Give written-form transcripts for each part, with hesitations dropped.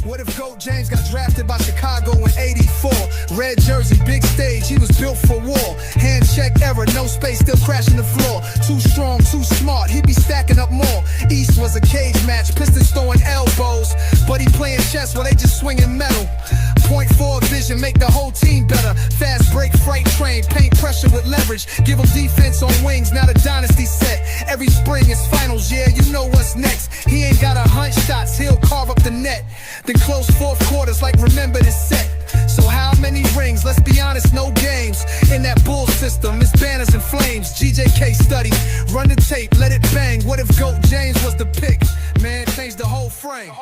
What if GOAT James got drafted by Chicago in '84? Red jersey, big stage, he was built for war. Hand check error, no space, still crashing the floor. Too strong, too smart, he be stacking up more. East was a cage match, Pistons throwing elbows, but he playing chess while they just swinging metal. .4 vision, make the whole team better. Fast break, freight train, paint pressure with leverage. Give him defense on wings, now the dynasty set. Every spring is finals, yeah, you know what's next. He ain't gotta hunt shots, he'll carve up the net. Then close fourth quarters like remember this set. So how many rings? Let's be honest, no games. In that bull system, it's banners and flames. GJK study, run the tape, let it bang. What if GOAT James was the pick? Man, change the whole frame.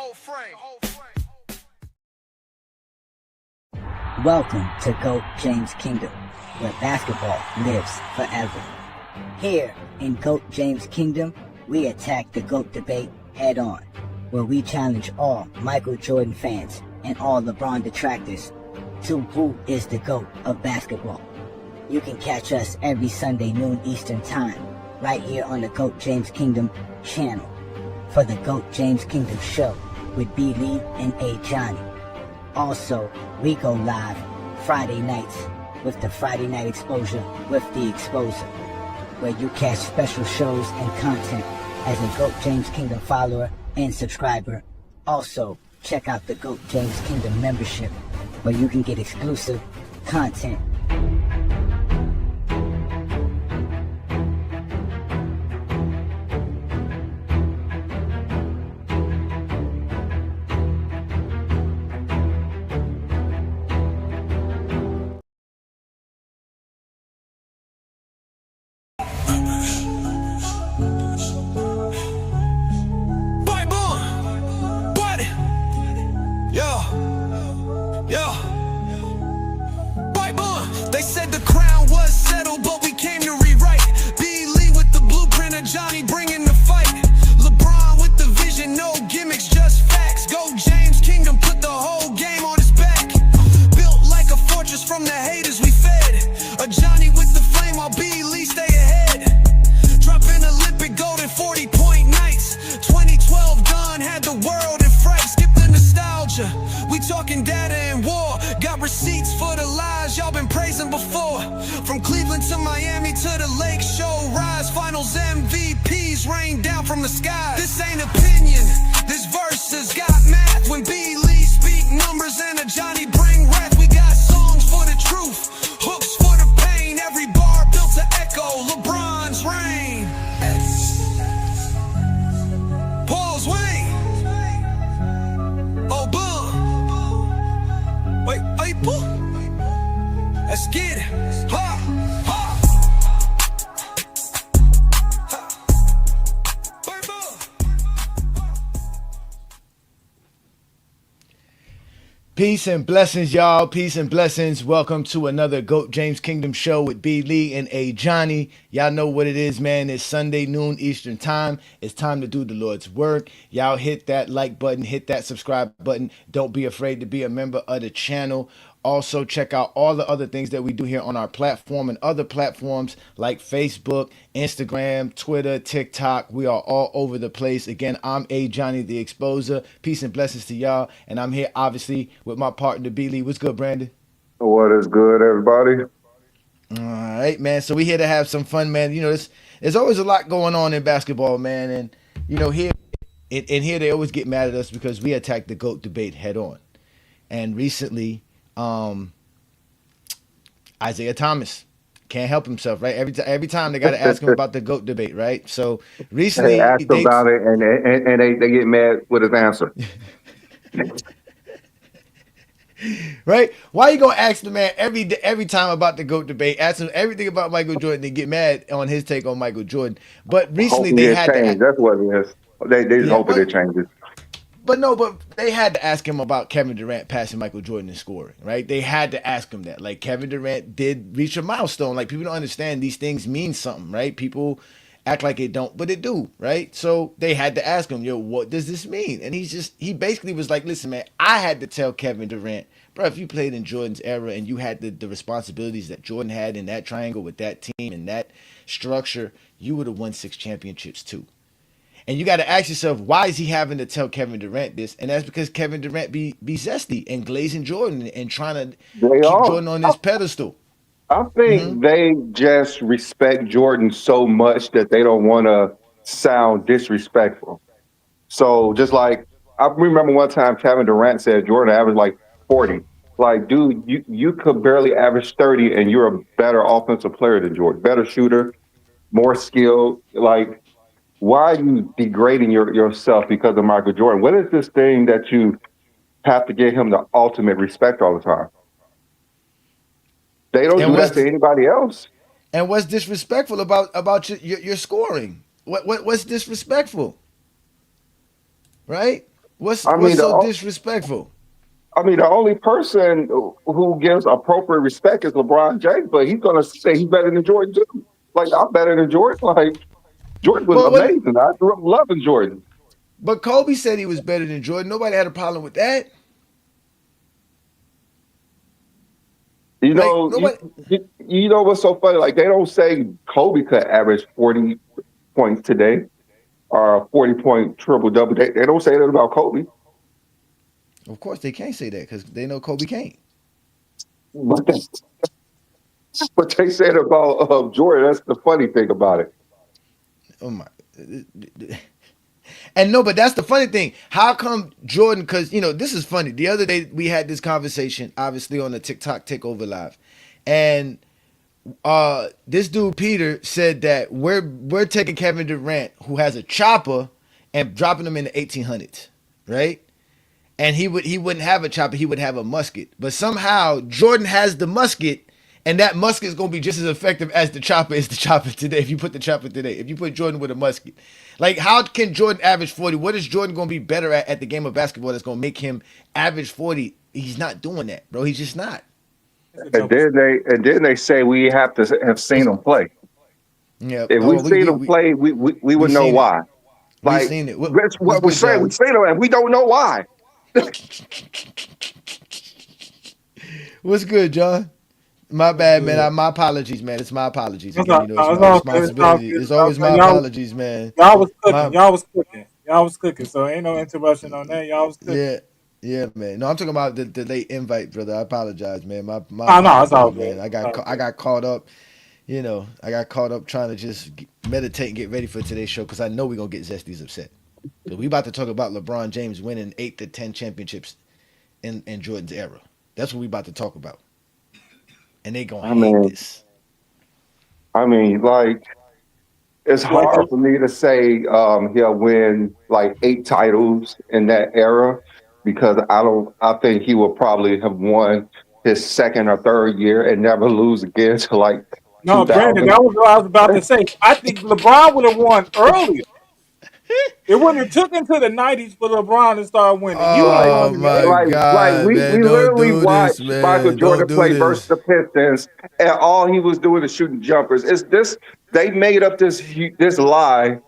Welcome to GOAT James Kingdom, where basketball lives forever. Here in GOAT James Kingdom, we attack the GOAT debate head on, where we challenge all Michael Jordan fans and all LeBron detractors to who is the GOAT of basketball. You can catch us every Sunday noon Eastern Time, right here on the GOAT James Kingdom channel, for the GOAT James Kingdom show with B. Lee and A. Johnny. Also, we go live Friday nights with the Friday Night Exposure with the Exposer, where you catch special shows and content as a GOAT James Kingdom follower and subscriber. Also, check out the GOAT James Kingdom membership, where you can get exclusive content. They said the crown was settled, but we came to rewrite. B. Lee with the blueprint of Johnny bringing the fight. LeBron with the vision, no gimmicks, just facts. GOAT James Kingdom put the whole game on his back. Built like a fortress from the haters we fed. A Johnny with the flame while B. Lee stay ahead. Dropping Olympic gold in 40-point nights. 2012 done, had the world in fright. Skip the nostalgia, we talking data and war. Got receipts for the lies y'all been praising before. From Cleveland to Miami to the Lake Show Rise, finals MVPs rain down from the sky. This ain't opinion, this verse has got math. When B. Lee speak numbers and a Johnny bring wrath. We got songs for the truth, hooks for the pain. Every bar built to echo LeBron's reign. Paul's Wayne. Oh, boom. Wait, boom. Let's get it. Ha, ha. Peace and blessings, y'all. Peace and blessings. Welcome to another GOAT James Kingdom show with B. Lee and A. Johnny. Y'all know what it is, man. It's Sunday noon Eastern time. It's time to do the Lord's work. Y'all hit that like button, hit that subscribe button. Don't be afraid to be a member of the channel. Also, check out all the other things that we do here on our platform and other platforms like Facebook, Instagram, Twitter, TikTok. We are all over the place. Again, I'm A. Johnny, the Exposer. Peace and blessings to y'all. And I'm here, obviously, with my partner, B. Lee. What's good, Brandon? What is good, everybody? All right, man. So we're here to have some fun, man. You know, there's always a lot going on in basketball, man. And, you know, here they always get mad at us because we attack the GOAT debate head on. And recently, Isaiah Thomas can't help himself, right? Every time they got to ask him about the GOAT debate, right? So recently they asked about it, and they get mad with his answer. Right? Why you gonna ask the man every time about the GOAT debate? Ask him everything about Michael Jordan and get mad on his take on Michael Jordan. But recently they had to. That's what it is. They just hoping it changes. But they had to ask him about Kevin Durant passing Michael Jordan in scoring, right? They had to ask him that. Like, Kevin Durant did reach a milestone. Like, people don't understand these things mean something, right? People act like it don't, but it do, right? So they had to ask him, yo, what does this mean? And he basically was like, listen, man, I had to tell Kevin Durant, bro, if you played in Jordan's era and you had the responsibilities that Jordan had in that triangle with that team and that structure, you would have won 6 championships too. And you got to ask yourself, why is he having to tell Kevin Durant this? And that's because Kevin Durant be zesty and glazing Jordan and trying to They keep are. Jordan on this pedestal. I Hmm. think they just respect Jordan so much that they don't want to sound disrespectful. So just like I remember one time Kevin Durant said Jordan averaged like 40. Like, dude, you could barely average 30 and you're a better offensive player than Jordan, better shooter, more skilled. Like, why are you degrading yourself because of Michael Jordan? What is this thing that you have to give him the ultimate respect all the time? They don't And do that to anybody else. what's disrespectful about your scoring? What's disrespectful, right? I What's mean, so disrespectful? the only person who gives appropriate respect is LeBron James, but he's gonna say he's better than Jordan too. Like, I'm better than Jordan. Like, Jordan was But what? amazing. I grew up loving Jordan. But Kobe said he was better than Jordan. Nobody had a problem with that. You Like know, nobody. you know what's so funny? Like, they don't say Kobe could average 40 points today or a 40-point triple double. They don't say that about Kobe. Of course, they can't say that because they know Kobe can't. But they, but they said about Jordan. That's the funny thing about it. Oh my. And no, but that's the funny thing. How come Jordan? Because this is funny. The other day we had this conversation, obviously on the TikTok Takeover Live, and this dude Peter said that we're taking Kevin Durant, who has a chopper, and dropping him in the 1800s, right? And he wouldn't have a chopper, he would have a musket. But somehow Jordan has the musket, and that musket is gonna be just as effective as the chopper is the chopper today. If you put the chopper today, if you put Jordan with a musket, like how can Jordan average 40? What is Jordan gonna be better at the game of basketball that's gonna make him average 40? He's not doing that, bro. He's just not. And then they say we have to have seen him play. Yeah. If we No, seen him play, we we would know seen it. why. We Like, seen it. that's What's what we're good, saying. We John? seen him and we don't know why. What's good, John? My bad, man. My apologies, man. It's my apologies It's again. all, It's no, it's my all good. It's all responsibility. good. It's It's all always good. my apologies, man. Y'all was cooking. My Y'all was cooking. Y'all was cooking. So ain't no interruption on that. Y'all was cooking. Yeah, yeah, man. No, I'm talking about the late invite, brother. I apologize, man. My Oh no, it's all apologies, good. man. It's all I good. got caught up. I got caught up trying to just meditate and get ready for today's show because I know we're gonna get Zesties upset. Because we about to talk about LeBron James winning 8 to 10 championships in Jordan's era. That's what we about to talk about, and they gonna I hate mean, this. like, it's You want to hard go? for me to say he'll win like 8 titles in that era because I don't. I think he will probably have won his second or third year and never lose again to like No, Brandon, 2000. that was what I was about to say. I think LeBron would have won earlier. It wouldn't have took into the '90s for LeBron to start winning. He would have Like, won Oh in the my '80s. God, we man! Don't literally do this, watched Michael man! Jordan Don't do play versus this. the Pistons, and all he was doing is shooting jumpers. It's this. They made up this lie,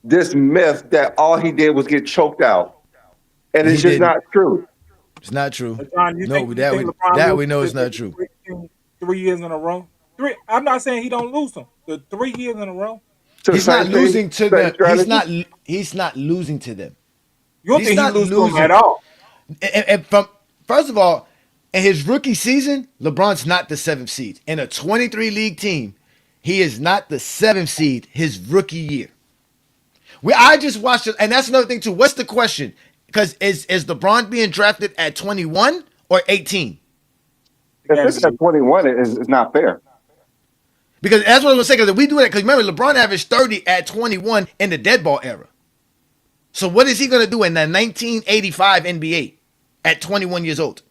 this myth that all he did was get choked out, and it's He just didn't. not true. It's not true. But John, No, you think LeBron that we loses know to it's the not Knicks true. 3 years in a row? Three. I'm not saying he don't lose them. The 3 years in a row. It's the He's not same thing, losing to same them. strategy. He's not losing to them. You don't He's think he not lose to them at losing. all? And from first of all, in his rookie season, LeBron's not the seventh seed. In a 23 league team, he is not the seventh seed his rookie year. I just watched it, and that's another thing too. What's the question? Because is LeBron being drafted at 21 or 18? It If got to it's be. at 21, it's not fair. Because that's what I was saying. Because if we do that, because remember, LeBron averaged 30 at 21 in the dead ball era. So what is he going to do in the 1985 NBA at 21 years old?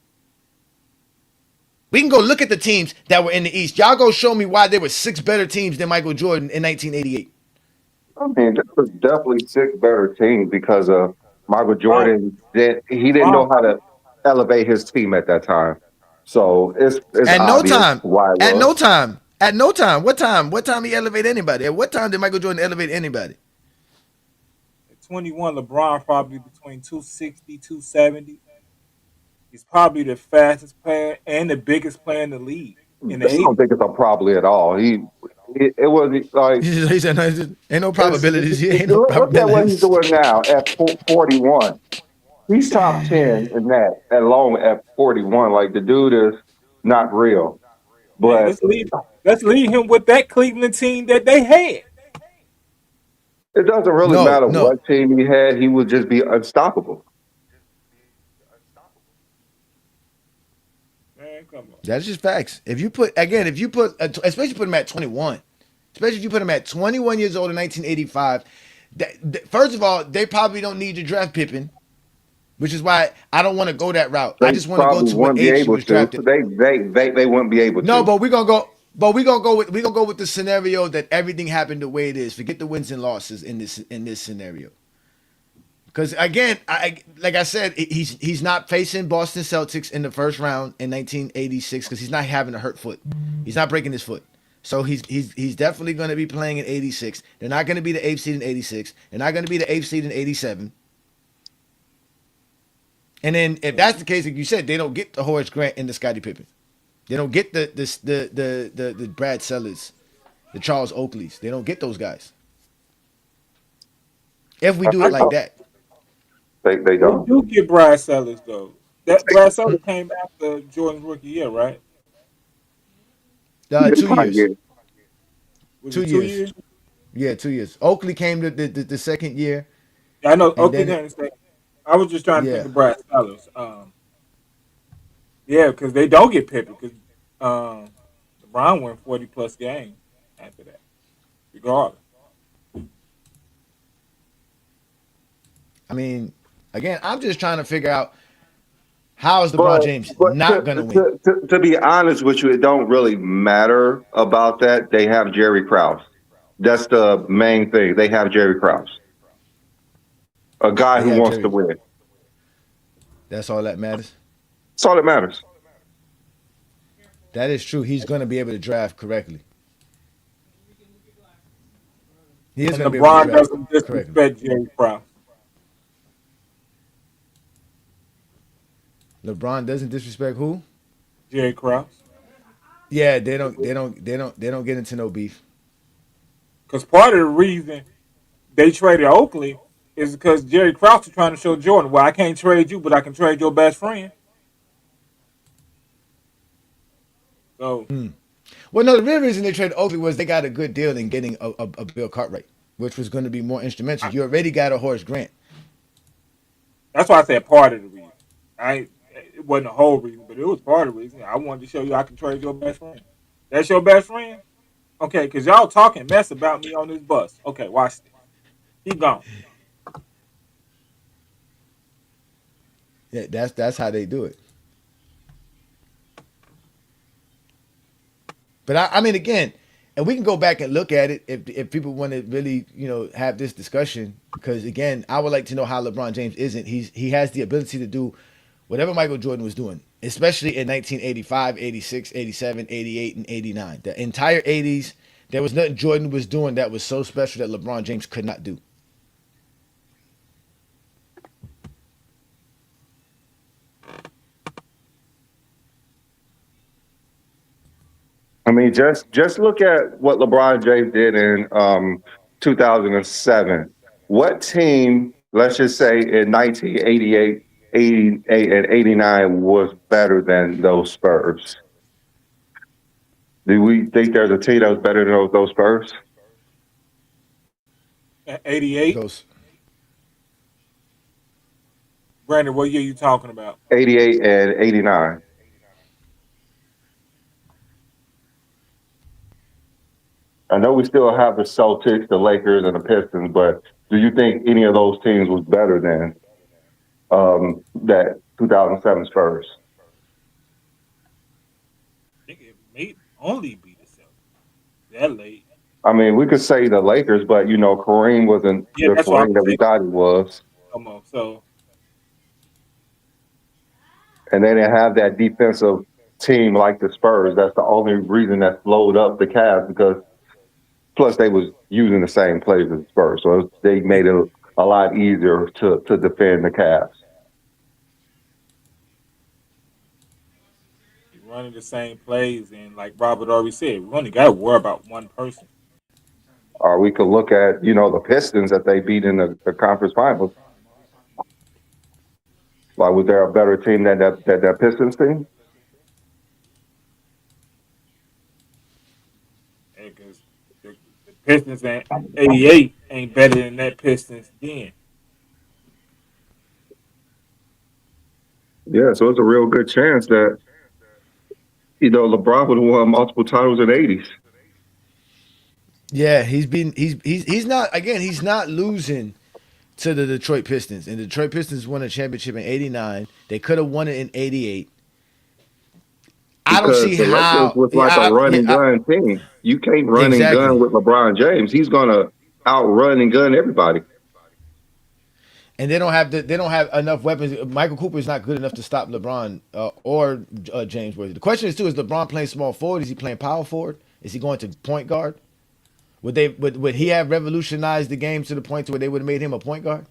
We can go look at the teams that were in the East. Y'all go show me why there were 6 better teams than Michael Jordan in 1988. I mean, there was definitely 6 better teams because Michael LeBron, Jordan he didn't LeBron know how probably to elevate his team at that time. So it's At no obvious time. why it At no was. time. At no time. What time? What time he elevated anybody? At what time did Michael Jordan elevate anybody? at 21. LeBron probably between 260, 270. He's probably the fastest player and the biggest player in the league in I the don't '80s. think it's a probably at all. it was like He said, no, ain't no it's, probabilities here. Ain't no look at what he's probabilities. doing now at 41. He's top 10 in that alone at 41. Like the dude is not real. Hey, But let's leave him with that Cleveland team that they had. it doesn't really No, matter no. what team he had, he would just be unstoppable. Man, come on. That's just facts. If you put, especially put him at 21, especially if you put him at 21 years old in 1985, first of all, they probably don't need to draft Pippen, which is why I don't want to go that route. I They just want to go probably to what wouldn't be age he able was to. drafted. They wouldn't be able No, to. but we're gonna go. But we're gonna go with the scenario that everything happened the way it is. Forget the wins and losses in this scenario. Because again, like I said, he's not facing Boston Celtics in the first round in 1986 because he's not having a hurt foot. He's not breaking his foot. So he's definitely going to be playing in 86. They're not going to be the 8th seed in 86. They're not going to be the 8th seed in 87. And then if that's the case, like you said, they don't get the Horace Grant and the Scottie Pippen. They don't get the Brad Sellers, the Charles Oakleys. They don't get those guys. If we do it like that. They We don't. do get Brad Sellers though. That Brad Sellers came after Jordan's rookie year, right? They 2 probably years. get- Was 2 it 2 years. years? Yeah, 2 years. Oakley came the second year, Yeah, I know. and Okay, then I was just trying to think yeah, of Brad Sellers. Yeah, because they don't get Pippen because LeBron won 40 plus games after that, regardless. I mean, again, I'm just trying to figure out how is LeBron But James but not gonna win? to be honest with you, it don't really matter about that. They have Jerry Krause. That's the main thing. They have Jerry Krause, a guy They who have wants to Jerry. win. That's all that matters. That's all that matters. That is true. He's gonna be able to draft correctly. He is And gonna be able to LeBron draft doesn't correctly. disrespect Jerry Krause. LeBron doesn't disrespect who? Jerry Krause. Yeah, they don't get into no beef. Because part of the reason they traded Oakley is because Jerry Krause was trying to show Jordan, well, I can't trade you, but I can trade your best friend. So, Well, no, the real reason they traded Oakley was they got a good deal in getting a Bill Cartwright, which was going to be more instrumental. You already got a Horace Grant. that's why I said part of the reason. It wasn't the whole reason, but it was part of the reason. I wanted to show you I can trade your best friend. That's your best friend? Okay, because y'all talking mess about me on this bus. Okay, watch this. He gone. Yeah, that's how they do it. But I mean, again, and we can go back and look at it if people want to really, have this discussion. Because again, I would like to know how LeBron James isn't. He has the ability to do whatever Michael Jordan was doing, especially in 1985, 86, 87, 88, and 89. The entire 80s, there was nothing Jordan was doing that was so special that LeBron James could not do. I mean, just look at what LeBron James did in 2007. What team, let's just say in 1988, 88, and 89 was better than those Spurs? Do we think there's a team that was better than those Spurs? 88. Those Brandon, what year you talking about? 88 and 89. I know we still have the Celtics, the Lakers, and the Pistons, but do you think any of those teams was better than that 2007 Spurs? I think it may only be the Celtics. That late. I mean, we could say the Lakers, but Kareem wasn't Yeah, the that's what Kareem I'm that we saying. thought he was, Come on. So, and they didn't have that defensive team like the Spurs. That's the only reason that slowed up the Cavs because plus they was using the same plays as the Spurs, so they made it a lot easier to defend the Cavs. you're running the same plays, and like Robert already said, we only got to worry about one person. Or we could look at, the Pistons that they beat in the conference finals. Like, was there a better team than that Pistons team? Because the Pistons in '88 ain't better than that Pistons then. Yeah, so it's a real good chance that, LeBron would have won multiple titles in the 80s. Yeah, he's not again. He's not losing to the Detroit Pistons, and the Detroit Pistons won a championship in '89. They could have won it in '88. I don't Because see the Lakers how. was like a run and gun team. You can't run and gun Exactly. with LeBron James. He's gonna outrun and gun everybody. And they don't have enough weapons. Michael Cooper is not good enough to stop LeBron or James Worthy. The question is too: is LeBron playing small forward? Is he playing power forward? Is he going to point guard? Would he have revolutionized the game to the point to where they would have made him a point guard?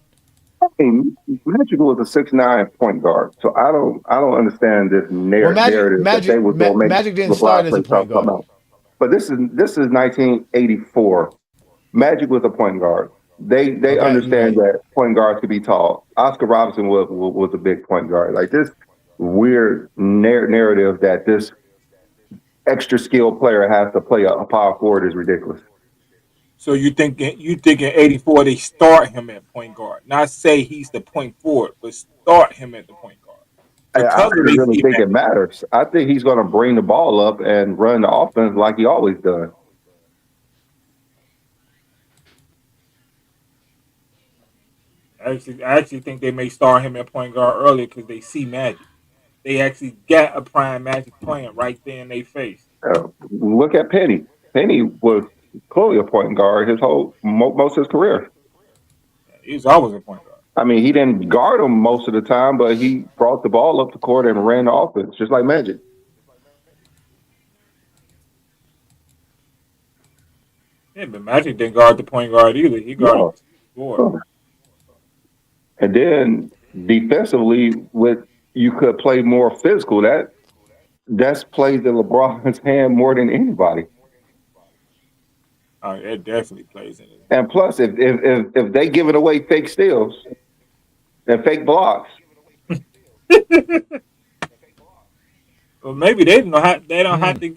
I mean, Magic was a 6'9" point guard, so I don't understand this Well, narrative that they was gonna make Magic didn't start LeBron as a play point something guard. else. But this is 1984. Magic was a point guard. They Okay, you're understand right. that point guards could be tall. Oscar Robertson was a big point guard. Like this weird narrative that this extra skilled player has to play a power forward is ridiculous. So you think in '84 they start him at point guard, not say he's the point forward, but start him at the point guard I because of don't they really see think that. it matters. I think he's going to bring the ball up and run the offense like he always does. I actually think they may start him at point guard earlier because they see Magic. They actually got a prime Magic playing right there in their face. Look at Penny. Penny was clearly a point guard his whole most of his career. He was always a point guard. I mean, he didn't guard him most of the time, but he brought the ball up the court and ran the offense, just like Magic. Yeah, but Magic didn't guard the point guard either. He guarded No. the score. no. And then defensively, with you could play more physical. That's plays in LeBron's hand more than anybody. That definitely plays in And plus, if they giving away fake steals and fake blocks, it. Well, maybe they don't know how. They don't have to.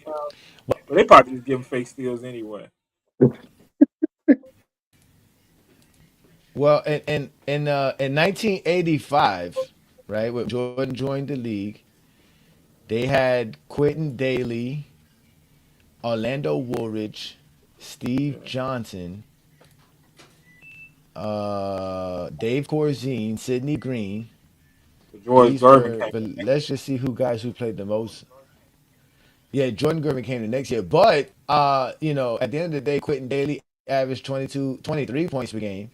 But they probably just give him fake steals anyway. Well, in 1985, right, when Jordan joined the league, they had Quentin Daly, Orlando Woolridge, Steve Yeah. Johnson, Dave Corzine, Sidney Green. But George These Gervin were, came but in next let's just see who played the most. Yeah, Jordan Gervin came the next year, but at the end of the day, Quentin Daly averaged 23 points per game.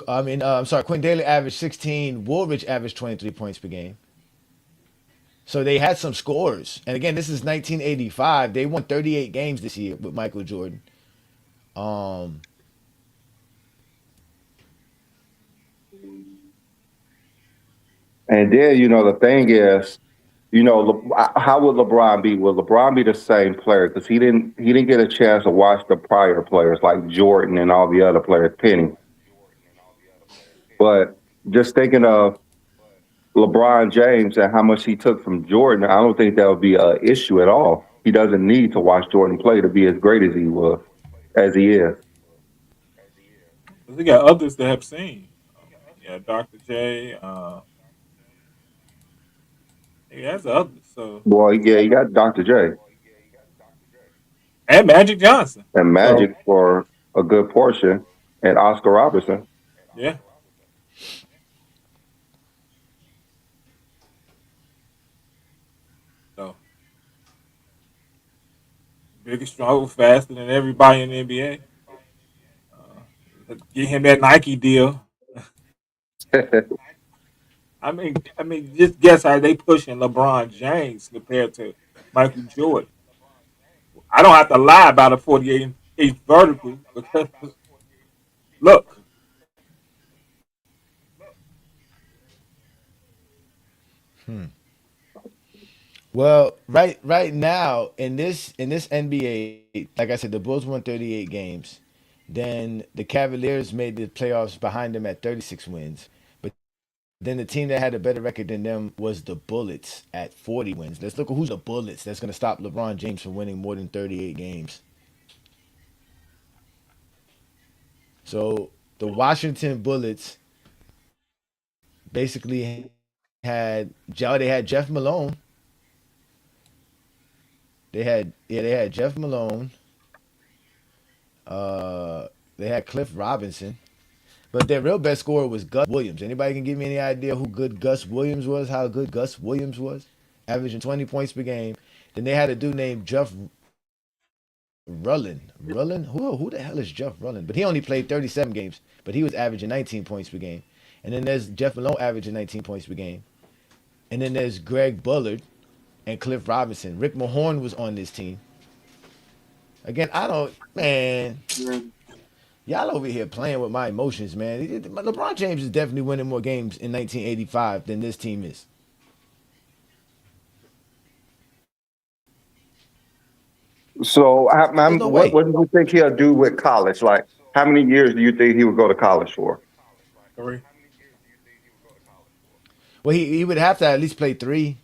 I'm sorry, Quentin Daly averaged 16. Woolridge averaged 23 points per game. So they had some scores. And again, this is 1985. They won 38 games this year with Michael Jordan. Um, and then the thing is, how would LeBron be? Will LeBron be the same player? Because he didn't get a chance to watch the prior players like Jordan and all the other players, Penny. But just thinking of LeBron James and how much he took from Jordan, I don't think that would be an issue at all. He doesn't need to watch Jordan play to be as great as he is. we got others that have seen. Yeah, Dr. J. He has others. So Well, yeah, you got Dr. J and Magic Johnson. and So Magic for a good portion, and Oscar Robertson. yeah. So bigger, stronger, faster than everybody in the NBA. Get him that Nike deal. I mean, just guess how they pushing LeBron James compared to Michael Jordan. I don't have to lie about a 48 vertical because look, Well, right now in this NBA, like I said, the Bulls won 38 games. Then the Cavaliers made the playoffs behind them at 36 wins. But then the team that had a better record than them was the Bullets at 40 wins. Let's look at who's the Bullets that's going to stop LeBron James from winning more than 38 games. So the Washington Bullets basically they had Jeff Malone. They had Jeff Malone. Uh, they had Cliff Robinson. But their real best scorer was Gus Williams. Anybody can give me any idea who good Gus Williams was? How good Gus Williams was? Averaging 20 points per game. Then they had a dude named Jeff Rullin. Rullin? Who the hell is Jeff Rullin? But he only played 37 games. But he was averaging 19 points per game. And then there's Jeff Malone averaging 19 points per game. And then there's Greg Bullard and Cliff Robinson. Rick Mahorn was on this team. Again, man, y'all over here playing with my emotions, man. LeBron James is definitely winning more games in 1985 than this team is. So, There's no way. what do you think he'll do with college? Like, how many years do you think he would go to college for? 3. Well, he would have to at least play three.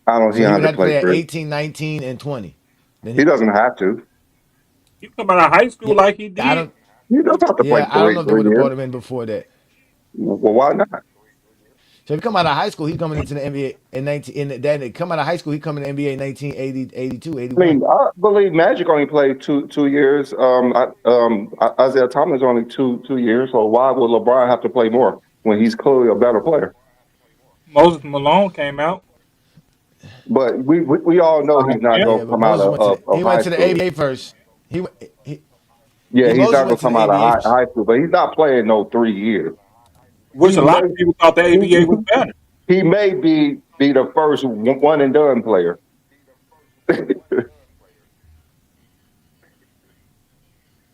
I don't So see he how would to have to play play at three. 18, 19, and 20. Then He doesn't have to. You come out of high school yeah, like he I did. don't. He doesn't have to play Yeah, I don't know if they three would have years. brought him in before that. Well, why not? So if he come out of high school, he's coming into the NBA in 19. Then come out of high school, he come in the NBA in 1980, 82, I 81. mean, I believe Magic only played two years. Isaiah Thomas only two years. So why would LeBron have to play more when he's clearly a better player? Moses Malone came out. But we all know he's not Yeah. going Yeah, to but come out Moses of, went to of, the of he went high to the school. ABA first. He went- he Yeah, yeah, he's Moses not going went to to come the out of ABA first. high school, but he's not playing no 3 years. Which He a lot may of people thought the he, ABA was better. he may be the first one and done player.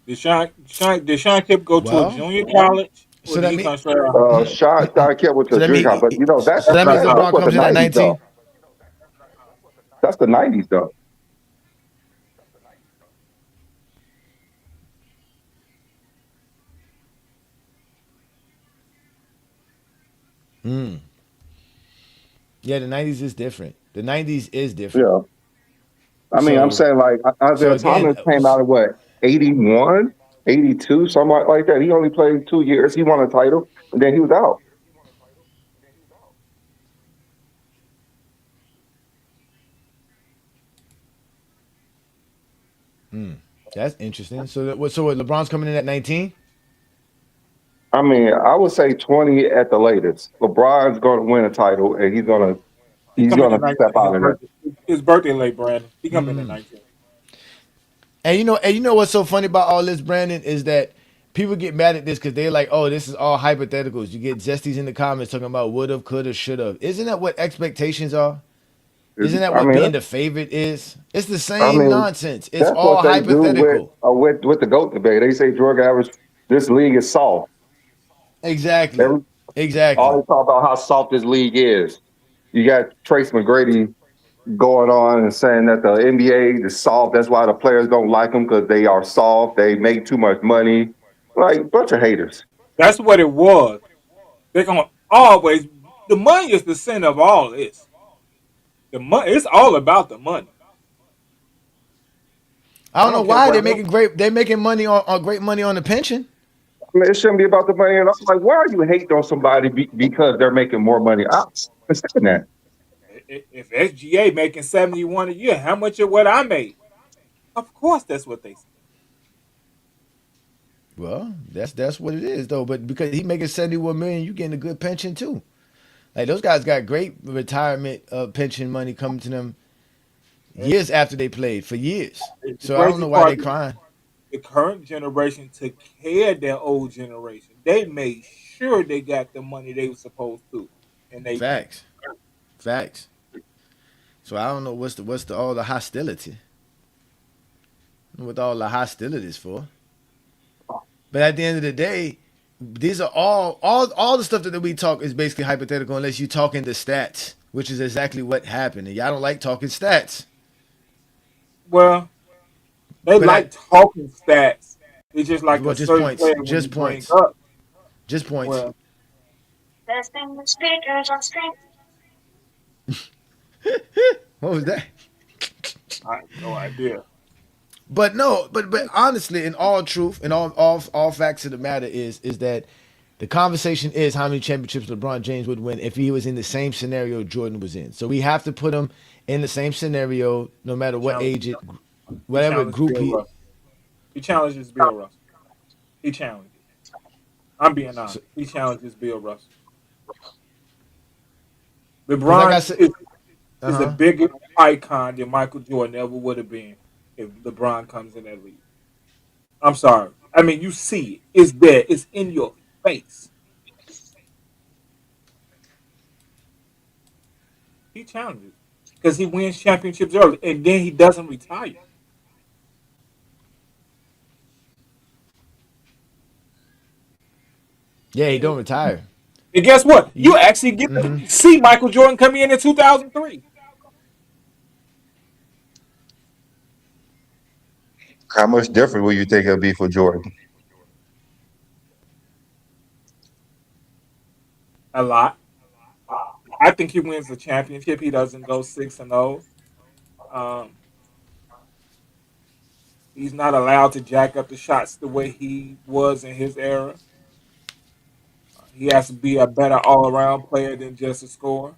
Did Sean Kemp go to a Well, junior college or so did that he mean come straight out of high school? Sean Kemp went to so a that junior college, mean but you know so that means that's LeBron what the comes in at '90s though. 19. That's the '90s though. Mm. Yeah, the 90s is different. The 90s is different. Yeah, I mean, I'm So saying like so Isaiah again, Thomas came out of what 81, 82, something like that. He only played 2 years. He won a title, and then he was out. that's interesting. So what LeBron's coming in at 19? I mean, I would say 20 at the latest. LeBron's going to win a title, and He he's come in gonna at 19. step out of there. His birthday late, Brandon. He come in at 19. And you know what's so funny about all this, Brandon, is that people get mad at this because they're like, "Oh, this is all hypotheticals." You get zesties in the comments talking about woulda, coulda, shoulda. Isn't that what expectations are? Isn't that I what mean, being the favorite is? It's the I same mean, nonsense. It's that's what all they do hypothetical. with the GOAT debate. They say drug average. This league is soft. Exactly. Every all Exactly. they talk about how soft this league is. You got Trace McGrady going on and saying that the NBA is soft. That's why the players don't like them because they are soft. They make too much money. Like bunch of haters. That's what it was. They're gonna always the money is the center of all this. The money it's all about the money. I I don't know don't care why they're what making great. They're making money on great money on the pension. I mean, it shouldn't be about the money. And I'm like, why are you hating on somebody because they're making more money? I don't understand that. if SGA making 71 a year, how much of what I made? Of course that's what they say. Well, that's what it is though. But because he making 71 million, you getting a good pension too. Like those guys got great retirement pension money coming to them years after they played for years. The So I don't crazy know why they part is crying. the current generation took care of their old generation. They made sure they got the money they were supposed to, and they did. Facts, facts. So I don't know what's the all the hostility. What all the hostilities for? But at the end of the day, these are all the stuff that we talk is basically hypothetical unless you talk in the stats. which is exactly what happened. And y'all don't like talking stats, Well, they but like talking stats. It's just like well, a just certain points, player when you just bring points, up. just points. Well, Testing the speakers on screen. What was that? I have no idea. But no, but honestly, in all truth, and all facts of the matter is that the conversation is how many championships LeBron James would win if he was in the same scenario Jordan was in. So we have to put him in the same scenario, no matter what Challenge. age it, He whatever challenged group Bill he. Russell. He challenges Bill Russell. He challenged it. I'm being So, honest. He challenges Bill Russell. because like I LeBron said, is a huh. bigger icon than Michael Jordan ever would have been if LeBron comes in that league. I'm sorry. I mean, you see it. It's there. It's in your face. He challenges because he wins championships early, and then he doesn't retire. Yeah, he don't And retire. guess what? You You, actually get to hmm see Michael Jordan come in 2003. How much different will you think it'll be for Jordan? A lot. I think he wins the championship. He doesn't go 6-0. Um, he's not allowed to jack up the shots the way he was in his era. He has to be a better all around player than just a scorer.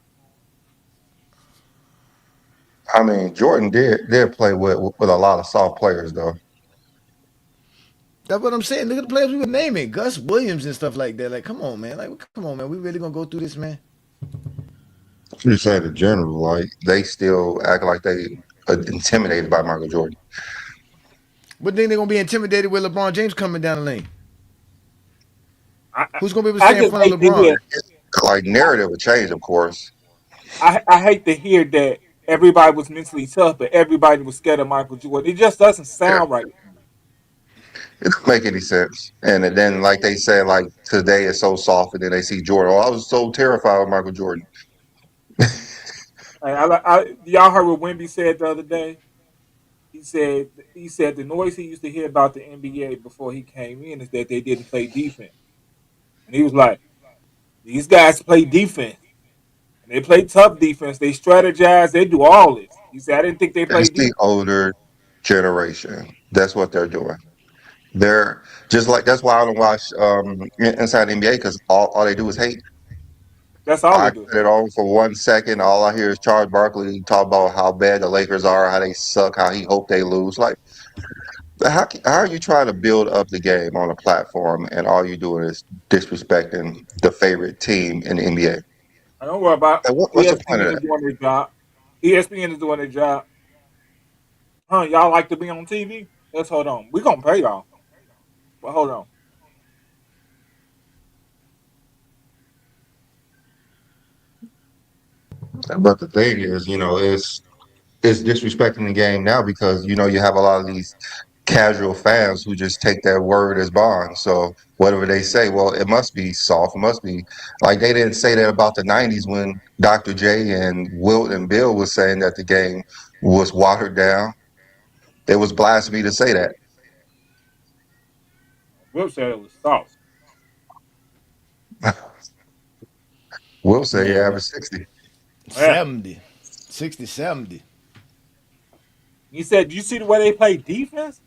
I mean, Jordan did play with a lot of soft players though. that's what I'm saying. Look at the players we were naming, Gus Williams and stuff like that. Like, come on, man. Like, come on, man. We really gonna go through this, man? You said in general, like they still act like they intimidated by Michael Jordan. But then they're gonna be intimidated with LeBron James coming down the lane. I, I, Who's gonna be able to I stay in just front hate of to LeBron? hear. Like narrative would change, of course. I hate to hear that everybody was mentally tough, but everybody was scared of Michael Jordan. It just doesn't Yeah, sound right. it doesn't make any sense. And then, like they said, like today is so soft, and then they see Jordan. Oh, I was so terrified of Michael Jordan. Y'all heard what Wemby said the other day. He said the noise he used to hear about the NBA before he came in is that they didn't play defense, and he was like, "These guys play defense, and they play tough defense. They strategize. They do all this." He said, "I didn't think they It's played the defense." older generation. That's what they're doing. They're just like that's why I don't watch Inside the NBA because all they do is hate. That's all I they do. cut it on for 1 second. All I hear is Charles Barkley talk about how bad the Lakers are, how they suck, how he hope they lose. Like, how are you trying to build up the game on a platform and all you doing is disrespecting the favorite team in the NBA? I don't worry about Like, what's the point of ESPN is that? doing their job. ESPN is doing their job. Huh? Y'all like to be on TV? Let's hold on. We gonna pay y'all, but hold on. But the thing is, it's disrespecting the game now because you have a lot of these casual fans who just take their word as bond. So whatever they say, well, it must be soft. It must be like they didn't say that about the '90s when Dr. J and Wilt and Bill was saying that the game was watered down. It was blasphemy to say that. Will said it was soft. Wilt say he Yeah, averaged 60. Yeah. 70, 60, 70. He said, "You see the way they play defense?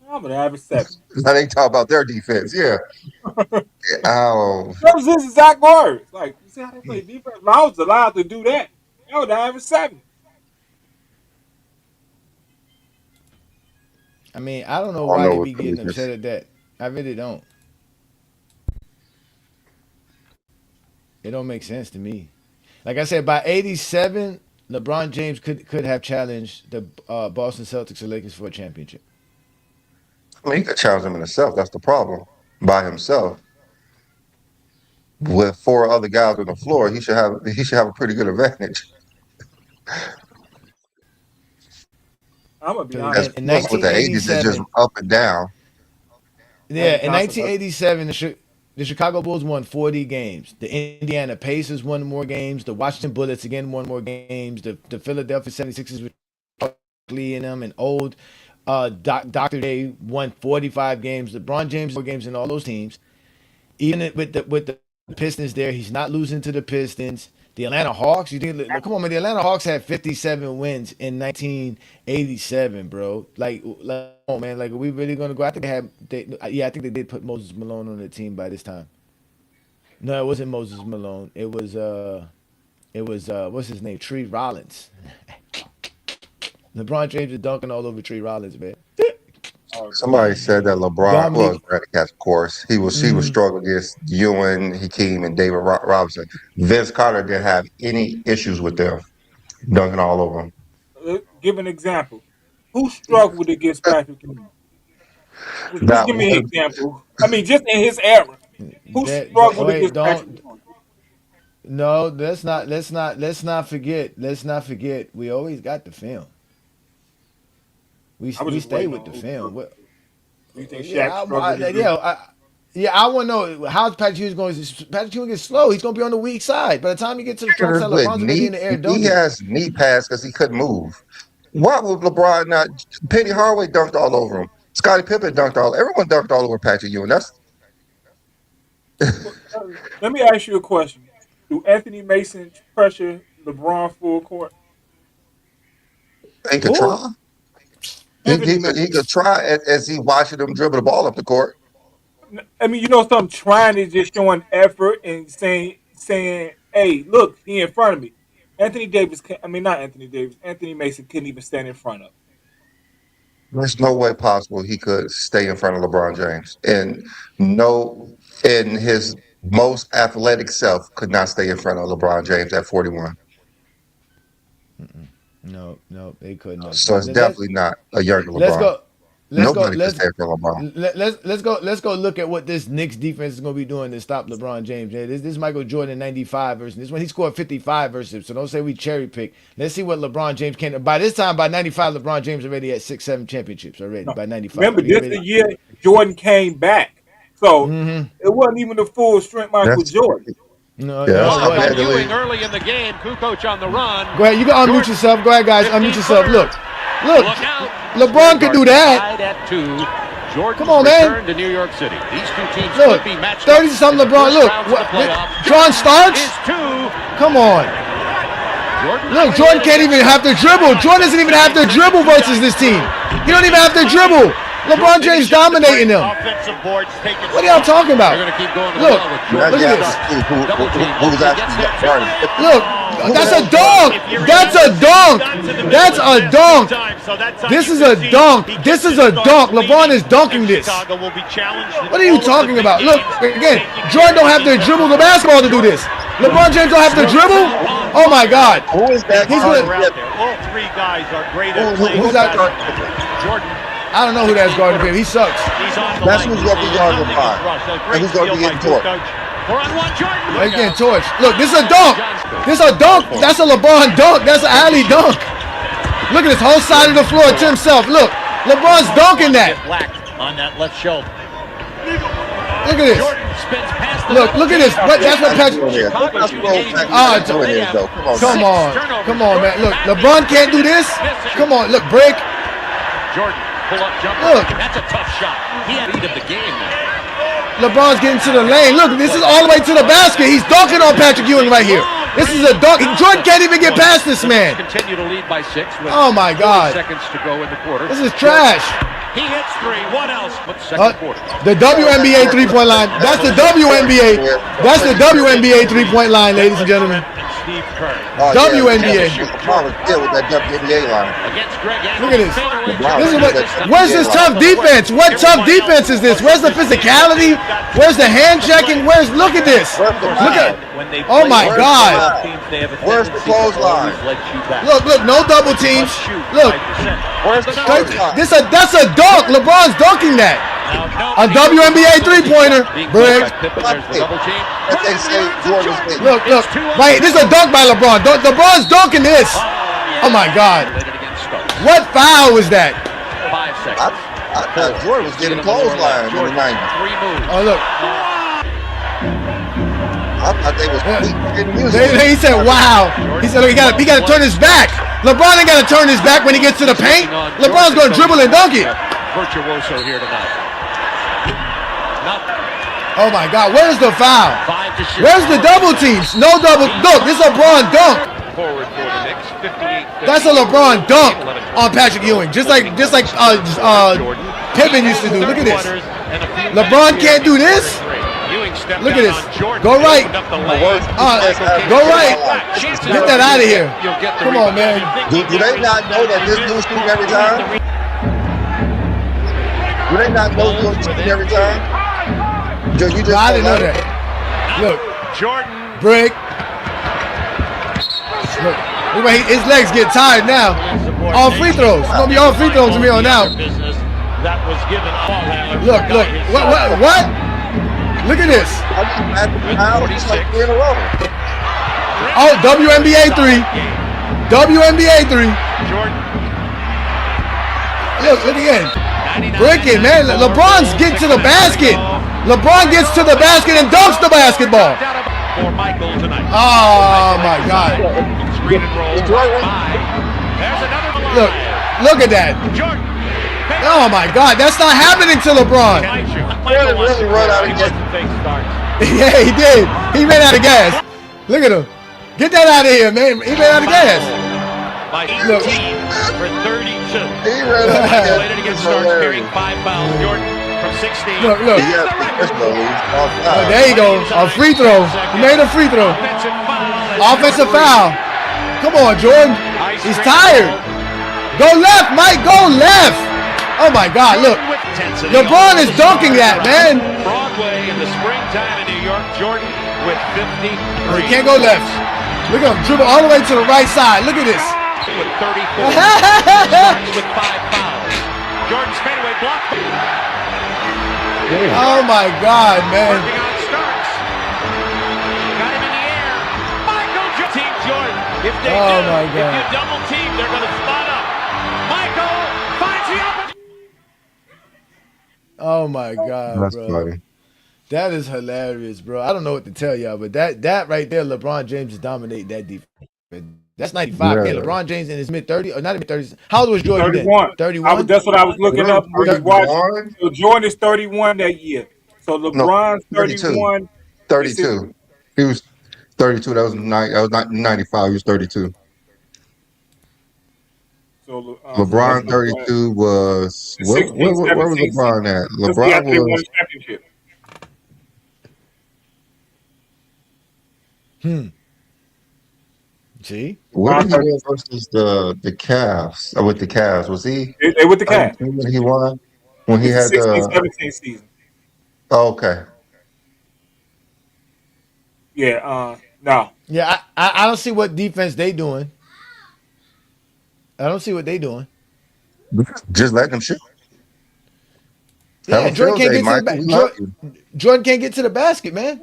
I'm gonna average 70." Now they talk about their defense. Yeah. Oh, That was his exact words. Like, you see how they play defense? If I was allowed to do that, I would average 70. I mean, I don't know I don't why know they what be getting foolishness. upset at that. I really don't. It don't make sense to me. Like I said, by '87, LeBron James could have challenged the Boston Celtics or Lakers for a championship. I mean, he could challenge him in himself. That's the problem. By himself, with four other guys on the floor, he should have a pretty good advantage. I'm gonna be Because As honest. opposed with the '80s, it's just 1987, up and down. Magic yeah, in Johnson. 1987, The Chicago Bulls won 40 games. The Indiana Pacers won more games. The Washington Bullets again won more games. The Philadelphia 76ers with Barkley in them and old Dr. J won 45 games. LeBron James won games in all those teams. Even with the Pistons there, he's not losing to the Pistons. The Atlanta Hawks, you think? Come on, man. The Atlanta Hawks had 57 wins in 1987, bro. Oh man, like, are we really gonna go? I think I think they did put Moses Malone on the team by this time. No, it wasn't Moses Malone. It was what's his name? Tree Rollins. LeBron James is dunking all over Tree Rollins, man. Somebody said that LeBron was Dominique. Brandon Catch, of course. He was struggling against Ewan, Hakeem, and David Robinson. Vince Carter didn't have any issues with them dunking all over him. Give an example. Who struggled against Patrick Ewing? Just give me an example. I mean, just in his era, who struggled against Patrick Ewing? No, let's not forget. Let's not forget. We always got the film. We stay with the film. You think Shaq struggled? I want to know how's Patrick Ewing going. Patrick Ewing is slow. He's going to be on the weak side. By the time you get to the front side, LeBron's going to be in the air dunking. He has knee pads because he couldn't move. Why would LeBron not? Penny Hardaway dunked all over him. Scottie Pippen dunked everyone dunked all over Patrick Ewing. Let me ask you a question. Do Anthony Mason pressure LeBron full court? He could try. He could try as he watching him dribble the ball up the court. I mean, something, trying is just showing effort and saying, hey, look, he in front of me. Anthony Mason couldn't even stand in front of him. There's no way possible he could stay in front of LeBron James. And in his most athletic self could not stay in front of LeBron James at 41. No, they couldn't. So it's definitely not a younger LeBron. Nobody can stay in front of LeBron. Let's go look at what this Knicks defense is going to be doing to stop LeBron James. This is Michael Jordan in 95 versus this one. He scored 55 versus him, so don't say we cherry pick. Let's see what LeBron James can. By this time, by 95, LeBron James already had 6-7 championships already. By 95. Remember, this is the year Jordan came back. So it wasn't even the full strength Michael Jordan. No, Ewing early in the game. Kukoc on the run. Go ahead, you can unmute yourself. Go ahead, guys, unmute yourself. Look, LeBron can do that. Tied at 2. Jordan Come on, man. returned to New York City. These two teams Look, could be matched 30-something up in the LeBron. first Look, rounds of the playoffs. John Starks. Is 2. Come on. Look, Jordan can't even have to dribble. Jordan doesn't even have to dribble versus this team. He don't even have to dribble. LeBron James dominating them. What are y'all talking about? They're going to keep going to Look, look look at this. Who's actually guarding? Look, that's a dunk. That's a dunk. That's a dunk. This is a dunk. This is a dunk. LeBron is dunking this. What are you talking about? Look, again, Jordan don't have to dribble the basketball to do this. LeBron James don't have to dribble? Oh, my God. Who is that? He's good. All three guys are great at Who's that? Jordan. I don't know who that's guarding him. He sucks. That's who's going to be guarding LeBron. And who's going to be getting torched. He's getting torched. Look, this is a dunk. This is a dunk. That's a LeBron dunk. That's an alley dunk. Look at this whole side of the floor to himself. Look, LeBron's dunking that. On that left shoulder. Look at this. Look at this. That's what Patrick. Come on, man. Look, LeBron can't do this. Come on, look, break. Jordan, pull up jumper. Look. That's a tough shot. He had lead of the game now. LeBron's getting to the lane. Look, this is all the way to the basket. He's dunking on Patrick Ewing right here. This is a dunk. Jordan can't even get past this man. Continue to lead by 6 with Oh my God. seconds to go in the quarter. This is trash. He hits 3. What else? But second quarter. The WNBA three-point line. That's the WNBA. That's the WNBA three-point line, ladies and gentlemen. Steve Kerr. WNBA. LeBron was deal with that WNBA line. Against Greg Look at this. This is LeBron. where's this tough defense? What tough defense is this? Where's the physicality? Where's the hand checking? Look at this. Look at. Oh my God. Where's the clothesline? Look, no double teams. Look, Where's the clothesline? that's a dunk. LeBron's dunking that. A WNBA three-pointer. Break. That they say Jordan's big. Look. Right, this is a dunk by LeBron. LeBron's dunking this. Oh my God. What foul was that? 5 seconds. I thought Jordan was getting clothesline in the 90s. 3 moves. Oh look. I thought they was playing music. He said, "Wow." He said, "Look, he got to turn his back." LeBron ain't got to turn his back when he gets to the paint. LeBron's gonna dribble and dunk it. Virtuoso here tonight. Oh my God, where's the foul? Where's the double teams? No double. Look, this is a LeBron dunk. Forward for the Knicks, 58. That's a LeBron dunk on Patrick Ewing, just like Pippen used to do. Look at this. LeBron can't do this. Look at this. Go right. Go right. Get that out of here. Come on, man. Do they not know that this dude's shooting every time? Do they not know this dude's shooting every time? You just I didn't know that. Look, Jordan. break. Look, his legs get tired now. All free throws. It's gonna be all free throws from here on out. Look. What? Look at this. It's like 3 in a row. Oh, WNBA 3. WNBA 3. Look again. Breaking, man. LeBron's getting to the basket. LeBron gets to the basket and dunks the basketball. Oh my God. Look at that. Oh my God, that's not happening to LeBron. Really run out of gas. Yeah, he did. He ran out of gas. Look at him. Get that out of here, man. He ran out of gas. Look. For 32. He ran out of gas. Later to get started, carrying 5 fouls. Jordan from 16. Look. Oh, There you go. A free throw. He made a free throw. Offensive foul. Come on, Jordan. He's tired. Go left, Mike. Go left. Oh my God, look. LeBron is dunking that, man. Broadway in the springtime in New York. Jordan with 53. He can't go left. Look at him dribble all the way to the right side. Look at this. With 34. Starts with 5 fouls. Jordan's fadeaway block. Oh my God, man. Working on Starks. Got him in the air. Michael Team Jordan. If they my God. if you double team, they're going to spot up. Michael finds the opportunity. Oh my God, that's bro. funny. That is hilarious, bro. I don't know what to tell y'all, but that right there, LeBron James is dominating that defense. That's 95. Yeah. Okay, LeBron James in his mid-30s, or not in mid-30s. How old was Jordan 31. then? 31? That's what I was looking up. When you watch. 31? So Jordan is 31 that year. So LeBron's 31. 32. He was 32. That was not 95. He was 32. So LeBron 32 was where was LeBron at? LeBron was championship. See? where did he win versus the Cavs? With the Cavs, was he? They with the Cavs. When he won when he It's had the the 16-17 season. oh, okay. Yeah. No. Yeah, I don't see what defense they doing. I don't see what they doing. Just let them shoot. Yeah, Jordan can't get to the Michael. Jordan can't get to the basket, man.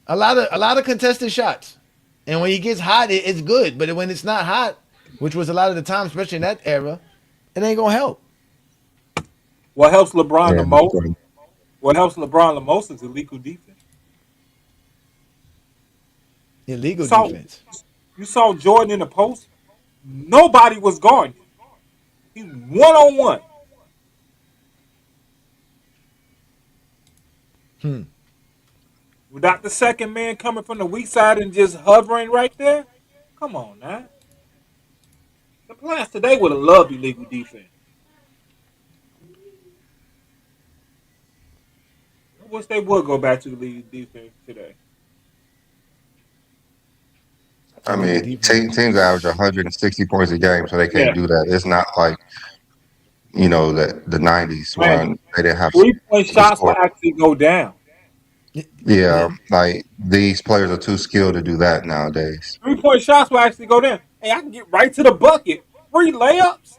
A lot of contested shots, and when he gets hot, it's good. But when it's not hot, which was a lot of the time, especially in that era, it ain't gonna help. What helps LeBron Yeah, the most? Jordan. What helps LeBron the most is illegal defense. Illegal So- defense. You saw Jordan in the post. Nobody was guarding him. He's 1-on-1. Without the second man coming from the weak side and just hovering right there. Come on now. The players today would have loved illegal defense. I wish they would go back to illegal defense today. I mean, teams average 160 points a game, so they can't do that. It's not like the 90s when they didn't have 3-point shots will actually go down. Yeah, like these players are too skilled to do that nowadays. 3-point shots will actually go down. Hey, I can get right to the bucket. 3 layups.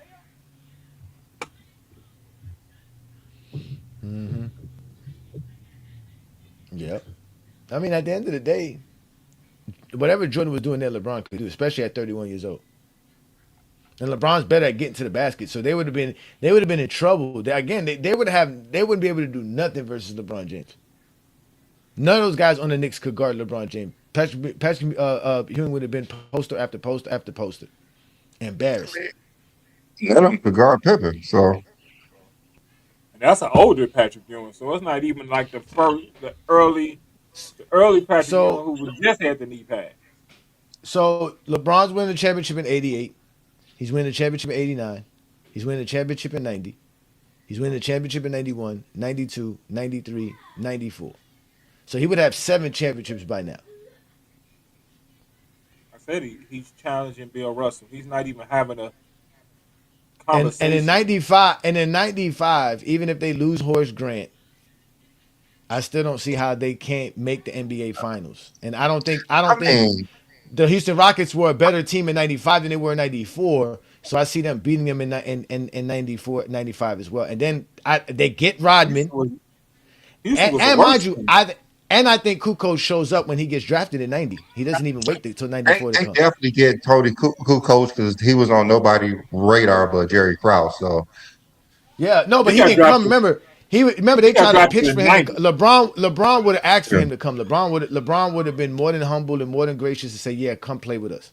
Yep. I mean, at the end of the day, whatever Jordan was doing there, LeBron could do, especially at 31 years old. And LeBron's better at getting to the basket, so they would have been in trouble. They wouldn't be able to do nothing versus LeBron James. None of those guys on the Knicks could guard LeBron James. Patrick Ewing would have been poster after poster after poster. Embarrassed. None of them could guard Pippen. So And that's an older Patrick Ewing, so it's not even like the early Patrick Ewing So who just had the knee pad. so LeBron's winning the championship in '88. He's winning the championship in '89. He's winning the championship in '90. He's winning the championship in '91, '92, '93, '94. So he would have 7 championships by now. I said he's challenging Bill Russell. He's not even having a And in conversation. '95, even if they lose Horace Grant, I still don't see how they can't make the NBA Finals. And I I don't think mean, the Houston Rockets were a better team in '95 than they were in '94. So I see them beating them in '94, '95 as well. And then they get Houston Rodman, was, Houston was the and mind worst you, team. I think Kukoc shows up when he gets drafted in '90. He doesn't even wait till '94 to they come. definitely get Tony Kukoc because he was on nobody's radar but Jerry Krause. So Yeah, no, but He he got didn't come. drafted. Remember He they got tried to drafted pitch in for him. '90. LeBron would have asked for yeah, him to come. LeBron would have been more than humble and more than gracious to say, "Yeah, come play with us."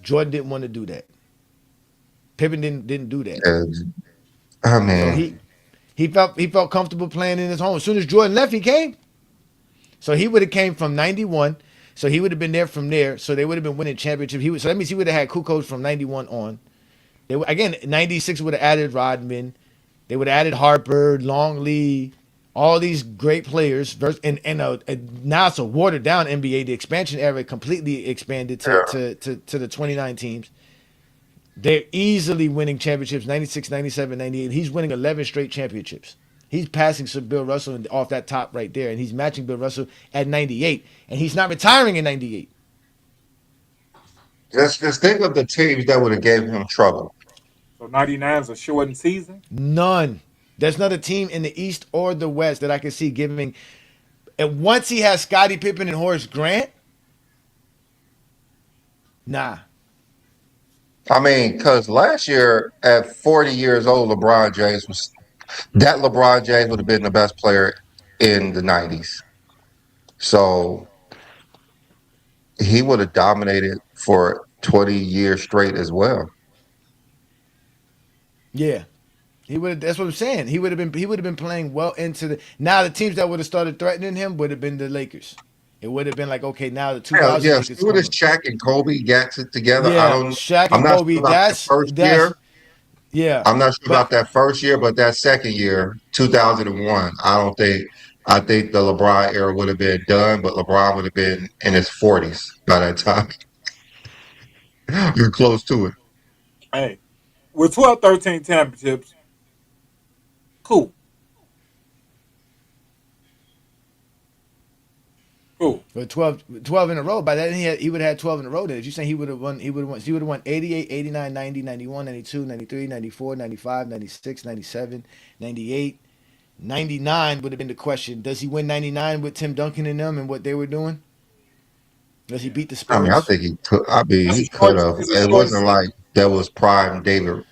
Jordan didn't want to do that. Pippen didn't do that. yeah. I So mean, he felt comfortable playing in his home. As soon as Jordan left, he came. So he would have came from '91. So he would have been there from there. So they would have been winning championship. So that means he would have had Kukoc from '91 on. Again, '96 would have added Rodman. They would have added Harper, Longley, all these great players. And now it's a watered down NBA. The expansion era completely expanded to, yeah. to, to, to the 29 teams. They're easily winning championships 96, 97, 98. He's winning 11 straight championships. He's passing Sir Bill Russell off that top right there, and he's matching Bill Russell at 98. And he's not retiring in 98. Just think of the teams that would have gave him trouble. So '99 is a shortened season. None. There's not a team in the East or the West that I can see giving. And once he has Scottie Pippen and Horace Grant, nah. I mean, because last year at 40 years old, LeBron James would have been the best player in the 90s. So he would have dominated for 20 years straight as well. Yeah. He would. That's what I'm saying. He would have been. He would have been playing well into the. Now the teams that would have started threatening him would have been the Lakers. It would have been like, okay, now the Yeah, 2000 yeah. As Lakers soon as coming. Shaq and Kobe got it together, Yeah, Shaq I'm and not Kobe. sure about that first That's year. yeah. I'm not sure But about that first year, but that second year, 2001, I think the LeBron era would have been done, but LeBron would have been in his 40s by that time. You're close to it. Hey, with 12, 13 championships, cool, cool. for 12 in a row. By then he would have had 12 in a row. Then if you saying he would have won 88, 89, 90, 91, 92, 93, 94, 95, 96, 97, 98, 99 would have been the question. Does he win 99 with Tim Duncan and them and what they were doing? Does he Yeah, beat the I mean, I Spurs? think he could. I mean, it's a he could short. have. It's a It short wasn't season. like there was prime David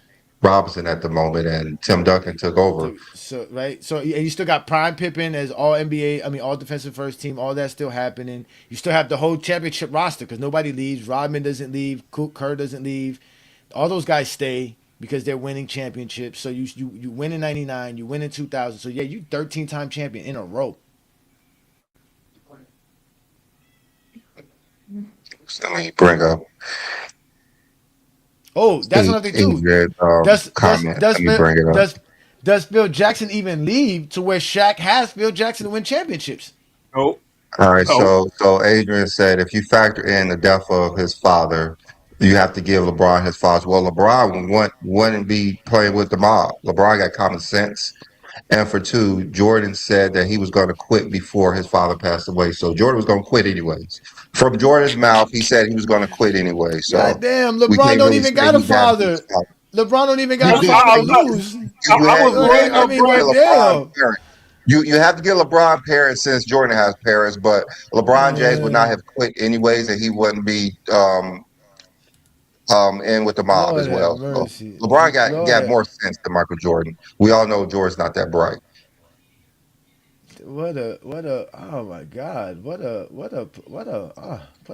Robinson at the moment, and Tim Duncan took over. So right, so and you still got Prime Pippen as all NBA. I mean, all defensive first team. All that's still happening. You still have the whole championship roster because nobody leaves. Rodman doesn't leave. Kerr doesn't leave. All those guys stay because they're winning championships. So you win in '99. You win in 2000. So yeah, you 13-time champion in a row. So let me bring up Oh, that's another thing too. Ingrid Does does comment. does Let me Phil bring it up. does Phil Jackson even leave to where Shaq has Phil Jackson to win championships? No, All right, no. so Adrian said if you factor in the death of his father, you have to give LeBron his father. Well, LeBron wouldn't be playing with the mob. LeBron got common sense. And for two, Jordan said that he was going to quit before his father passed away. So Jordan was going to quit anyways. From Jordan's mouth, he said he was going to quit anyway. So God damn, we LeBron can't don't really even say got a he doubted his father. father. LeBron don't even You got a do. father to I, I, lose. You I have was you worried I have mean, to LeBron. get but LeBron damn. parents. You have to get LeBron parents since Jordan has parents, but LeBron James would not Uh, have quit anyways, and he wouldn't be in with the mob Lord as have well. So mercy. LeBron Lord got have more sense than Michael Jordan. We all know Jordan's not that bright. oh my God, what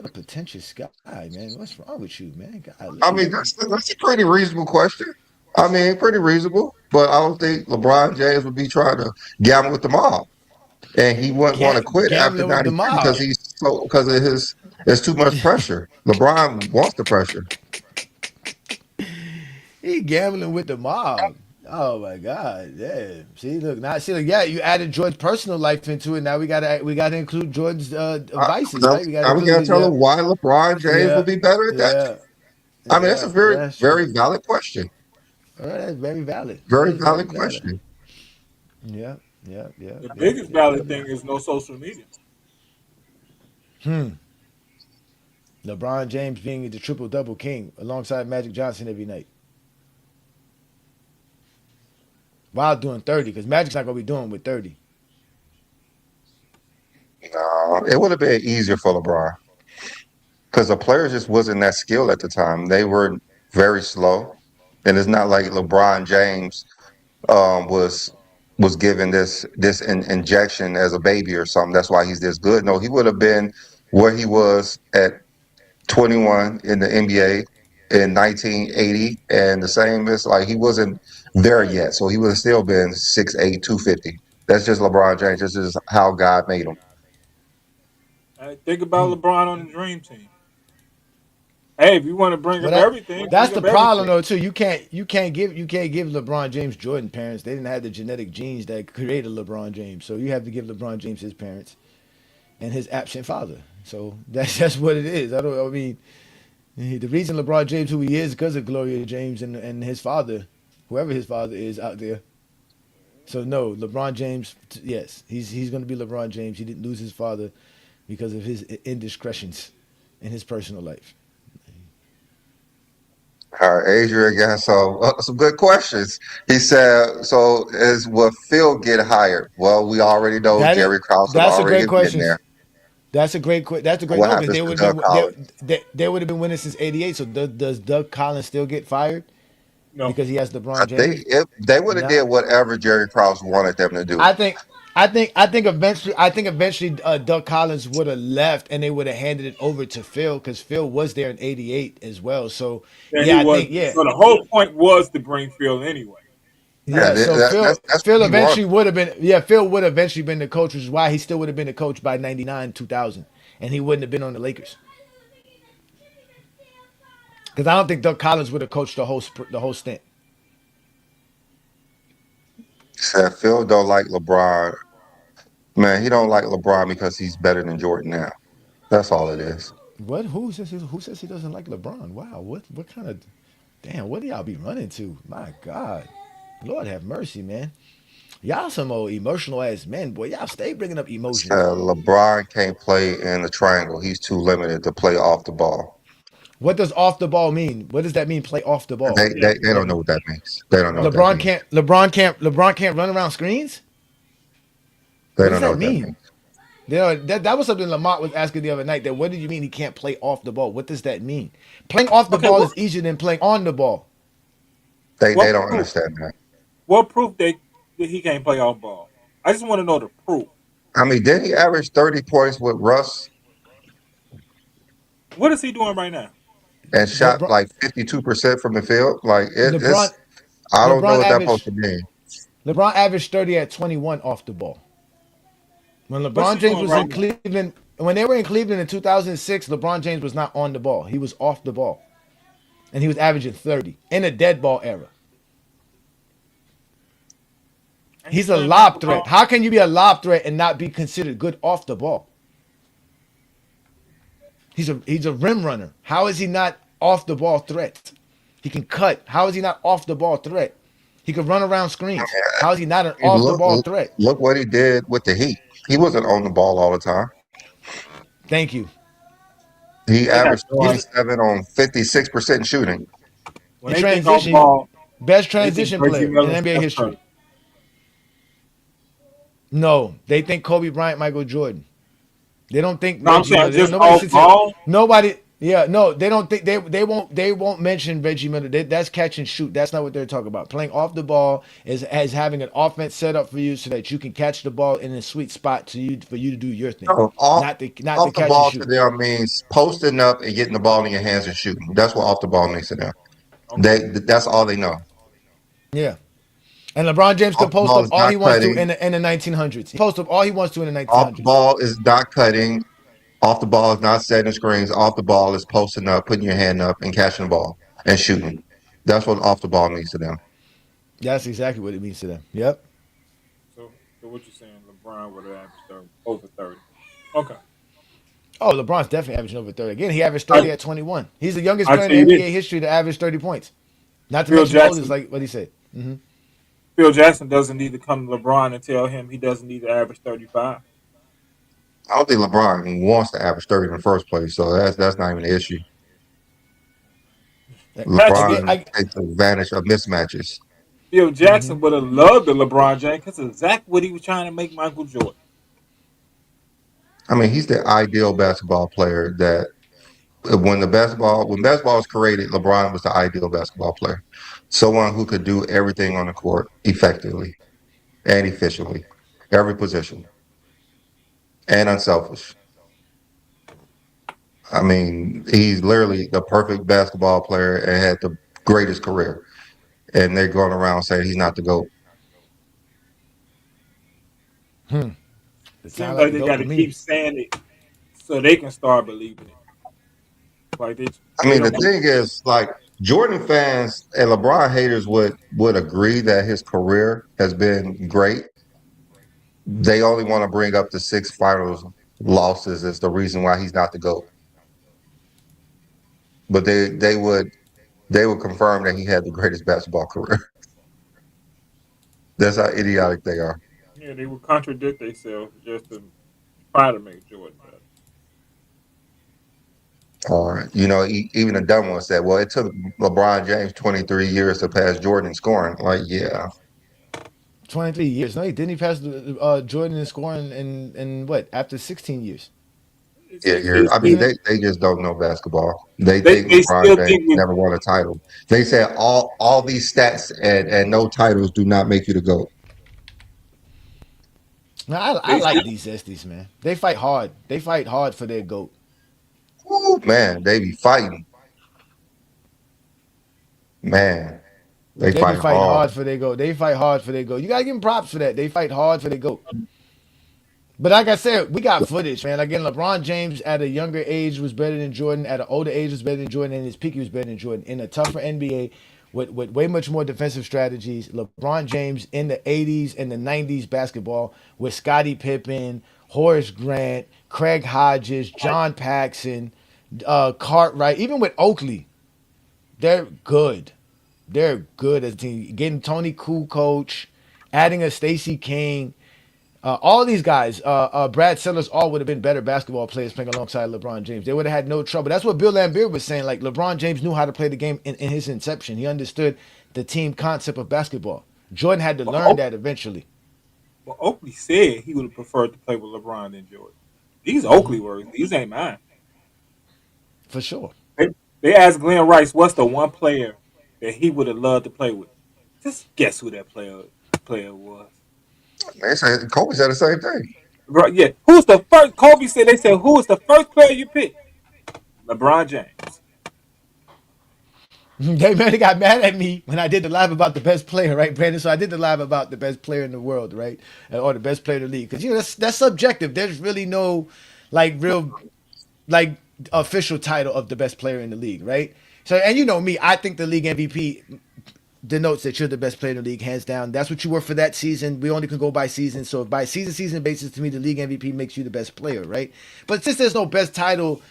a pretentious guy, man. What's wrong with you, man? I Golly. mean, that's a pretty reasonable question. I mean, pretty reasonable, but I don't think LeBron James would be trying to gamble with the mob, and he wouldn't want to quit after Gambling with the '93 because mob. he's so because of his. There's too much pressure. LeBron wants the pressure. He gambling with the mob. Oh my God. Yeah. See, look, now see, look, yeah, you added Jordan's personal life into it. Now we gotta include Jordan's vices, Now, right? We gotta now we include gotta his tell him why LeBron James yeah, would be better at that. yeah, I mean, that's a yeah. very, That's true. very valid question. All right, that's very valid. That Very is very valid valid. question. Yeah, yeah, yeah, The yeah, biggest yeah, valid yeah. thing is no social media. LeBron James being the triple double king alongside Magic Johnson every night while doing 30, because Magic's not gonna be doing with 30. No, it would have been easier for LeBron because the players just wasn't that skilled at the time. They were very slow, and it's not like LeBron James was given this injection as a baby or something. That's why he's this good. No, he would have been where he was at 21 in the NBA in 1980, and the same as like he wasn't there yet, so he would have still been 6'8", 250. That's just LeBron James. This is how God made him. Think about LeBron on the Dream Team. Hey, if you want to bring Well, up everything, that's bring the up problem everything. though too. You can't give LeBron James Jordan parents. They didn't have the genetic genes that created LeBron James. So you have to give LeBron James his parents and his absent father. So that's what it is. I mean, the reason LeBron James who he is because of Gloria James and his father, whoever his father is out there. So no, LeBron James, yes, he's going to be LeBron James. He didn't lose his father because of his indiscretions in his personal life. All right, Adrian again. So some good questions. He said, "So is will Phil get hired?" Well, we already know That is Jerry Krause would that's a already great have been question. there. That's a great What no because happens they to would have Doug been Collins? they would have been winning since '88. So does Doug Collins still get fired No, because he has LeBron James? They would have did Nah, whatever Jerry Krause wanted them to do. I think I think eventually Doug Collins would have left and they would have handed it over to Phil because Phil was there in '88 as well. So that he yeah, I was. think yeah. So the whole point was to bring Phil anyway. Yeah, Yeah, so that's what Phil he wanted. eventually would have been yeah Phil would have eventually been the coach, which is why he still would have been the coach by '99 2000, and he wouldn't have been on the Lakers because I don't think Doug Collins would have coached the whole stint. Said Phil don't like LeBron. Man, he don't like LeBron because he's better than Jordan now. That's all it is. What who says he doesn't like LeBron? Wow, what kind of damn what do y'all be running to? My God, Lord have mercy, man. Y'all some old emotional ass men, boy. Y'all stay bringing up emotions. LeBron can't play in the triangle. He's too limited to play off the ball. What does off the ball mean? What does that mean? Play off the ball. They don't know what that means. They don't know what that LeBron means. can't. LeBron can't run around screens. They What does don't know that what that mean? means. That was something Lamont was asking the other night. That what do you mean he can't play off the ball? What does that mean? Playing off the Okay, ball is easier than playing on the ball. They what don't proof? understand that. What proof that he can't play off ball? I just want to know the proof. I mean, did he average 30 points with Russ What is he doing right now? and shot LeBron, like 52% from the field? Like LeBron, I don't know LeBron what that's supposed averaged. to mean. LeBron averaged 30 at 21 off the ball. When What's LeBron he James doing was right in now? Cleveland, when they were in Cleveland in 2006, LeBron James was not on the ball. He was off the ball, and he was averaging 30 in a dead ball era. And he's He's a playing off the lob threat. ball. How can you be a lob threat and not be considered good off the ball? He's a rim runner. How is he not off the ball threat? He can cut. How is he not off the ball threat? He can run around screens. How is he not an I mean, off the ball threat? look what he did with the Heat. He wasn't on the ball all the time. Thank you. He They got averaged no idea. 27 on 56% shooting. When In they think off transition, ball, best they think transition Reggie player in Miller, NBA Steph history. Curry. No, they think Kobe Bryant, Michael Jordan. They don't think No, I'm Reggie saying Miller. just Nobody off sits here. ball. Nobody. Yeah, no, they don't think they won't mention Reggie Miller. That's catch and shoot. That's not what they're talking about. Playing off the ball is as having an offense set up for you so that you can catch the ball in a sweet spot for you to do your thing. No, Not the off the catch and ball to shoot. them means posting up and getting the ball in your hands and shooting. That's what off the ball means to them. Okay. That's all they know. Yeah. And LeBron James Off could the post ball up is all not he wants to cutting. in the 1900s. He post up all he wants to in the Off the 1900s. ball is not cutting. Off the ball is not setting screens. Off the ball is posting up, putting your hand up, and catching the ball and shooting. That's what off the ball means to them. That's exactly what it means to them. Yep. So what you saying? LeBron would have averaged over 30. Okay. Oh, LeBron's definitely averaging over 30. Again, he averaged I 30 at 21. He's the youngest I player tell in you NBA this. history to average 30 points. Not to Phil mention the oldest, Jackson. like what he said. Phil Jackson doesn't need to come to LeBron and tell him he doesn't need to average 35. I don't think LeBron wants to average 30 in the first place, so that's not even an issue. Actually, Again, LeBron takes advantage of mismatches. Phil Jackson would have loved the LeBron James because exactly what he was trying to make Michael Jordan. I mean, he's the ideal basketball player that when basketball was created, LeBron was the ideal basketball player. Someone who could do everything on the court effectively and efficiently, every position, and unselfish. I mean, he's literally the perfect basketball player and had the greatest career. And they're going around saying he's not the GOAT. the Seems time like like the they goat got to to keep me. saying it so they can start believing it. Like I they mean, the don't. thing is, like, Jordan fans and LeBron haters would agree that his career has been great. They only want to bring up the six finals losses as the reason why he's not the GOAT. But they would confirm that he had the greatest basketball career. That's how idiotic they are. Yeah, they would contradict themselves just to try to make Jordan better. Or, even the dumb one said, well, it took LeBron James 23 years to pass Jordan in scoring. Like, yeah. 23 years. No, he didn't. He pass Jordan in scoring in what after 16 years. Yeah, I mean, Isn't it? they just don't know basketball. They think They LeBron still James think we never won a title. They said all these stats and no titles do not make you the GOAT. No, I they like still these Zesties, man. They fight hard. They fight hard for their goat. Ooh, man, they be fighting. Man, they They be fight fighting hard. hard for their goat. They fight hard for their goat. You gotta give them props for that. They fight hard for their goat. But like I said, we got footage, man. Again, LeBron James at a younger age was better than Jordan. At an older age was better than Jordan. In his peak, he was better than Jordan. In a tougher NBA with way much more defensive strategies, LeBron James in the 80s and the 90s basketball with Scottie Pippen, Horace Grant, Craig Hodges, John Paxson, Cartwright, even with Oakley, they're good. They're good as a team. Getting Tony Kukoc, adding a Stacey King, all these guys, Brad Sellers, all would have been better basketball players playing alongside LeBron James. They would have had no trouble. That's what Bill Laimbeer was saying. Like LeBron James knew how to play the game in his inception. He understood the team concept of basketball. Jordan had to learn that eventually. well, Oakley said he would have preferred to play with LeBron than Jordan. These Oakley words. These ain't mine. For sure. They asked Glenn Rice what's the one player that he would have loved to play with. Just guess who that player was. They said Kobe said the same thing. Right, yeah. Who's the first? Kobe said. They said who was the first player you picked? LeBron James. They really got mad at me when I did the live about the best player, right, Brandon? So I did the live about the best player in the world, right, or the best player in the league, because that's subjective. There's really no real like official title of the best player in the league, right? So and you know me, I think the league MVP denotes that you're the best player in the league, hands down. That's what you were for that season. We only can go by season. So by season basis, to me, the league MVP makes you the best player, right? But since there's no best title,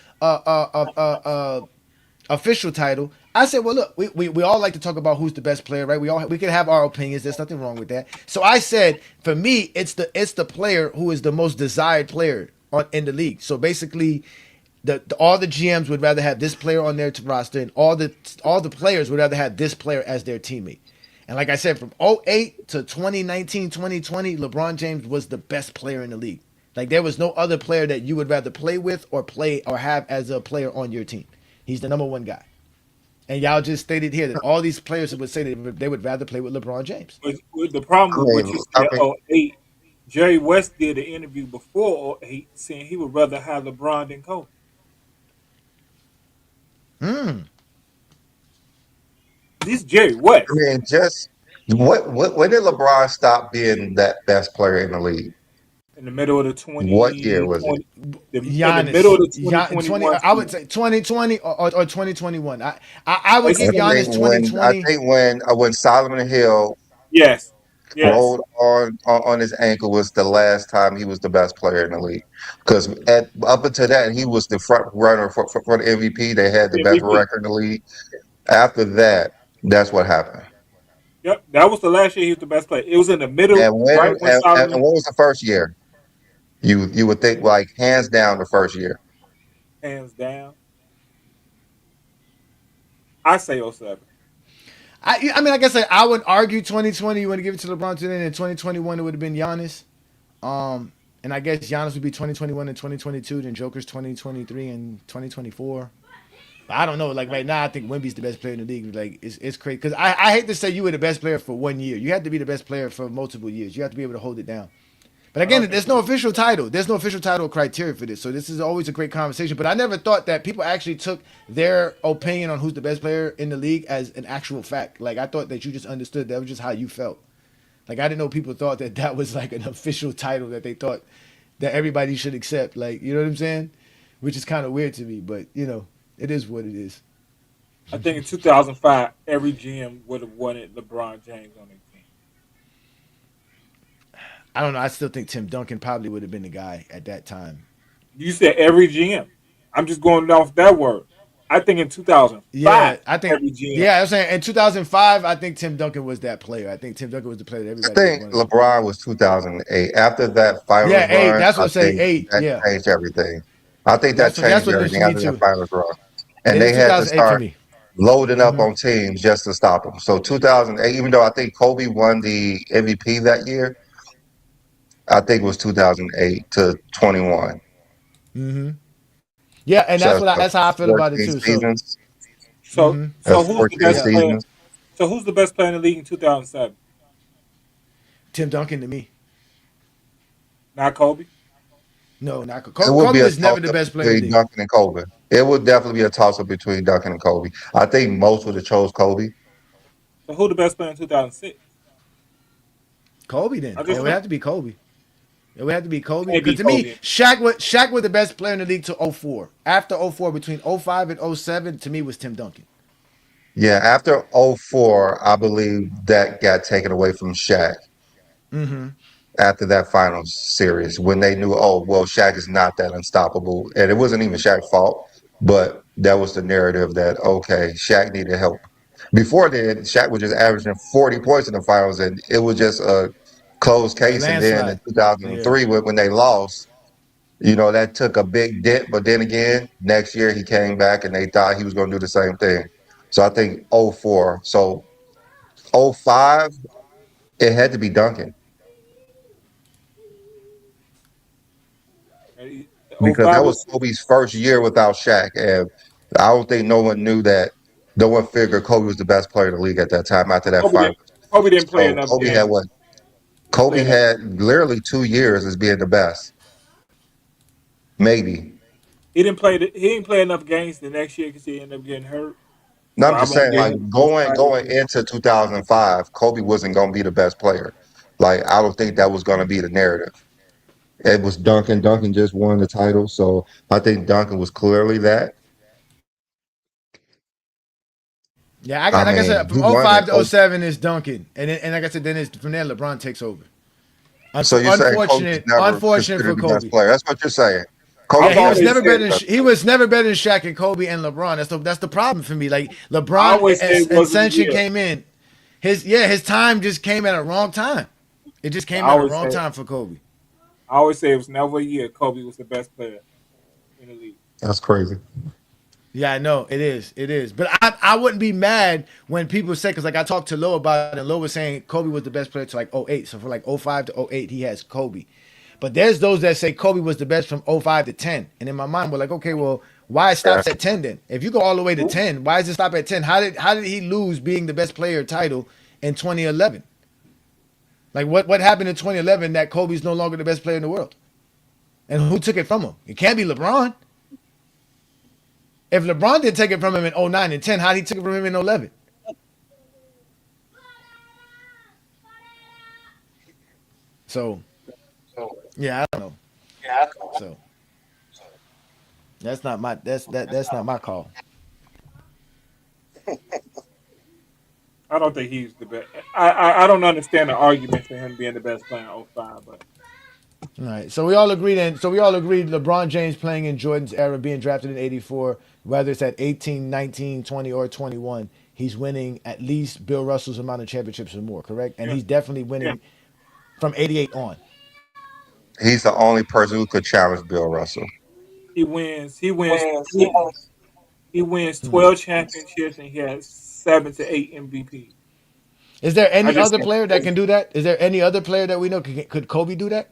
official title, I said, well, look, we all like to talk about who's the best player, right? We can have our opinions. There's nothing wrong with that. So I said, for me, it's the player who is the most desired player in the league. So basically, all the GMs would rather have this player on their roster, and all the players would rather have this player as their teammate. And like I said, from '08 to 2019, 2020, LeBron James was the best player in the league. Like there was no other player that you would rather play with or have as a player on your team. He's the number one guy. And y'all just stated here that all these players would say that they would rather play with LeBron James. But the problem I with what mean, you I said, mean, 08, Jerry West did an interview before '08 saying he would rather have LeBron than Kobe. This is Jerry I West mean, just what when did LeBron stop being that best player in the league? in the middle of the What year 2020, was it? in the middle Giannis, of the Gian, 20. 2021 I would season. say 2020 or 2021. I would It's give Giannis I 2020. think when Solomon Hill yes, yes. rolled on his ankle was the last time he was the best player in the league. Because up until that, he was the front runner for the MVP. They had the best MVP. record in the league. After that, that's what happened. Yep, that was the last year he was the best player. It was in the middle, And when right when and Solomon what was the first year? You would think like hands down the first year. hands down. I say '07. I mean, like I said, I would argue 2020. You want to give it to LeBron today, and 2021 it would have been Giannis. And I guess Giannis would be 2021 and 2022. Then Joker's 2023 and 2024. But I don't know. Like right now, I think Wemby's the best player in the league. Like it's crazy because I hate to say you were the best player for 1 year. You had to be the best player for multiple years. You have to be able to hold it down. But again, there's no official title. There's no official title criteria for this. So this is always a great conversation. But I never thought that people actually took their opinion on who's the best player in the league as an actual fact. Like I thought that you just understood that was just how you felt. Like I didn't know people thought that that was like an official title that they thought that everybody should accept. Like, you know what I'm saying? Which is kind of weird to me, but you know, it is what it is. I think in 2005, every GM would have wanted LeBron James on their team. I don't know. I still think Tim Duncan probably would have been the guy at that time. You said every GM. I'm just going off that word. I think in 2005, Yeah, I think. every GM. Yeah, I'm saying in 2005, I think Tim Duncan was that player. I think Tim Duncan was the player that I everybody think wanted. LeBron was 2008. After that finals Yeah, eight. run, That's what I I'm saying. think Eight. that Yeah, changed everything. I think that that's changed what it is everything for me after that too. finals run. And It they is had to 2008 for start me. loading up Hmm. on teams just to stop them. So 2008, even though I think Kobe won the MVP that year, I think it was 2008 to 21. Hmm. Yeah, and So that's how I feel about it 14 too. So, seasons. So, hmm so That's who's the 14 best yeah, player? seasons. So who's the best player in the league in 2007? Tim Duncan to me. Not Kobe. No, not It would Kobe be a was never toss the up best player in the between league. Duncan and Kobe. It would definitely be a toss up between Duncan and Kobe. I think most would have chose Kobe. So who the best player in 2006? Kobe then. I It just would have to be Kobe. It would have to be Kobe can't because be to me, Kobe. Shaq was the best player in the league to '04. After '04, between '05 and '07, to me was Tim Duncan. Yeah, after '04, I believe that got taken away from Shaq Hmm. after that finals series when they knew, oh, well, Shaq is not that unstoppable. And it wasn't even Shaq's fault, but that was the narrative that, okay, Shaq needed help. Before then, Shaq was just averaging 40 points in the finals, and it was just a closed A case. And then in landslide. Yeah. 2003, when they lost, that took a big dent. But then again, next year he came back and they thought he was going to do the same thing. So I think '04. So '05, it had to be Duncan because that 05 was was Kobe's first year without Shaq. And I don't think no one knew that. No one figured Kobe was the best player in the league at that time after that Kobe. final. Kobe didn't play So enough Kobe had games. what? He didn't play Kobe enough. had literally 2 years as being the best, maybe. He didn't play enough games the next year because he ended up getting hurt. No, So I'm I'm just gonna saying, give like him most going valuable going player. into 2005, Kobe wasn't going to be the best player. Like I don't think that was going to be the narrative. It was Duncan. Duncan just won the title, so I think Duncan was clearly that. Yeah, I like I mean, said, from he won '05 it. to '07 is Duncan, and like I said, then it's from there LeBron takes over. So you're saying Kobe was never Unfortunate for considered the best Kobe. player? That's what you're saying. Yeah, I've Kobe's he was never always never said better. considered the best He player. was never better than Shaq and Kobe and LeBron. That's the problem for me. Like I LeBron always say it and wasn't a Ascension year. came in. His time just came at a wrong time. It just I came at a always wrong say time for Kobe. I always say it was never a year Kobe was the best player in the league. That's crazy. Yeah, I know it is. It is. But I wouldn't be mad when people say because like I talked to Lo about it, and Lo was saying Kobe was the best player to like '08. So for like '05 to '08, he has Kobe. But there's those that say Kobe was the best from '05 to 10. And in my mind, we're like, okay, well, Why it stops Yeah. at 10 then? If you go all the way to 10, why does it stop at 10? How did he lose being the best player title in 2011? Like what happened in 2011 that Kobe's no longer the best player in the world? And who took it from him? It can't be LeBron. If LeBron didn't take it from him in 09 and 10, how did he take it from him in 11? So, yeah, I don't know. So, that's not my call. I don't think he's the best. I don't understand the argument for him being the best player in '05, but All right. So we all agreed LeBron James playing in Jordan's era, being drafted in 84, whether it's at 18, 19, 20, or 21, he's winning at least Bill Russell's amount of championships or more, correct? And yeah, he's definitely yeah. winning from 88 on. He's the only person who could challenge Bill Russell. He wins. He wins Hmm. 12 championships and he has 7 to 8 MVP. Is there I any just other player that can do that? Is there any other player that we know could Kobe do that?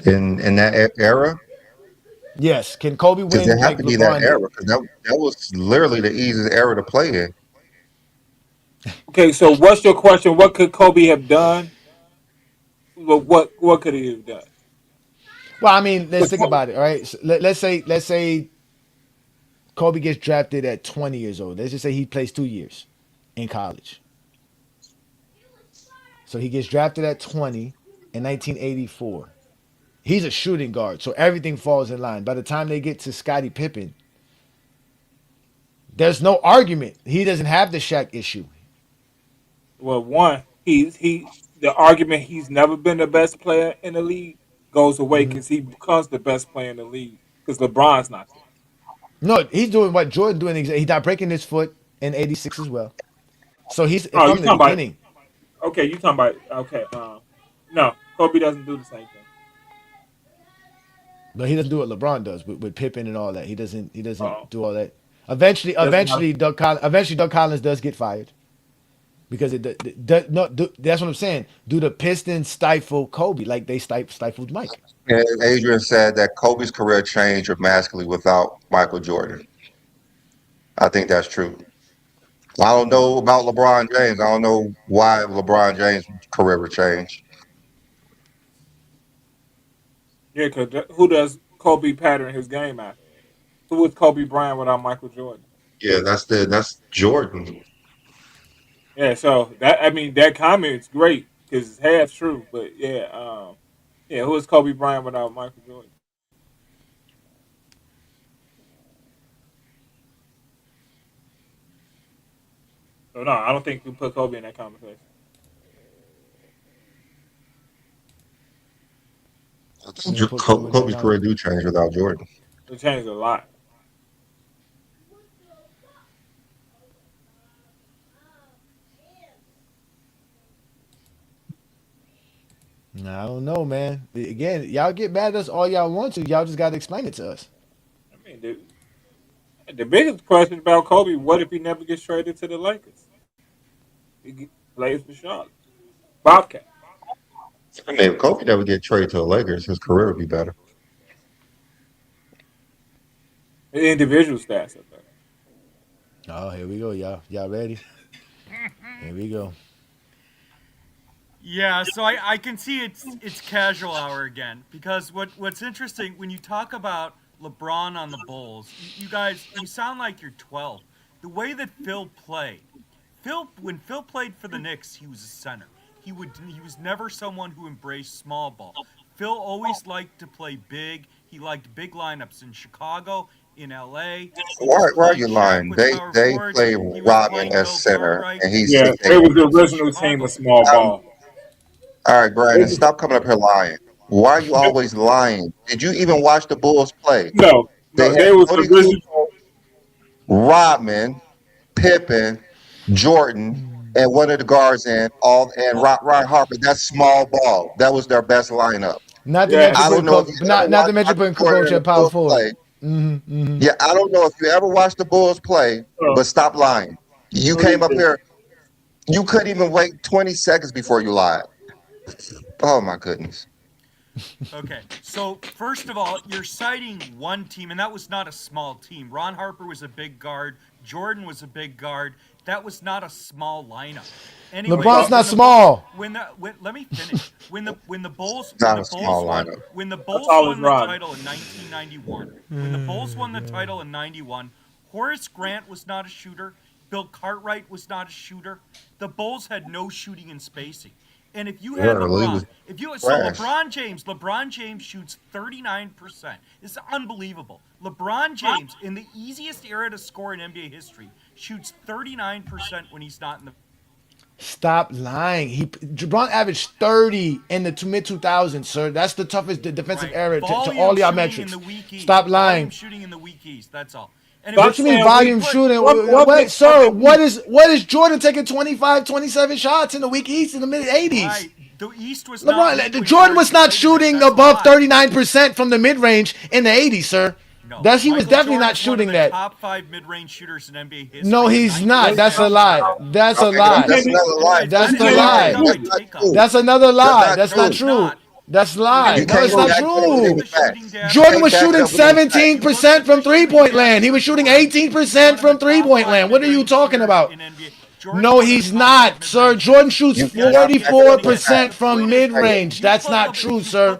In that era, Yes. Can Kobe because there win had like to be that LeBron era, did? because that was literally the easiest era to play in. okay. So what's your question? What could Kobe have done? What could he have done? Well, I mean, let's 'Cause think about it. All right. So let's say Kobe gets drafted at 20 years old. Let's just say he plays 2 years in college. So he gets drafted at 20 in 1984. He's a shooting guard, so everything falls in line. By the time they get to Scottie Pippen, there's no argument. He doesn't have the Shaq issue. Well, one, he the argument he's never been the best player in the league goes away Hmm. because he becomes the best player in the league because LeBron's not there. No, he's doing what Jordan doing. He's not breaking his foot in '86 as well. So he's Oh, you from the talking about? beginning. Okay, you talking about? Okay, no, Kobe doesn't do the same thing. But he doesn't do what LeBron does with Pippen and all that. He doesn't. He Oh, doesn't do all that. Eventually, doesn't have. Doug Collins does get fired because no. That's what I'm saying. Do the Pistons stifle Kobe like they stifled Mike? And Adrian said that Kobe's career changed dramatically without Michael Jordan. I think that's true. I don't know about LeBron James. I don't know why LeBron James' career would change. Yeah, because who does Kobe pattern his game after? Who was Kobe Bryant without Michael Jordan? Yeah, that's Jordan. Yeah, so that I mean that comment's great because it's half true, but yeah, who is Kobe Bryant without Michael Jordan? So no, I don't think we put Kobe in that conversation. I You think don't put Kobe in that Kobe's career comment. do change without Jordan. It changed a lot. Nah, I don't know, man. Again, y'all get mad at us all y'all want to. Y'all just gotta explain it to us. I mean, the biggest question about Kobe: what if he never gets traded to the Lakers? Plays for Charlotte, Bobcat. I mean, if Kobe never get traded to the Lakers, his career would be better. The individual stats up there. Oh, here we go, y'all. Y'all ready? Here we go. Yeah, so I can see it's casual hour again because what's interesting when you talk about LeBron on the Bulls, you guys you sound like you're 12. The way that Phil played, when Phil played for the Knicks, he was a center. He was never someone who embraced small ball. Phil always liked to play big. He liked big lineups in Chicago, in LA. He was Why are playing you Shaq lying? with They power they forwards. play He was Rodman playing as Bill center, Cartwright. and he's Yeah, He it 6'8". was played the in original team of Chicago. small ball. All right, It Brandon, was, stop coming up here lying. Why are you always lying? Did you even watch the Bulls play? no, They no, had they was the Tony original. Kukoc, Rodman, Pippen, Jordan, and one of the guards and Ron Harper. That's small ball. That was their best lineup. Not to Yeah, mention I don't putting know if you ever not to watched mention Michael putting Jordan Kukoc and at the power Bulls forward. play. Mm-hmm. Yeah, I don't know if you ever watched the Bulls play, uh, but stop lying. You no, they came up did. here, you couldn't even wait 20 seconds before you lied. Oh my goodness. Okay, so first of all, you're citing one team, and that was not a small team. Ron Harper was a big guard. Jordan was a big guard. That was not a small lineup. Anyway, LeBron's not when the small. let me finish. When the Bulls Not a small lineup. when the Bulls all won is the Rodman. title in 1991, when the Bulls won the title in 91, Horace Grant was not a shooter. Bill Cartwright was not a shooter. The Bulls had no shooting and spacing. And if you had Yeah, the league was trash. LeBron James shoots 39%. It's unbelievable. LeBron James, in the easiest era to score in NBA history, shoots 39% when he's not in the. Stop lying. LeBron averaged 30 in the mid 2000s, sir. That's the toughest defensive Right. era to Volume all y'all shooting metrics. in the weak East. Stop Volume lying. shooting in the weak East. That's all. And Stop What you mean saying volume we put- shooting? what Wait, makes sir, fucking what is Jordan taking 25, 27 shots in the weak East in the mid 80s? right, the East was not. weak LeBron, when Jordan was not played in it. shooting That's a above lie. 39% from the mid range in the 80s, sir. No. He was Michael definitely Jordan not is shooting one of the that. Top 5 mid-range shooters in NBA history. No, he's not. That's a lie. That's a Okay, lie. that's another lie. That's You the can't lie. say That's not true. That's another lie. That's not true. true. That's lie. You No, can't it's go not back to true. the facts. Jordan was Back shooting up with the facts. 17% from three-point land. He was shooting 18% from three-point land. What are you talking about? No, he's not, sir. Jordan shoots You cannot back up with 44% facts. from mid-range. That's not true, sir.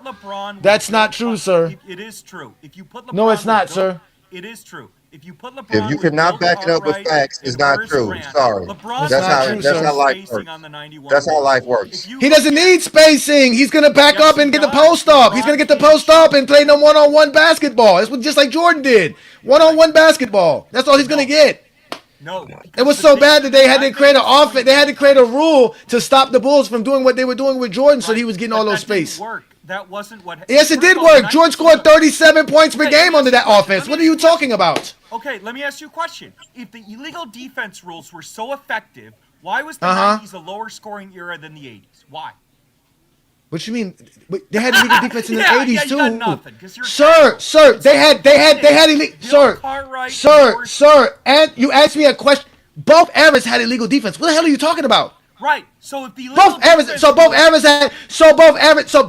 That's not true, sir. It is true. If you put LeBron No, it's with not, Bill- sir. It is true. If you put LeBron If you with cannot Bill back it up with Cartwright facts, and it's not Horace true. Grant, Sorry. LeBron's That's not true, that's sir. how life spacing works. on the 91 That's how Bulls. life works. If you He look doesn't at- need spacing. He's gonna back Yes, up he and get the does. post up. He's gonna get the LeBron post up and play no one-on-one basketball. That's what just like Jordan did. One-on-one basketball. That's all he's gonna get. No. It was the so big- bad that they had to I create an think it's offense. They had to create a rule to stop the Bulls from doing what they were doing with Jordan, so he was getting all But those that didn't space. work. That wasn't what. Yes, it First did of all, the work. Jordan 90s scored 37 points per Okay, game let under me that ask you a offense. question. What are you talking about? Okay, let me ask you a question. If the illegal defense rules were so effective, why was the Uh-huh. 90s a lower scoring era than the 80s? Why? What you mean? They had illegal defense in the Yeah, 80s yeah, you too. got nothing, 'cause you're Sir, they had illegal. Bill Cartwright, Sir, Horace- sir, and you asked me a question. Both eras had illegal defense. What the hell are you talking about? Right. So if the illegal Both eras, defense so both rules- eras had,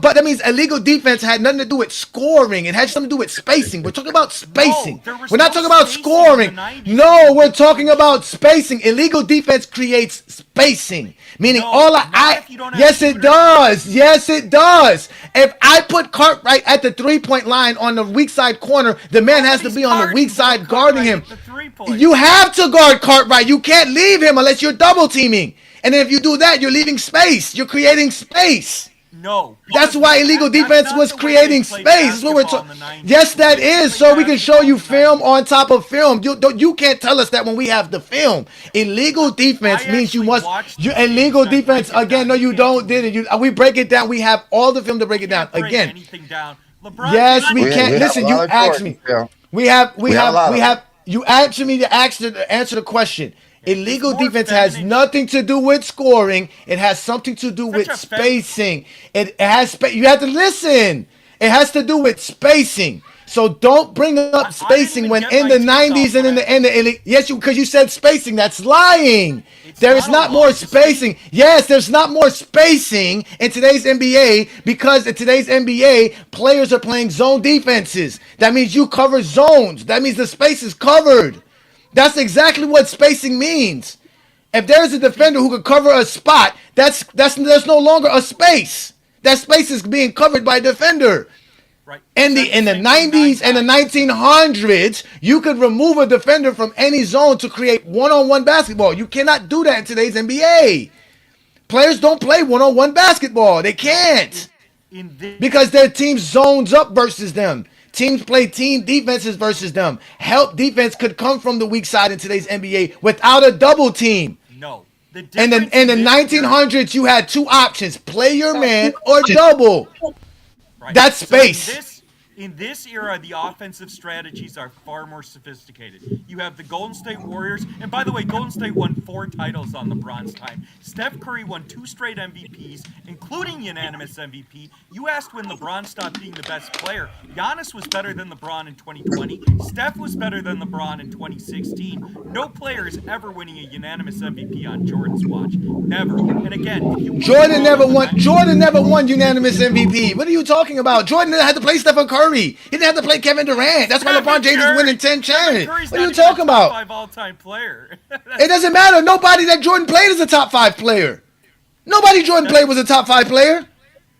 but that means illegal defense had nothing to do with scoring. It had something to do with spacing. We're talking about spacing. there was We're not no talking about spacing scoring. in the 90s. No, we're talking about spacing. Illegal defense creates spacing. Meaning No, not if you don't have yes it shooters. does. Yes it does. If I put Cartwright at the 3-point line on the weak side corner, the man has to Nobody's be on the guarding weak Bill side guarding him. Cartwright at the 3-point. You have to guard Cartwright. You can't leave him unless you're double teaming. And then if you do that, you're leaving space. You're creating space. No. That's because why illegal that's defense not was the way creating they played space. That's what we're basketball talking. in the 90s. Yes, that They is. played So we can show you basketball in the film 90s. on top of film. You can't tell us that when we have the film. Illegal defense I means you actually must. watched You the games illegal and I break defense it down. again. No, you You don't. can't Did it? We break it down. We have all the film to break it down Can't break again. anything down. LeBron Yes, James- we We can't. have Listen, a you lot of asked Jordans, me. yeah. We have lot of you asked me to answer the question. Illegal more defense has feminine. nothing to do with scoring. It has something to do with a spacing. It has you have to listen. It has to do with spacing. So don't bring up spacing even when get in my the take 90s off and on that. yes, because you said spacing. That's lying. It's There is not a not more lie. spacing. Yes, there's not more spacing in today's NBA because in today's NBA, players are playing zone defenses. That means you cover zones. That means the space is covered. That's exactly what spacing means. If there's a defender who could cover a spot, there's no longer a space. That space is being covered by a defender. Right. In the Same thing 90s and the 1900s, you could remove a defender from any zone to create one-on-one basketball. You cannot do that in today's NBA. Players don't play one-on-one basketball. They can't In this, because their team zones up versus them. Teams play team defenses versus them. Help defense could come from the weak side in today's NBA without a double team. no. The And difference in the is- 1900s, you had two options: play your man or double. Right. That's So in space. In this era, the offensive strategies are far more sophisticated. You have the Golden State Warriors, and by the way, Golden State won 4 titles on LeBron's time. Steph Curry won 2 straight MVPs, including unanimous MVP. You asked when LeBron stopped being the best player. Giannis was better than LeBron in 2020. Steph was better than LeBron in 2016. No player is ever winning a unanimous MVP on Jordan's watch. Never. And again, if you Jordan never won unanimous MVP. What are you talking about? Jordan didn't have to play Stephen Curry. He didn't have to play Kevin Durant. That's why LeBron James is winning 10 championships. What are you talking about? Top 5 all-time player. It doesn't matter. Nobody that Jordan played is a top 5 player. Nobody Jordan played was a top 5 player.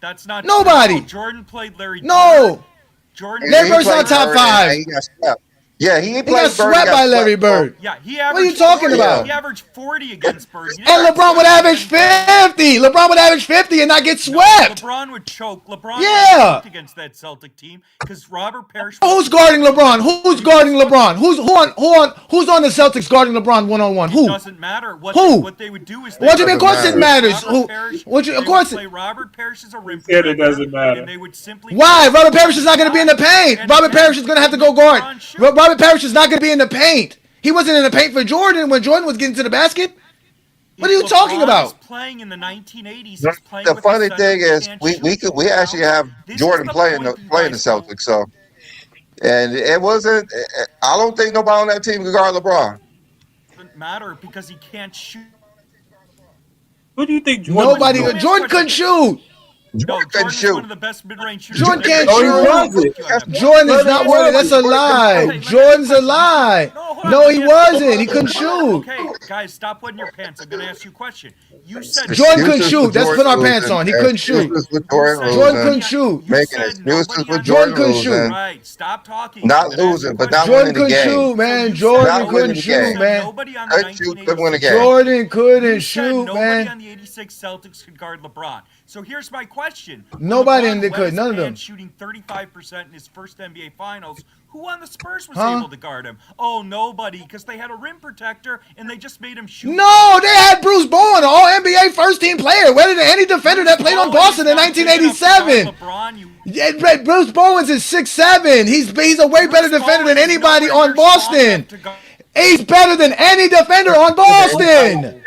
That's not nobody. True. Jordan played Larry Bird. No. Jordan. Larry Bird's not top 5. He got swept. Yeah, he got swept by Larry Bird. Yeah, he averaged. What are you talking about? He averaged 40 against Bird. And LeBron would average 50. LeBron would average 50 and not get swept. LeBron would choke. LeBron would choke against that Celtic team because Robert Parrish. Who's guarding LeBron? Who's guarding LeBron? Who's on the Celtics guarding LeBron one-on-one? Who? It doesn't matter. What they would do is. What do you mean? Of course it matters. Of course it. Robert Parrish is a rim. It doesn't matter. And they would simply. Why? Robert Parrish is not going to be in the paint. Robert Parrish is going to have to go guard. Robert Parrish is not going to be in the paint. He wasn't in the paint for Jordan when Jordan was getting to the basket. What are you talking about? Playing in the 1980s. The funny thing is, we actually have Jordan playing the Celtics. So, and it wasn't. I don't think nobody on that team could guard LeBron. Doesn't matter because he can't shoot. Who do you think Jordan? Jordan couldn't shoot. Jordan couldn't shoot. One of the best mid-range shooters. Jordan can't shoot. Jordan is not one. That's a lie. Jordan's a lie. No, he wasn't. He couldn't shoot. Okay, guys, stop putting your pants. I'm going to ask you a question. You said Jordan couldn't shoot. Let's put our pants on. He couldn't shoot. Jordan couldn't shoot. Making excuses with Jordan couldn't shoot. Right, stop talking. Not losing, but not Jordan winning the couldn't game. shoot, man. Jordan couldn't shoot, man. Couldn't shoot, couldn't win a game. Jordan couldn't shoot, Nobody on man. the 86 Celtics could guard LeBron. So here's my question. Nobody in LeBron there could. led his None of man them. shooting 35% in his first NBA Finals. Who on the Spurs was able to guard him? Oh, nobody, because they had a rim protector and they just made him shoot. No, they had Bruce Bowen, an All-NBA first-team player, better than any defender that played on Boston in 1987. LeBron, Bruce Bowen's is 6'7". He's a way better defender than anybody on Boston. He's better than any defender on Boston.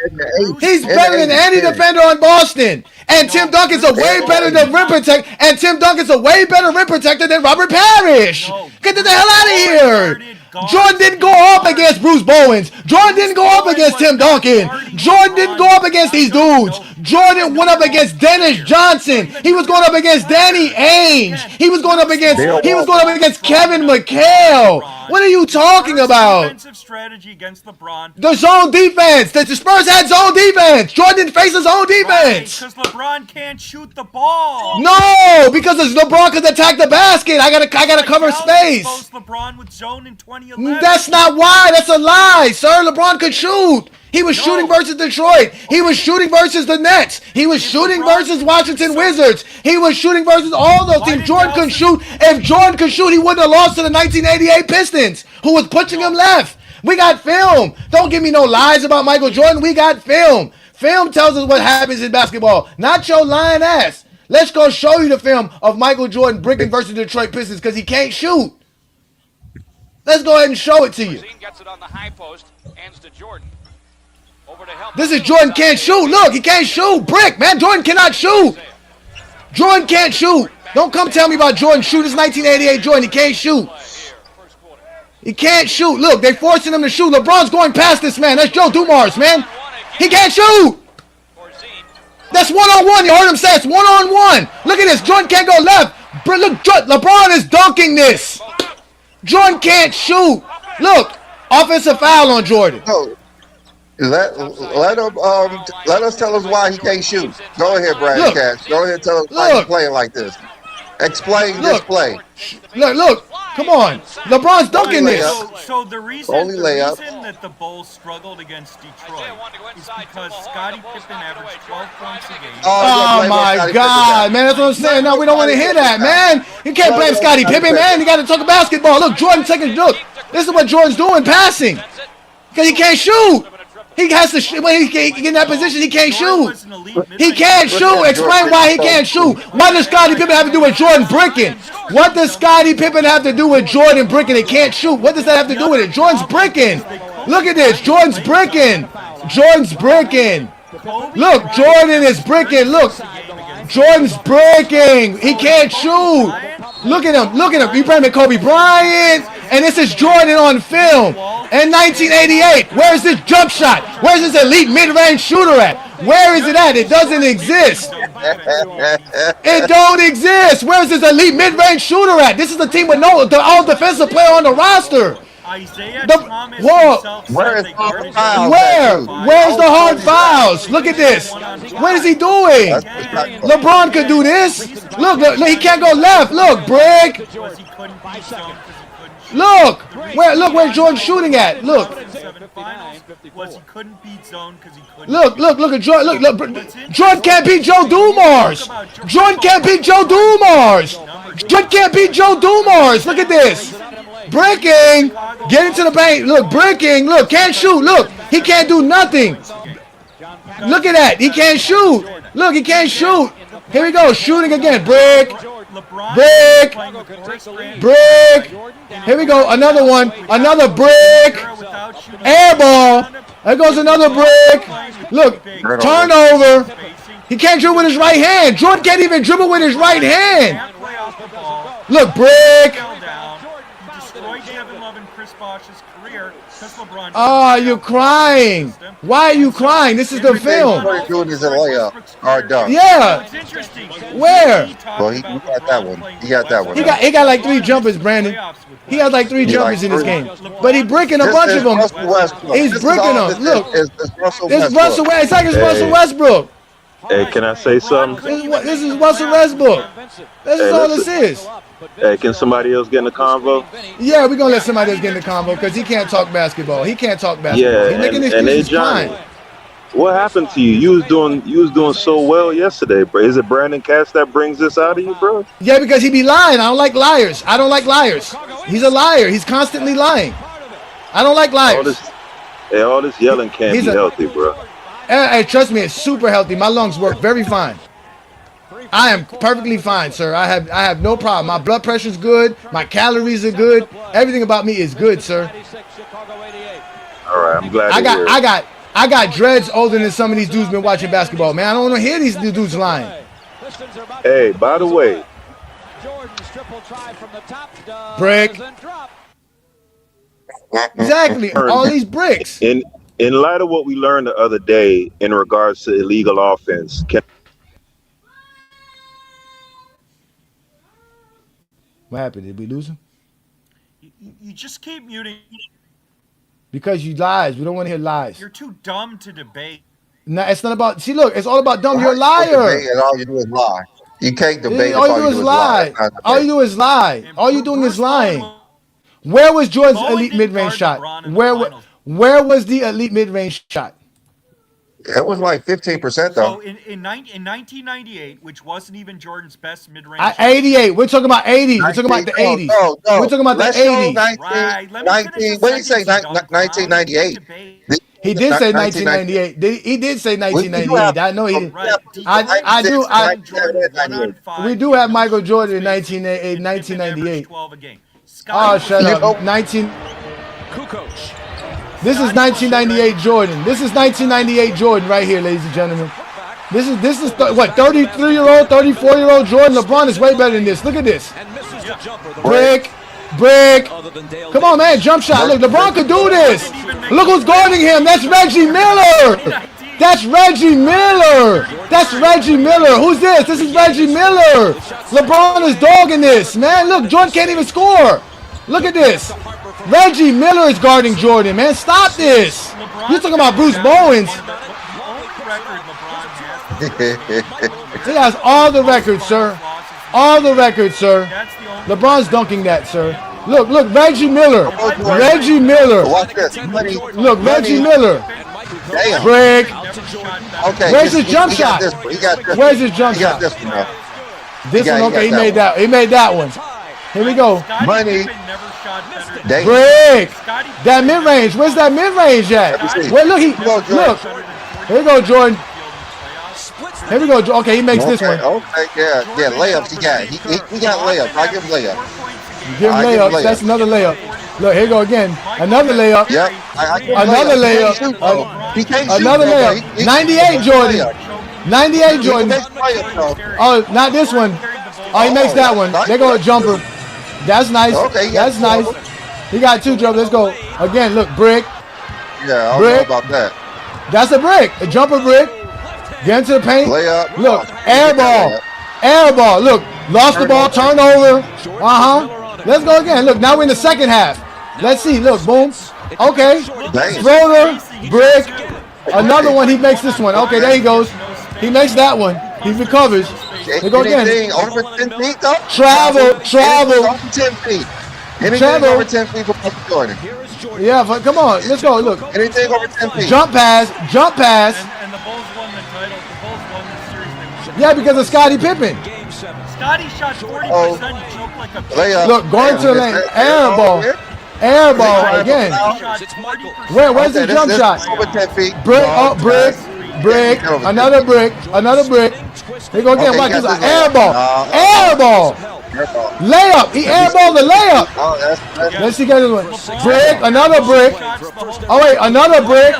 He's better than any defender on Boston. And Tim Duncan's a way better rim protector. And Tim Duncan's a way better rim protector than Robert Parrish. Get the hell out of here. Jordan didn't go up against Bruce Bowens. Jordan didn't go up against Tim Duncan. Jordan didn't go up against these dudes. Jordan went up against Dennis Johnson. He was going up against Danny Ainge. He was going up against Kevin McHale. What are you talking about? Defensive strategy against LeBron. The zone defense. The Spurs had zone defense. Jordan didn't face his own defense. Because LeBron can't shoot the ball. No, because LeBron could attack the basket. I gotta cover space. LeBron with zone in 2011. That's not why. That's a lie, sir. LeBron could shoot. He was shooting versus Detroit. He was shooting versus the Nets. He was shooting versus Washington Wizards. He was shooting versus all those teams. Jordan couldn't shoot. If Jordan could shoot, he wouldn't have lost to the 1988 Pistons, who was pushing him left. We got film. Don't give me no lies about Michael Jordan. We got film. Film tells us what happens in basketball, not your lying ass. Let's go show you the film of Michael Jordan bricking versus Detroit Pistons because he can't shoot. Let's go ahead and show it to you. Gets it on the high post, hands to Jordan. This is Jordan can't shoot. Look, he can't shoot. Brick, man. Jordan cannot shoot. Jordan can't shoot. Don't come tell me about Jordan shoot. It's 1988 Jordan. He can't shoot. He can't shoot. Look, they forcing him to shoot. LeBron's going past this man. That's Joe Dumars, man. He can't shoot. That's one-on-one. You heard him say it's one-on-one. Look at this. Jordan can't go left. Look, LeBron is dunking this. Jordan can't shoot. Look, offensive foul on Jordan. Let us tell us why he can't shoot. Go ahead, Brad Cash. Go ahead and tell us why he's playing like this. Explain this play. Look. Come on. LeBron's dunking this. So the reason that the Bulls struggled against Detroit is because Scottie Pippen averaged 12 points a game. Oh my God, man. That's what I'm saying. No, we don't want to hear that, man. You can't blame Scottie Pippen, man. You got to talk basketball. Look, Jordan taking look. This is what Jordan's doing, passing. Because he can't shoot. He has to when he get in that position. He can't Jordan shoot. was an elite He mid-range can't shooter. shoot. Explain why he can't shoot. What does Scottie Pippen have to do with Jordan bricking? What does Scottie Pippen have to do with Jordan bricking? He can't shoot. What does that have to do with it? Jordan's bricking. Look at this. Jordan's bricking. Jordan's bricking. Look, Jordan is bricking. Look, Jordan's bricking. He can't shoot. Look at him. Look at him. You blaming Kobe Bryant. And this is Jordan on film. In 1988, where is this jump shot? Where's this elite mid-range shooter at? Where is it at? It doesn't exist. It don't exist. Where's this elite mid-range shooter at? This is the team with no all defensive player on the roster. Isaiah The- Thomas whoa. himself Where said is they the guarded foul? Where? Jordan. Where's the hard fouls? Look at this. What is he doing? LeBron could do this. Look, he can't go left. Look, brick. Was he couldn't beat zone because he couldn't shoot. Look, where Jordan's shooting at. Look, 7 finals was he couldn't beat zone because he couldn't. look at Jordan. Look, Jordan can't beat Joe Dumars. Jordan can't beat Joe Dumars. Jordan can't beat Joe Dumars. Look at this. Breaking. Get into the paint. Look, breaking. Look, can't shoot. Look, he can't do nothing. Look at that. He can't shoot. Look, he can't shoot. Here we go. Shooting again. Brick. LeBron Brick. playing with Horace Grant. Brick. Here we go. Another one. Another brick. Without shooting. Air ball. There goes another brick. Look, turnover. He can't dribble with his right hand. Jordan can't even dribble with his right hand. Can't play off the ball. Look, brick. Fell down. He destroyed Kevin Love and Chris Bosh's career because LeBron. Oh, you're crying. Why are you crying? This is the film. What he's doing is a layup or a dunk. Yeah. It's interesting. Where? Well, he got that one. He got that one. He got like 3 jumpers, Brandon. He has like 3 jumpers in this game. But he bricking a This bunch is of them. Russell Westbrook. He's This is bricking all them. this Look. is Russell This is Westbrook. Russell Westbrook. It's like it's Russell Westbrook. Hey, can I say something? This is Russell Westbrook. This is all this is. Hey, can somebody else get in the convo? Yeah, we're gonna let somebody else get in the combo because he can't talk basketball. He can't talk basketball. Yeah, He's making and hey, excuses. Johnny, Fine. what happened to you? You was doing so well yesterday, bro. Is it Brandon Cass that brings this out of you, bro? Yeah, because he be lying. I don't like liars. I don't like liars. He's a liar. He's constantly lying. I don't like liars. All this yelling can't He's be a- healthy, bro. Hey, trust me, it's super healthy. My lungs work very fine. I am perfectly fine, sir. I have no problem. My blood pressure's good. My calories are good. Everything about me is good, sir. All right, I'm glad to hear it. I got dreads older than some of these dudes been watching basketball, man. I don't want to hear these dudes lying. Hey, by the way, Brick. Exactly. All these bricks. in light of what we learned the other day in regards to illegal offense, What happened? Did we lose him? You just keep muting. Because you lies. We don't want to hear lies. You're too dumb to debate. No, it's not about. See, look, it's all about dumb. You're a Debate liar. and all you do is lie. You can't debate. All if you do is lie. It's not All debate. you do is lie. All you doing is lying. Where was Jordan's elite mid-range shot? Where was the elite mid-range shot? It was like 15% though. So in 1998, which wasn't even Jordan's best mid-range. 88. We're talking about 80s. We're talking about the 80s. No. We're talking about the Let's show 80s. 19, Right, let me finish the what did he say? sentence, you dumb clown. 1998. He did say 1998. He did say 1998. I know he did. Right. I do. Jordan 1-on-5. We do have Michael Jordan in 1998. 12 a game. Oh, Scottie shut You up. know- 19. This is 1998 Jordan. This is 1998 Jordan right here, ladies and gentlemen. This is what 33-year-old, 34-year-old Jordan. LeBron is way better than this. Look at this. Brick. Come on, man, jump shot. Look, LeBron could do this. Look who's guarding him. That's Reggie Miller. That's Reggie Miller. That's Reggie Miller. Who's this? This is Reggie Miller. LeBron is dogging this, man. Look, Jordan can't even score. Look at this. Reggie Miller is guarding Jordan, man. Stop this. You're talking about Bruce Bowens. He has all the records, sir. All the records, sir. LeBron's dunking that, sir. Look, Reggie Miller. Reggie Miller. Watch this. Look, Reggie Miller. Damn. Brick. Okay. Where's his jump he got shot? this. He got this. Where's his jump He got shot? this one. This He one, got okay, he that made that. He made that one. Here we go. Money. shot better than They- Brick. Scotty That mid range. Where's that mid range at? Let me see. Well, look, Look. Here we go, Jordan. Here we go. Okay, he makes this one. Okay, yeah, layups. He got layups. I give him layups. Give him I give him layups. That's another layup. Look, here we go again. Another layup. Yep. I give him Another layup. layup. He can't shoot. Another though, layup. he 98, Jordan. 98, Jordan. makes layups, though. Oh, not this one. Oh, he makes that one. They go a jumper. That's nice. Okay, That's nice. He got two jumpers. Let's go. Again, look, brick. Yeah, I don't Brick. know about that. That's a brick. A jumper brick. Get into the paint. Layup. Look, air ball. Air ball. Look, lost the ball. Turnover. Let's go again. Look, now we're in the second half. Let's see. Look, boom. Okay. Dang. Floater. Brick. Another one. He makes this one. Okay, there he goes. He makes that one. He recovers. Here go again. Anything over 10 feet, though? Travel. Anything over 10 feet. Anything Travel. over 10 feet for Michael Jordan. Yeah, but come on. Let's go. Look. Anything over 10 feet. Jump pass. Jump pass. And the Bulls won the title. The Bulls won the series. They won. Yeah, because of Scottie Pippen. Scotty shot 40%. He choked like a Layup. Look, going to the lane. Air ball. Air ball again. He shot 40%. Where's the jump shot? Over 10 feet. Brick, brick, brick, another brick, another brick. Here go again. Okay, Watch this. got Air this ball. one. Air ball. Layup. He airballed the layup. Oh, that's Let's see this one. Brick, another brick. Oh wait, another brick.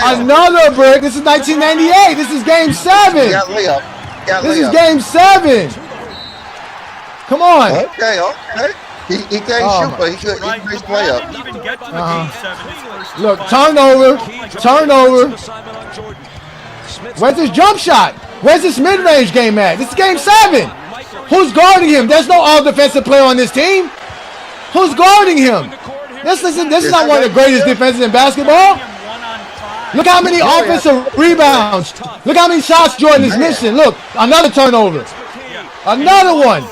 Another brick. This is 1998. This is game 7. got layup. Got This is layup. game 7. Come on. Okay. He can't Oh, shoot, but he could. He Right, makes LeBron layup. didn't even get to the game 7. His first Look, two turnover. Turnover. Where's his jump shot? Where's this mid-range game at? This is game 7. Who's guarding him? There's no all-defensive player on this team. Who's guarding him? This is not one of the greatest defenses in basketball. Look how many offensive rebounds. Look how many shots Jordan is missing. Look, another turnover. Another one.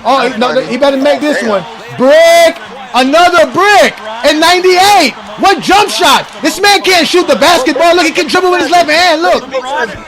Oh, no, he better make this one. Brick. Another brick. And 98. What jump shot? This man can't shoot the basketball. Look, he can dribble with his left hand. Look.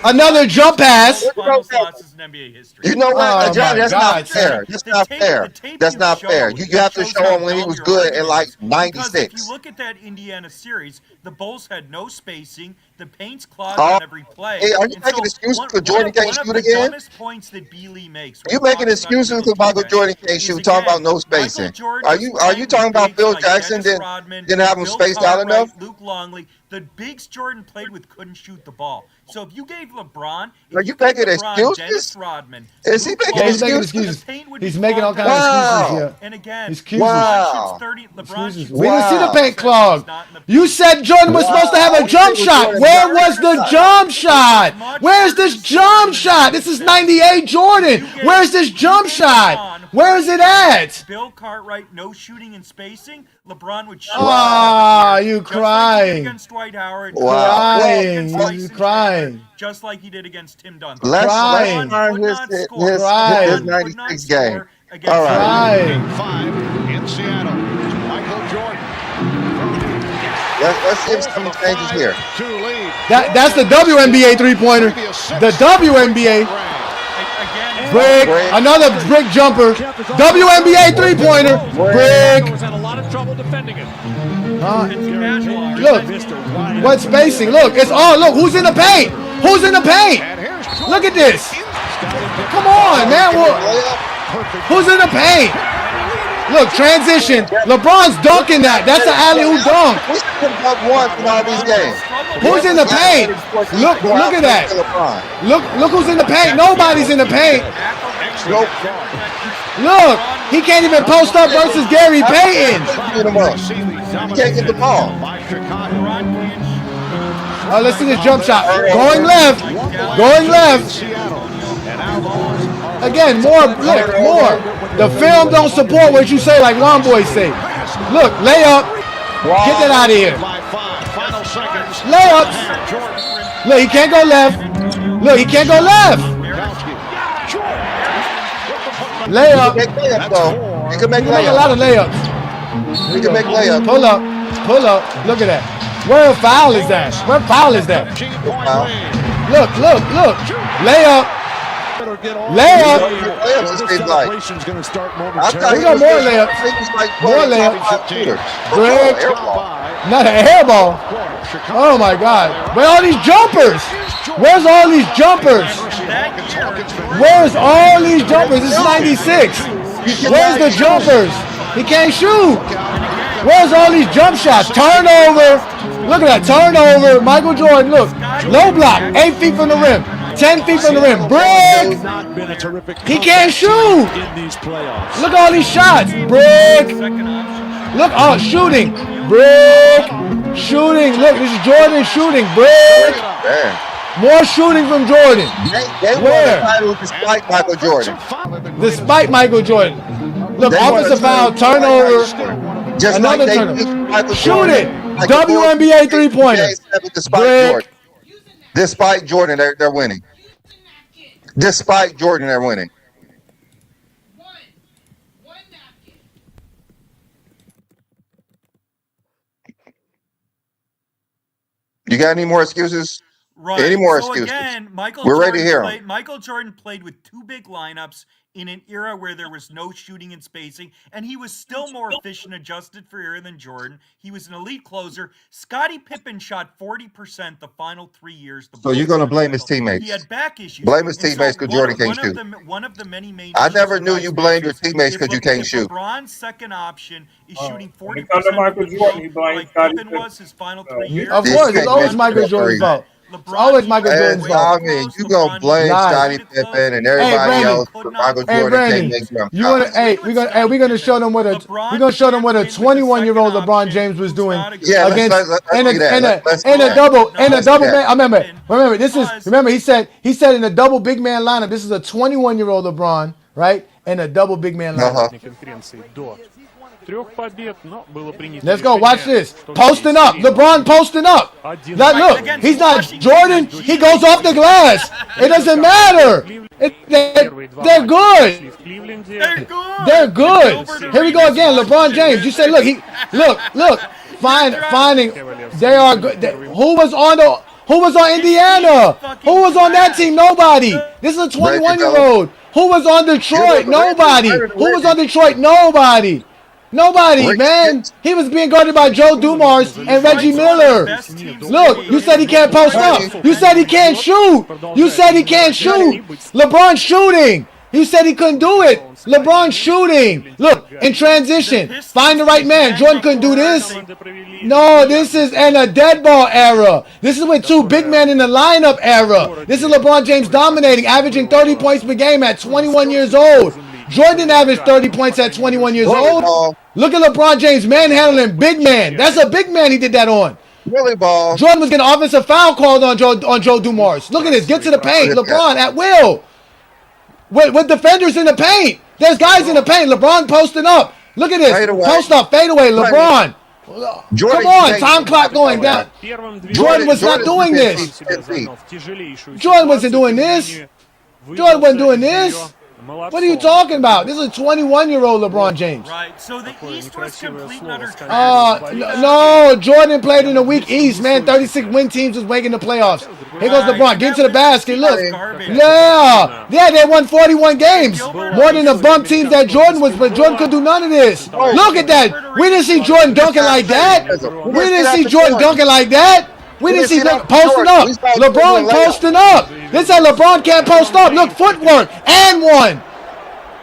Another jump pass. final thoughts in NBA history. You know what, Oh, John? my That's God, not fair. That's not fair. That's not fair. You have to show him when he was good in like Because if 96. you look at that Indiana series, the Bulls had no spacing. The paint's clogged Oh, on every play. hey, are you And making so excuses one- for Jordan one of- can't one of shoot the again? dumbest points that B-Lee makes. You making excuses for Michael Jordan can't shoot, talking about no spacing. Are you talking about Phil Jackson didn't have him spaced out enough? Luke Longley, the bigs Jordan played with couldn't shoot the ball. So if you gave LeBron, Are you making excuses? Dennis Rodman, Is he Luke making Yeah, he's making Longley, excuses. the paint would He's be making all clogged kinds of up. excuses. Yeah. And again, Excuses. Wow. LeBron shoots We didn't see the Wow. paint clog. You said Jordan was supposed to have a jump shot. Where was the jump shot? Where's this jump shot? This is 98 Jordan. Where's this jump shot? Where is it at? Bill Cartwright, no shooting and spacing. LeBron would shoot. Ah, you Just like he did crying. against Dwight Howard. Wow. Crying. Against You Tyson crying. Chandler, just like he did against Tim Duncan. Let's Crying. learn Would not score. his Crying. 96 game. against All right. Crying. Game 5 in Seattle. Michael Jordan. Let's see if something changes here. To lead. That's the WNBA three-pointer. The WNBA. Again, Brick. Another brick jumper. WNBA three-pointer. Brick. Had a lot of trouble defending it. Look. What spacing? Look. It's all. Look. Who's in the paint? Who's in the paint? And here's Look at this. Come on, man. Who's in the paint? Look, transition. LeBron's dunking that. That's an alley-oop dunk. We should have won in all these games. Who's in the paint? Look at that. Look who's in the paint. Nobody's in the paint. Nope. Look, he can't even post up versus Gary Payton. You can't get the ball. Let's see this jump shot. Going left. Going left. Again, more. Look, more. The film don't support what you say, like Long Boy say. Look, layup. Get that out of here. Layups. Look, he can't go left. Look, he can't go left. Layup. Make layups, though. He can make He can make a lot of layups. layups. He can make layups. Pull up. Pull up. Look at that. Where foul is that? Where foul is that? Wow. Look. Layup. Layup. Layups, it seems like. I thought We got more layups. More layups. Greg. Not an air ball. Oh my God. Where are all these jumpers? Where's all these jumpers? Where's all these jumpers? This is 96. Where's the jumpers? He can't shoot. Where's all these jump shots? Turnover. Look at that. Turnover. Michael Jordan, look. Low block. 8 feet from the rim. 10 feet from the rim. Brick. He can't shoot. Look at all these shots. Brick. Look, oh, shooting. Brick. Shooting. Look, this is Jordan shooting. Brick. More shooting from Jordan. They won the title despite Michael Jordan. Despite Michael Jordan. Look, offensive foul, turnover. Just another like turnover. Shoot it. WNBA three-pointer. Despite Jordan, they're winning. Despite Jordan, they're winning. You got any more excuses? Right. Any more so excuses? Again, We're ready to hear them. Michael Jordan played with 2 big lineups in an era where there was no shooting and spacing, and he was still more efficient adjusted for era than Jordan. He was an elite closer. Scottie Pippen shot 40% the final 3 years. So you're going to blame his teammates? He had back issues. Blame his teammates because Jordan can't shoot. One of the many main I never knew you blamed your teammates because you can't shoot. LeBron's second option is shooting 40%. When it comes to Michael Jordan, he blames like Scottie Pippen was his final 3 years. Of course, it's always Michael Jordan's fault. It's always Michael Jordan's fault. I mean, you gonna blame Scottie Pippen and everybody else for Michael Jordan can't make them. You wanna? Hey, we're gonna show them what a 21-year-old LeBron James was doing against in a double man. Remember this is he said in a double big man lineup. This is a 21-year-old LeBron, right? In a double big man lineup. Let's go. Watch this. Posting up. LeBron posting up. Look, he's not Jordan. He goes off the glass. It doesn't matter. They're good. They're good. Here we go again. LeBron James. You say, look. Finding. They are good. Who was on Indiana? Who was on that team? Nobody. This is a 21-year-old. Who was on Detroit? Nobody. Who was on Detroit? Nobody. Nobody, man. He was being guarded by Joe Dumars and Reggie Miller. Look, you said he can't post up. You said he can't shoot. You said he can't shoot. LeBron shooting. You said he couldn't do it. LeBron shooting. Look, in transition. Find the right man. Jordan couldn't do this. No, this is in a dead ball era. This is with 2 big men in the lineup era. This is LeBron James dominating, averaging 30 points per game at 21 years old. Jordan averaged 30 points at 21 years old. Look at LeBron James manhandling big man. That's a big man he did that on. Really, ball. Jordan was getting offensive foul called on Joe Dumars. Look at this. Get to the paint. LeBron at will. With defenders in the paint. There's guys in the paint. LeBron posting up. Look at this. Post up. Fade away. LeBron. Come on. Time clock going down. Jordan was not doing this. Jordan wasn't doing this. Jordan wasn't doing this. What are you talking about? This is a 21-year-old LeBron James. Right. So the East was complete and utter trash. No, Jordan played in the weak East, man. 36 win teams was making the playoffs. Here goes LeBron. Get to the basket. Look. Yeah, they won 41 games. More than the bum teams that Jordan was, but Jordan could do none of this. Look at that. We didn't see Jordan dunking like that. We didn't see Jordan dunking like that. We didn't see posting up. LeBron posting up. They said LeBron can't post up. Look, footwork and one.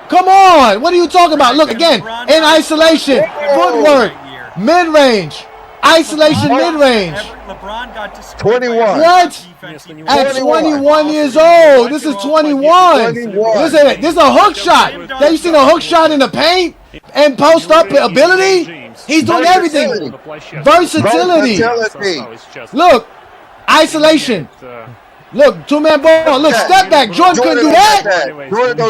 Come on. What are you talking about? Look, again, in isolation. Footwork. Mid-range. Isolation mid-range. LeBron got to 21. What? At 21 years old. This is 21. Listen, this is a hook shot. Have you seen a hook shot in the paint? And post up ability? He's doing everything. Versatility. Look, isolation. Look, 2-man ball. Look, step back. Jordan couldn't do that.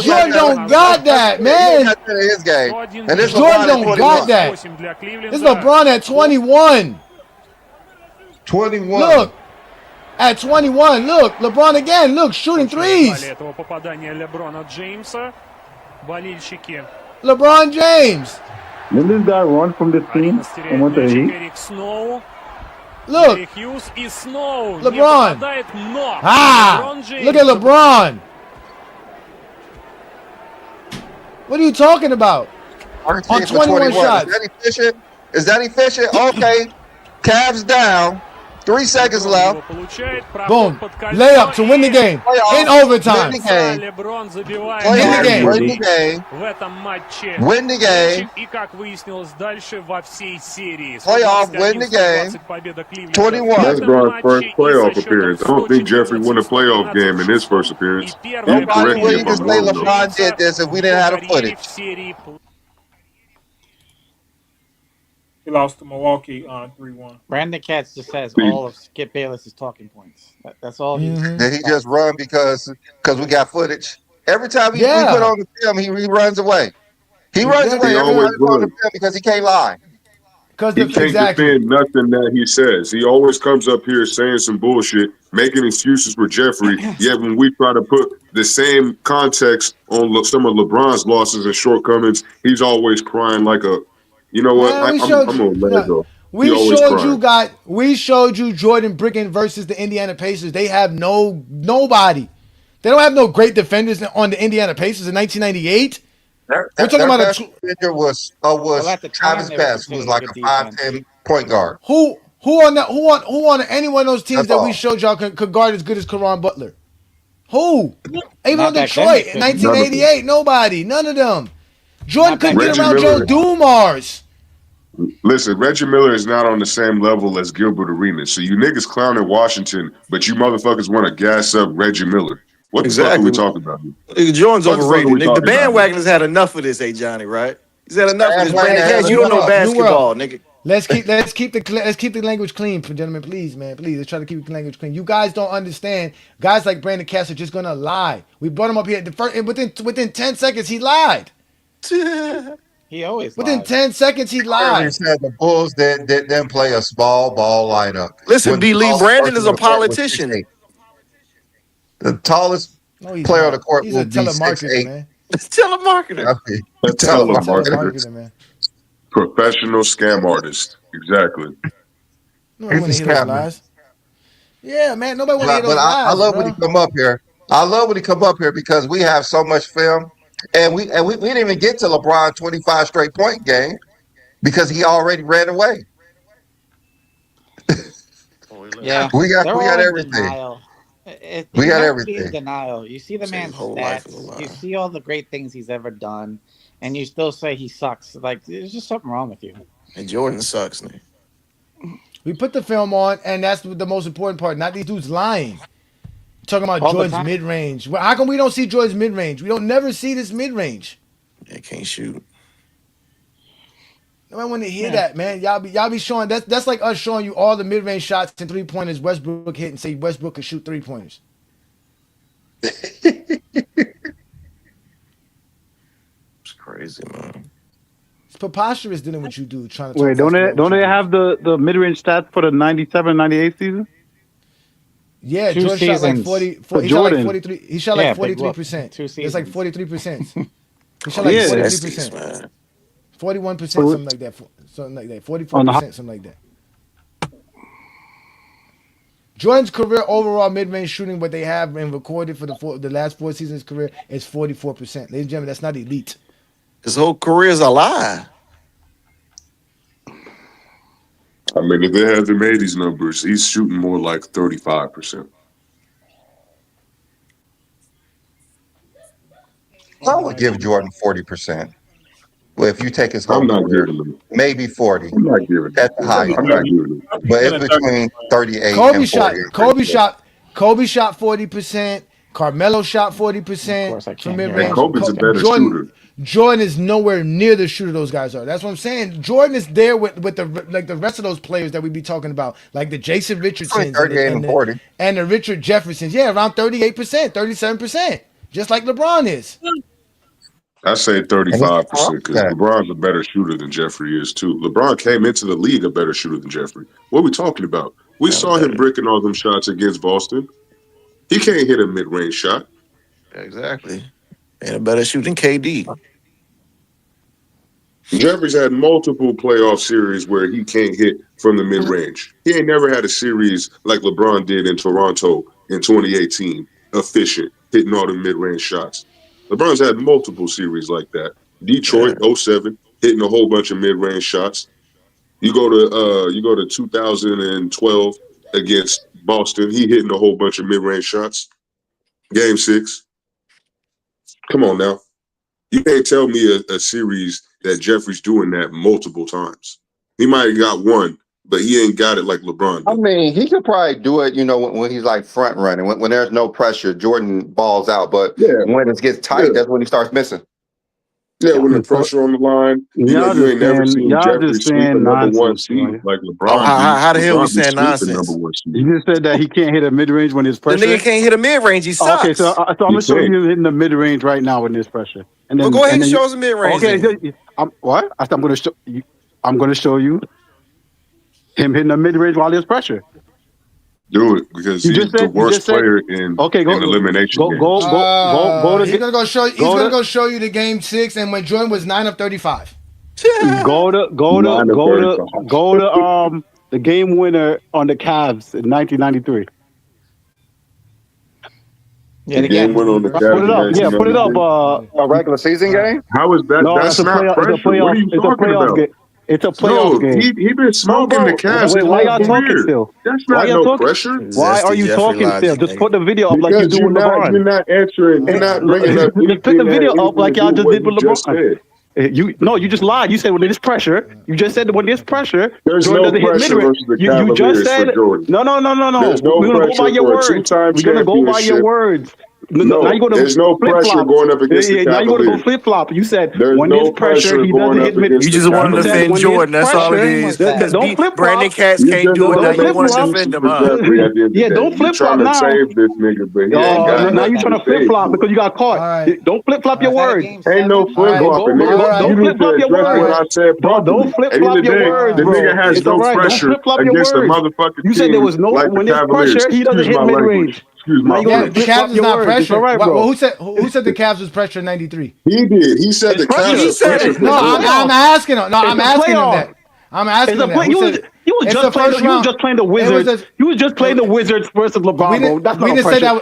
Jordan don't got that, man. Jordan don't got that. This is LeBron at 21. 21. Look, at 21. Look, LeBron again. Look, shooting threes. LeBron James. Didn't this guy run from the team and went to the Heat? Look, LeBron. Ah, look at LeBron. What are you talking about? On 13 for 21 21. Is shots. that efficient? Is that efficient? Okay. Cavs down. 3 seconds left. Boom. Layup to win the game. Playoff. In overtime. Win the game. LeBron забивает Playoff. game. Win the game. в этом матче. Win the game. И как выяснилось дальше во всей серии. Playoff. Win the game. 21. That's Bron's first playoff appearance. I don't think Jeffrey won a playoff game in his first appearance. Nobody would even say LeBron did this if we didn't have the footage. He lost to Milwaukee on 3-1. Brandon Katz just has all of Skip Bayless's talking points. That's all he. Did he just run because we got footage? Every time we put on the film, he runs away. He runs away every time he on the film because he can't lie. He can't defend nothing that he says. He always comes up here saying some bullshit, making excuses for Jeffrey. Yet when we try to put the same context on some of LeBron's losses and shortcomings, he's always crying like a, you know what? I'm gonna let it go. We showed you Jordan Bricken versus the Indiana Pacers. They have nobody. They don't have no great defenders on the Indiana Pacers in 1998. We're talking about a defender was Travis Best, who was like a 5'10" point guard. Who on any one of those teams that we showed y'all could guard as good as Caron Butler? Who? Even on Detroit in 1988, nobody. None of them. Jordan couldn't get around Joe Dumars. Listen, Reggie Miller is not on the same level as Gilbert Arenas. So you niggas clown in Washington, but you motherfuckers want to gas up Reggie Miller. What the fuck are we talking about here? Jordan's overrated. Nigga, the bandwagon has had enough of this, Johnny, right? He's had enough of this. Brandon, you don't know basketball, nigga. Let's keep the language clean, gentlemen. Please, man. Please, let's try to keep the language clean. You guys don't understand. Guys like Brandon Cass are just gonna lie. We brought him up here. And within 10 seconds, he lied. He always within 10 seconds he lied. He said the Bulls didn't play a small ball lineup. Listen, B. Lee Brandon is a politician. The tallest player on the court he's will a be telemarketer, 6'8". man. Telemarketer. Telemarketer, man. Professional scam artist. Exactly. Nobody want to hear those lies. Yeah, man. Nobody want to hear those lies. I love when he come up here. I love when he come up here because we have so much film. And we didn't even get to LeBron 25 straight point game because he already ran away. Yeah, we got everything. We got everything. In denial. You see the man's stats. You see all the great things he's ever done, and you still say he sucks. Like there's just something wrong with you. And Jordan sucks, man. We put the film on, and that's the most important part. Not these dudes lying. Talking about Jordan's mid-range. How come we don't see Jordan's mid-range? We don't never see this mid-range. They can't shoot. Nobody want to hear that, man. Y'all be showing that's like us showing you all the mid-range shots and 3-pointers Westbrook hit and say Westbrook could shoot 3-pointers. It's crazy, man. It's preposterous doing what you do. Trying to wait, don't they have the mid-range stats for the 97-98 season? Yeah, Jordan shot like 40. He shot like 43. He shot like 43%. It's like 43%. He shot like 43%. 41%, something like that. 44%, something like that. Jordan's career overall mid-range shooting, what they have and recorded for the last 4 seasons of his career is 44%. Ladies and gentlemen, that's not elite. His whole career is a lie. I mean, if they hadn't made these numbers, he's shooting more like 35%. I would give Jordan 40%. Well, if you take his whole I'm not career, giving him. maybe 40. I'm not giving at the high. I'm not giving him. But it's between 38 Kobe and 40. Kobe shot 40%. Carmelo shot 40% from mid-range. Kobe's a better shooter. Jordan is nowhere near the shooter those guys are. That's what I'm saying. Jordan is there with the rest of those players that we be talking about, like the Jason Richardsons and the Richard Jeffersons. Yeah, around 38%, 37%, just like LeBron is. I say 35% because LeBron's a better shooter than Jeffrey is too. LeBron came into the league a better shooter than Jeffrey. What are we talking about? We saw him bricking all them shots against Boston. He can't hit a mid-range shot. Exactly. And a better shooting KD. Jeffrey's had multiple playoff series where he can't hit from the mid-range. He ain't never had a series like LeBron did in Toronto in 2018, efficient, hitting all the mid-range shots. LeBron's had multiple series like that. Detroit, 07, hitting a whole bunch of mid-range shots. You go to 2012 against Boston. He hitting a whole bunch of mid-range shots. Game 6. Come on now. You can't tell me a series that Jeffrey's doing that multiple times. He might have got one, but he ain't got it like LeBron did. I mean, he could probably do it, when he's like front running, when there's no pressure, Jordan balls out. But when it gets tight, that's when he starts missing. Yeah, when the pressure on the line, you ain't never seen Jeffrey sweep a number one seed like LeBron. How the hell we saying nonsense? You just said that he can't hit a mid range when there's pressure. The nigga can't hit a mid range. He sucks. Okay, so I'm gonna show you hitting the mid range right now when there's pressure. And then, go ahead and show us a mid range. Okay, what? I'm gonna show you. I'm gonna show you him hitting the mid range while there's pressure. Do it because he's the worst player in elimination. Go to. He's gonna go show you the game 6 and when Jordan was 9 of 35. Go to the game winner on the Cavs in 1993. Yeah, the game winner on the Cavs. Put it up. Yeah, put it up. A regular season game? How is that? No, that's not pressure. What are you talking about? It's a playoff game. He been smoking the Cavs. Wait, why y'all talking still? That's not no pressure. Why are you talking still? Just put the video up like you do with LeBron. You're not answering. You're not bringing up. Just put the video up like y'all just did with LeBron. You just lied. You said when there's pressure. You just said that when there's pressure, there's Jordan no pressure versus the Cavaliers. You just said no. We're gonna go by your words. We're gonna go by your words. No, now you're there's no pressure going up against the Cavaliers. Now you're going to go flip-flop. You said there's when there's pressure, he doesn't hit mid. You just want to defend Jordan. That's all it is. Don't flip-flop. Brandon Katz can't do it. Now you want to defend him, huh? Yeah, don't flip-flop now. Save this nigga, but now you're trying to flip-flop because you got caught. Right. Don't flip-flop your words. Ain't no flip-flopping. Don't flip-flop your words. What I said don't flip-flop your words, the nigga has no pressure against the motherfucking team. You said there was no, when there's pressure, he doesn't hit mid-range. The Cavs is not pressure. Right, who said the Cavs was pressure in '93? He did. He said the Cavs was pressure. No, I'm asking him. No, I'm asking him that. I'm asking him that. You was just playing the Wizards. You was just playing the Wizards versus LeBron, bro. That's not pressure.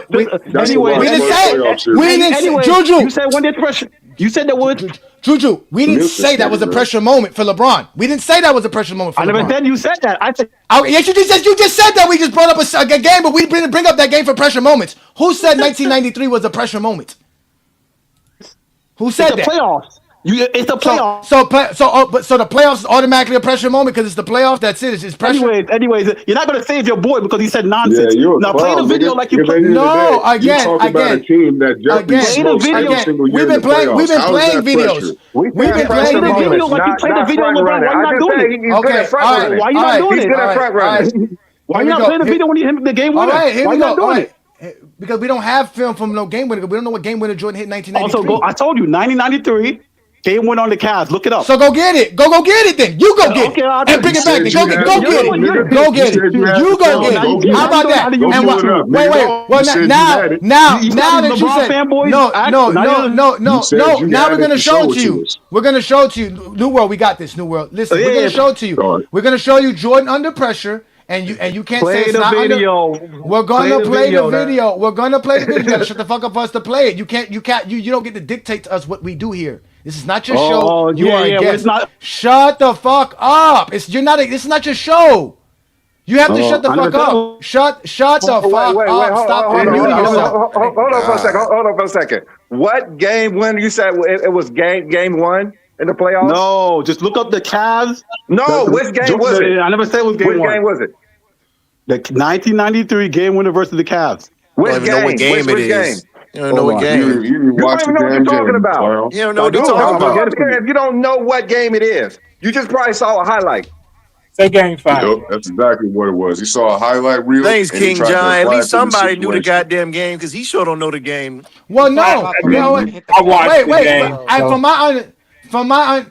Anyway, we didn't say. We didn't. Juju. You said when there's pressure. You said that was. Juju, we didn't say that was a pressure moment for LeBron. We didn't say that was a pressure moment for LeBron. I never said you said that. I said. Yes, you just said that. We just brought up a game, but we didn't bring up that game for pressure moments. Who said 1993 was a pressure moment? Who said that? Playoffs. It's the playoffs. So the playoffs is automatically a pressure moment because it's the playoffs. That's it. It's pressure. Anyways, you're not gonna save your boy because he said nonsense. Yeah, now play the video like you play. No, again. About a team that Jeffrey smokes every single year. We've been playing videos. We've been playing the video like you played the video on LeBron. Why you not doing it? Okay, why you not doing it? Why you not playing the video when he hit the game winner? Why you not doing it? Because we don't have film from no game winner. We don't know what game winner Jordan hit in 1993. Also, I told you 1993. Game win on the Cavs. Look it up. So go get it. Go get it then. You go get it. And bring it back. Go get it. Go get it. You go get it. How about that? And wait. Well, now that you said no. Now we're gonna show it to you. We're gonna show it to you. New World, we got this. New World. Listen, we're gonna show it to you. We're gonna show you Jordan under pressure. And you can't say it's not video. We're gonna play the video. We're gonna play the video. You gotta shut the fuck up for us to play it. You don't get to dictate to us what we do here. This is not your show. You are a guest. Shut the fuck up. This is not your show. You have to shut the fuck up. Shut the fuck up. Stop muting yourself. Hold on for a second. What game when you said it was game one in the playoffs? No, just look up the Cavs. No, which game was it? I never said it was game one. Which game was it? The 1993 game winner versus the Cavs. Which game? Which game? You don't know what game. You don't even know what you're talking about. You don't know what you're talking about. If you don't know what game it is, you just probably saw a highlight. Say game 5. Yep, that's exactly what it was. He saw a highlight reel. Thanks, King John. At least somebody knew the goddamn game because he sure don't know the game. Well, no. I watched the game. From my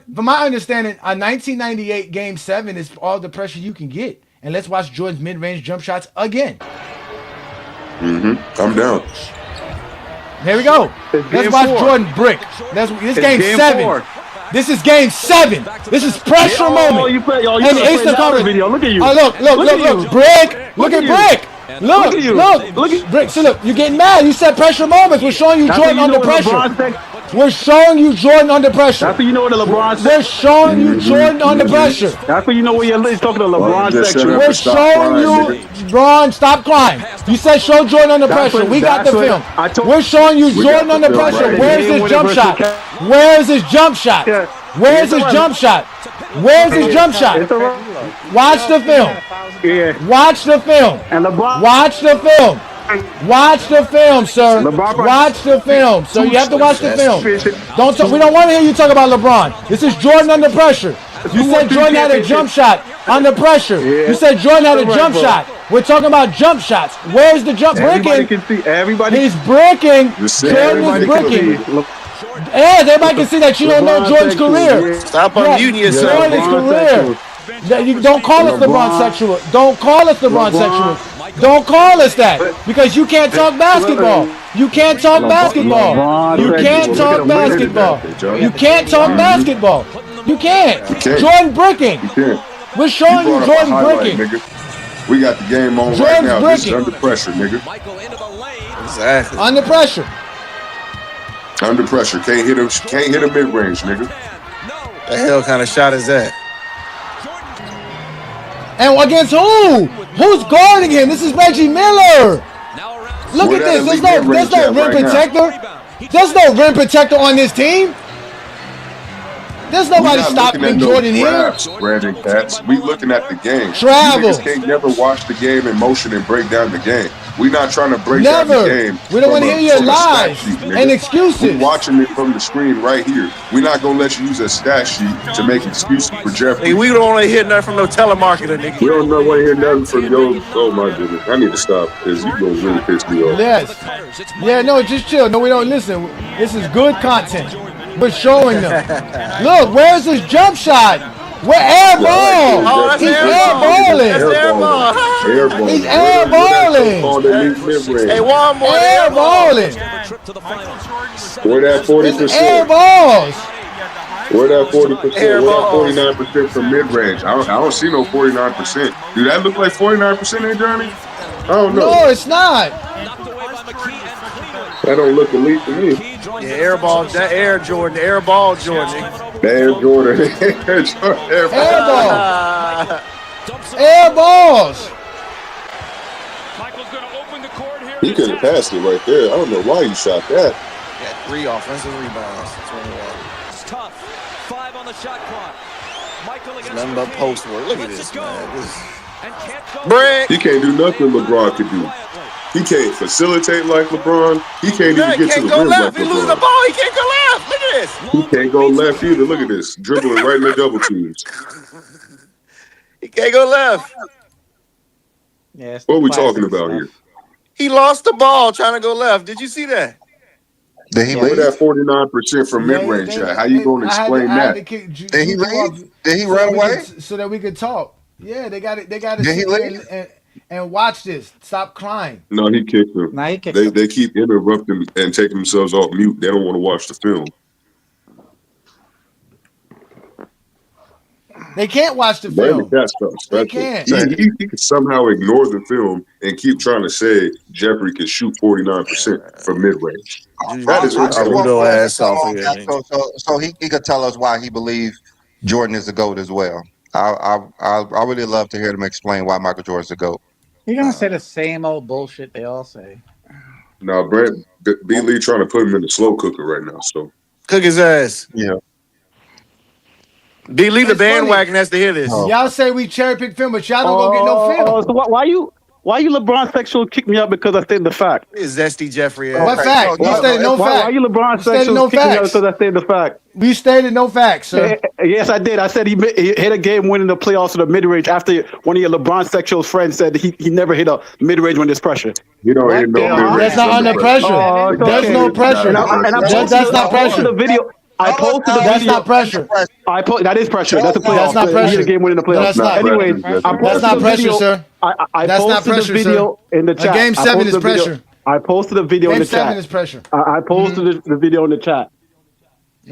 understanding, a 1998 Game 7 is all the pressure you can get. And let's watch Jordan's mid-range jump shots again. I'm down. Here we go. Let's watch Jordan brick. This game 7. This is game 7. This is pressure moment. You play the Eastern Conference video. Look at you. Look. Brick. Look at Brick. Look at you. Look. Rick, see, look, you're getting mad. You said pressure moments. We're showing you Jordan under pressure. We're showing you Jordan under pressure. That's when you know what the LeBron. We're showing you Jordan under pressure. That's when you know when you're talking to LeBron section. We're showing you, Bron, stop crying. You said show Jordan under pressure. We got the film. We're showing you Jordan under pressure. Where's his jump shot? Where's his jump shot? Where's his jump shot? Where's his jump shot? Watch the film. Watch the film. Watch the film. Watch the film, sir. Watch the film. So you have to watch the film. We don't want to hear you talk about LeBron. This is Jordan under pressure. You said Jordan had a jump shot under pressure. You said Jordan had a jump shot. We're talking about jump shots. Where's the jump? Everybody can see. Everybody. He's bricking. Jordan is bricking. Yeah, everybody can see that you don't know Jordan's career. Stop unmuting yourself. Jordan's career. You don't call us LeBron sexual. Don't call us LeBron sexual. Don't call us that because you can't talk basketball. You can't talk basketball. You can't talk basketball. You can't talk basketball. You can't. Jordan bricking. We're showing you Jordan bricking. We got the game on right now. This is under pressure, nigga. Exactly. Under pressure. Under pressure. Can't hit a mid-range, nigga. The hell kind of shot is that? And against who? Who's guarding him? This is Reggie Miller. Look at this. There's no rim protector. There's no rim protector on this team. There's nobody stopping Jordan here. Brandon Katz. We looking at the game. Travel. You niggas can't never watch the game in motion and break down the game. We not trying to break down the game. We don't want to hear your lies and excuses. We watching it from the screen right here. We're not gonna let you use a stat sheet to make excuses for Jeffrey. Hey, we don't want to hear nothing from no telemarketer, nigga. We don't want to hear nothing from yo. Oh my goodness, I need to stop because you gonna really piss me off. Yes. Yeah. No, just chill. No, we don't listen. This is good content. We're showing them. Look, where's his jump shot? We're air ball. Oh, that's He's airballing. He's airballing. Hey, one more. Airballing. Where that 40%? Air balls. Where that 40%? Where that 49% from mid range? I don't see no 49%. Do that look like 49%, there, Johnny? I don't know. No, it's not. That don't look elite to me. Yeah, air ball, that Air Jordan, air ball Jordan. Air Jordan, air ball. Air balls. He could have passed it right there. I don't know why you shot that. Yeah, 3 offensive rebounds. 21. It's tough. 5 on the shot clock. Michael against nothing but post work. Look at this, man. Brad. He can't do nothing LeBron could do. He can't facilitate like LeBron. He can't even get to the rim like LeBron. He lose the ball. He can't go left. Look at this. He can't go left either. Look at this. Dribbling right in the double teams. He can't go left. Yeah, what are we talking about here? He lost the ball trying to go left. Did you see that? Did he leave? leave? That 49% from mid-range shot. How you going to explain that? Did he leave? Did he run away? So that we could talk. Yeah, they got it. They got Did he to leave? and watch this. Stop crying. No, he kicked him. Nah, he kicked him. They keep interrupting and taking themselves off mute. They don't want to watch the film. They can't watch the film. They can't. He can somehow ignore the film and keep trying to say Jeffrey can shoot 49% from mid-range. That is so he could tell us why he believes Jordan is the GOAT as well. I really love to hear him explain why Michael Jordan's the GOAT. You're gonna say the same old bullshit they all say. No, Brett B. Lee trying to put him in the slow cooker right now. So cook his ass. Yeah. B. Lee, the bandwagon has to hear this. Y'all say we cherry pick film, but y'all don't go get no film. So why you LeBron sexual kick me out because I stated the fact? It's Zesty Jeffrey. What fact? You stated no fact. Why you LeBron sexual kick me out because I stated the fact? You stated no facts, sir. Yes, I did. I said he hit a game winning the playoffs in the mid-range after one of your LeBron sexual friends said he never hit a mid-range when there's pressure. You don't hit no mid-range. That's not under pressure. There's no pressure. That's not pressure. The video. I posted the video. That's not pressure. That is pressure. That's a playoff. That's not pressure. He hit a game winning the playoffs. That's not. Anyway, That's not pressure, sir. I posted the video in the chat. Game 7 is pressure. I posted the video in the chat. Game 7 is pressure. I posted the video in the chat.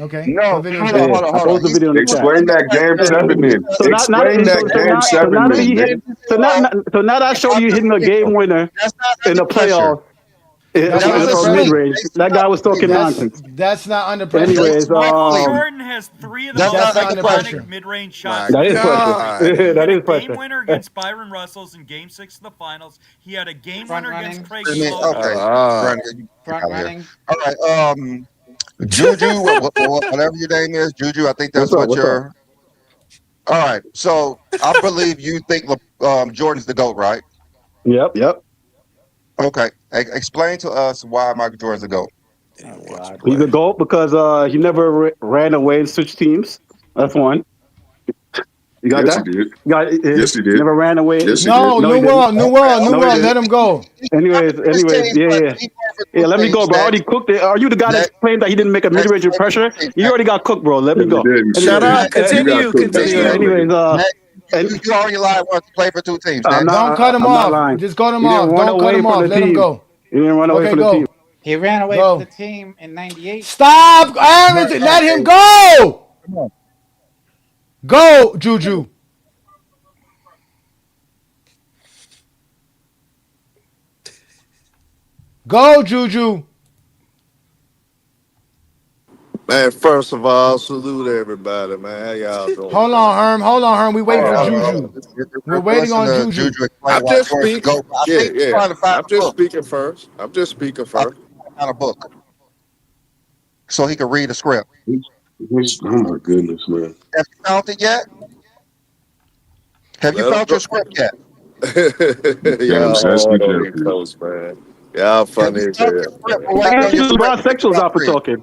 Okay. No, What video hold is on, that? hold on, I hold on. posted the video in the chat. Explain that game seven then. Explain that game So seven now that then, he hit, nigga. so now that I showed you hitting a game winner That's not in under the pressure. playoffs That's not That was a under from mid sweep. pressure. range, They that guy was talking nonsense. That's not under pressure. They Anyways, Michael sweep. Jordan has 3 of the That's most not That's not under under iconic pressure. pressure. mid-range My shots. that is pressure. God. He That hit a is game pressure. winner against Byron Russell's in Game 6 of the Finals. He had a game Front winner against running. Craig I mean, Slaughter. okay, Uh, Brandon, you get Front out of here. running. All right, Juju, whatever your name is, Juju. I think What's that's up? what What's up? you're. All right, so I believe you think Jordan's the GOAT, right? Yep. Okay, explain to us why Michael Jordan's the GOAT. Oh watch God. He's play. a GOAT because he never ran away and switched teams. That's one. You got Yes, he that? did. You got Yes, he did. never ran away. Yes, he did. No, No, New he didn't. World, New Okay, World, New No, he World. didn't. Let him go. Anyways, yeah. He played for Yeah, two let me go, teams bro. I already cooked it. Are you the guy that claimed that he didn't make a mid-range with pressure? You already got cooked, bro. Let me No, he go. didn't. Shut Anyways, up. You got Continue. cooked just Continue. now, anyways, nigga. You already lied once. He played for two teams. I'm Next. Don't not. cut him I'm not off. lying. Just cut him He didn't off. run Don't cut away him from off. the Let him team. go. He didn't run away Okay, from the go. team. He ran away Go. from the team in '98. Stop, Aaron. Let him go. Come on. Go, Juju. Go, Juju. Man, first of all, salute everybody, man. How y'all doing? Hold on, Herm. We waiting for Hold on. Juju. We're We're waiting listening on to Juju. Juju explain I'm why just Jordan's the speaking. GOAT. I Yeah, think he's yeah. trying to find I'm a just book. speaking first. I'm just speaking I first. think he's trying to find a book so he can read the script. Oh my goodness, man. Have you found it yet? Have you Let him found go. your script yet? Damn, Y'all Zesty hard on your Jeffrey. coach, man. Y'all Have funny you as found hell, your script? man. We're waiting on your Actually, script. LeBron When you sexuals drop out for read. talking.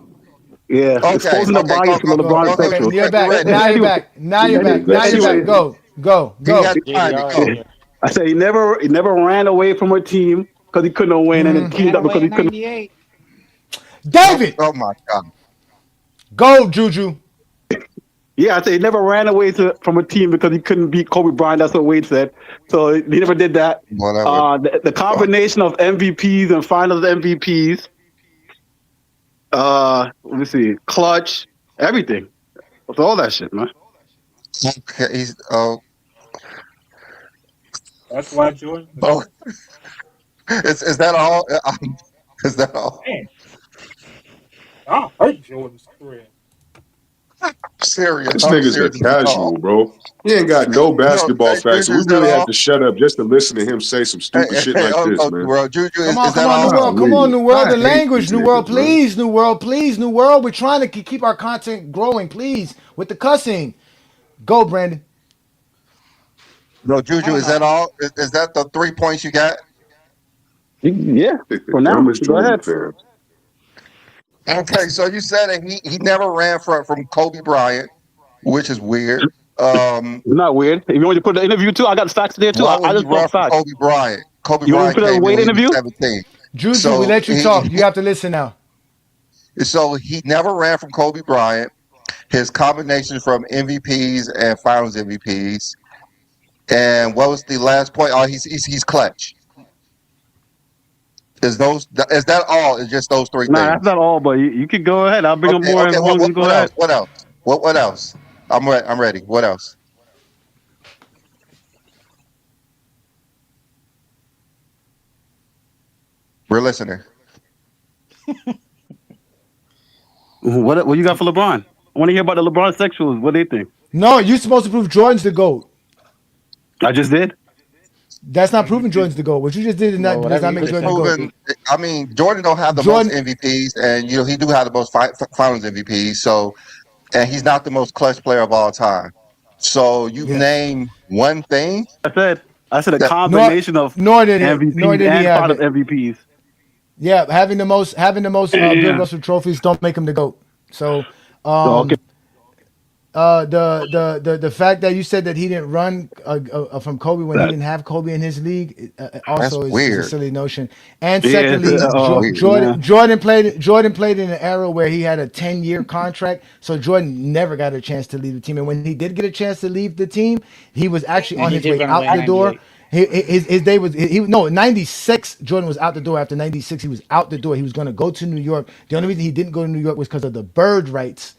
Yeah, Okay, exposing the okay, bias from the Go. LeBron go ahead with Okay, your sexuals. you're script. We're back. ready. Now you're Anyway, back. Now you're back. Now you're anyway, back. Go. Go. He Go. has time to go. I said he never ran away from a team because he couldn't win, and then teamed Ran up because away he in couldn't. '98. David. Oh my God. Go, Juju. Yeah, I said he never ran away from a team because he couldn't beat Kobe Bryant. That's what Wade said. So he never did that. Whatever. The combination of MVPs and Finals MVPs. Let me see, clutch, everything. It's all that shit, man. Okay, he's That's why Jordan. oh. Is that all? Is that all? Man, I hurt Jordan's career. Serious. This I'm nigga's a serious. Is casual, bro. He ain't got no basketball hey, facts, so Juju, we is that really have all? to shut up just to listen to him say some stupid shit like this, man. Well, Juju, Come is on, that New all? World. Come on, New World. I The hate language, these New World, niggas, man. please, New World, please, New World. We're trying to keep our content growing, please, with the cussing. Go, Brandon. No, Juju, is that all? Is that the 3 points you got? Yeah, Like the for now. dumbest Go Jordan ahead. fan. Okay, so you said that he never ran from Kobe Bryant, which is weird. It's not weird. If you want to put the interview too, I got facts there too. Why I would he just saw run from facts. Kobe Bryant? Kobe You want me to Bryant put a came in Wade when he was interview? 17. Juju, we So let you talk. You have to listen now. so he never ran from Kobe Bryant. His combination from MVPs and Finals MVPs. And what was the last point? Oh, he's clutch. Is that all? Is just those three Nah, things? that's not all, but you could go ahead. I'll bring up Okay, more okay. as long as you go What ahead. else? What else? What else? I'm ready. What else? We're listening. What you got for LeBron? I want to hear about the LeBron sexuals. What they think? No, you're supposed to prove Jordan's the GOAT. I just did. That's not proving Jordan's the GOAT. What you just did Well, does whatever not you make just Jordan the said. GOAT. Proven. I mean, Jordan don't have the most MVPs, and he do have the most Finals MVPs. So, and he's not the most clutch player of all time. So you name one thing. I said a combination of nor did MVPs he and have Finals it. MVPs. Yeah, having the most Bill Russell trophies don't make him the GOAT. So Okay. the fact that you said that he didn't run from Kobe when he didn't have Kobe in his league also is a silly notion. And secondly, Jordan played in an era where he had a 10-year contract, so Jordan never got a chance to leave the team. And when he did get a chance to leave the team, he was actually on his way out the door. His day was 96. Jordan was out the door after 96. He was out the door. He was going to go to New York. The only reason he didn't go to New York was because of the bird rights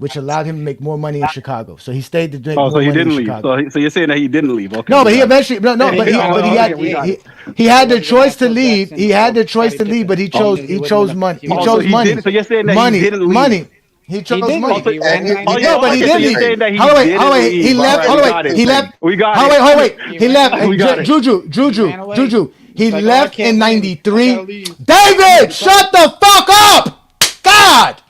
which allowed him to make more money in Chicago. So he stayed to make Oh, more so he money in didn't leave. Chicago. So you're saying that he didn't leave? Okay. No, but he got it. eventually he had the choice to leave. He had the choice to leave, but he chose money. He Oh, so chose he money. didn't. So you're saying that he didn't leave? Money. He chose did money. leave. He ran Oh, yeah, No, but he okay, so did you're leave. saying that he Hold on, didn't wait. He leave. left. All Hold right, on, wait. He left. We got Hold it. on, wait. He left. We got it. Juju. He It's like, oh, I left can't in win. I '93. gotta leave. David, shut the fuck up! God.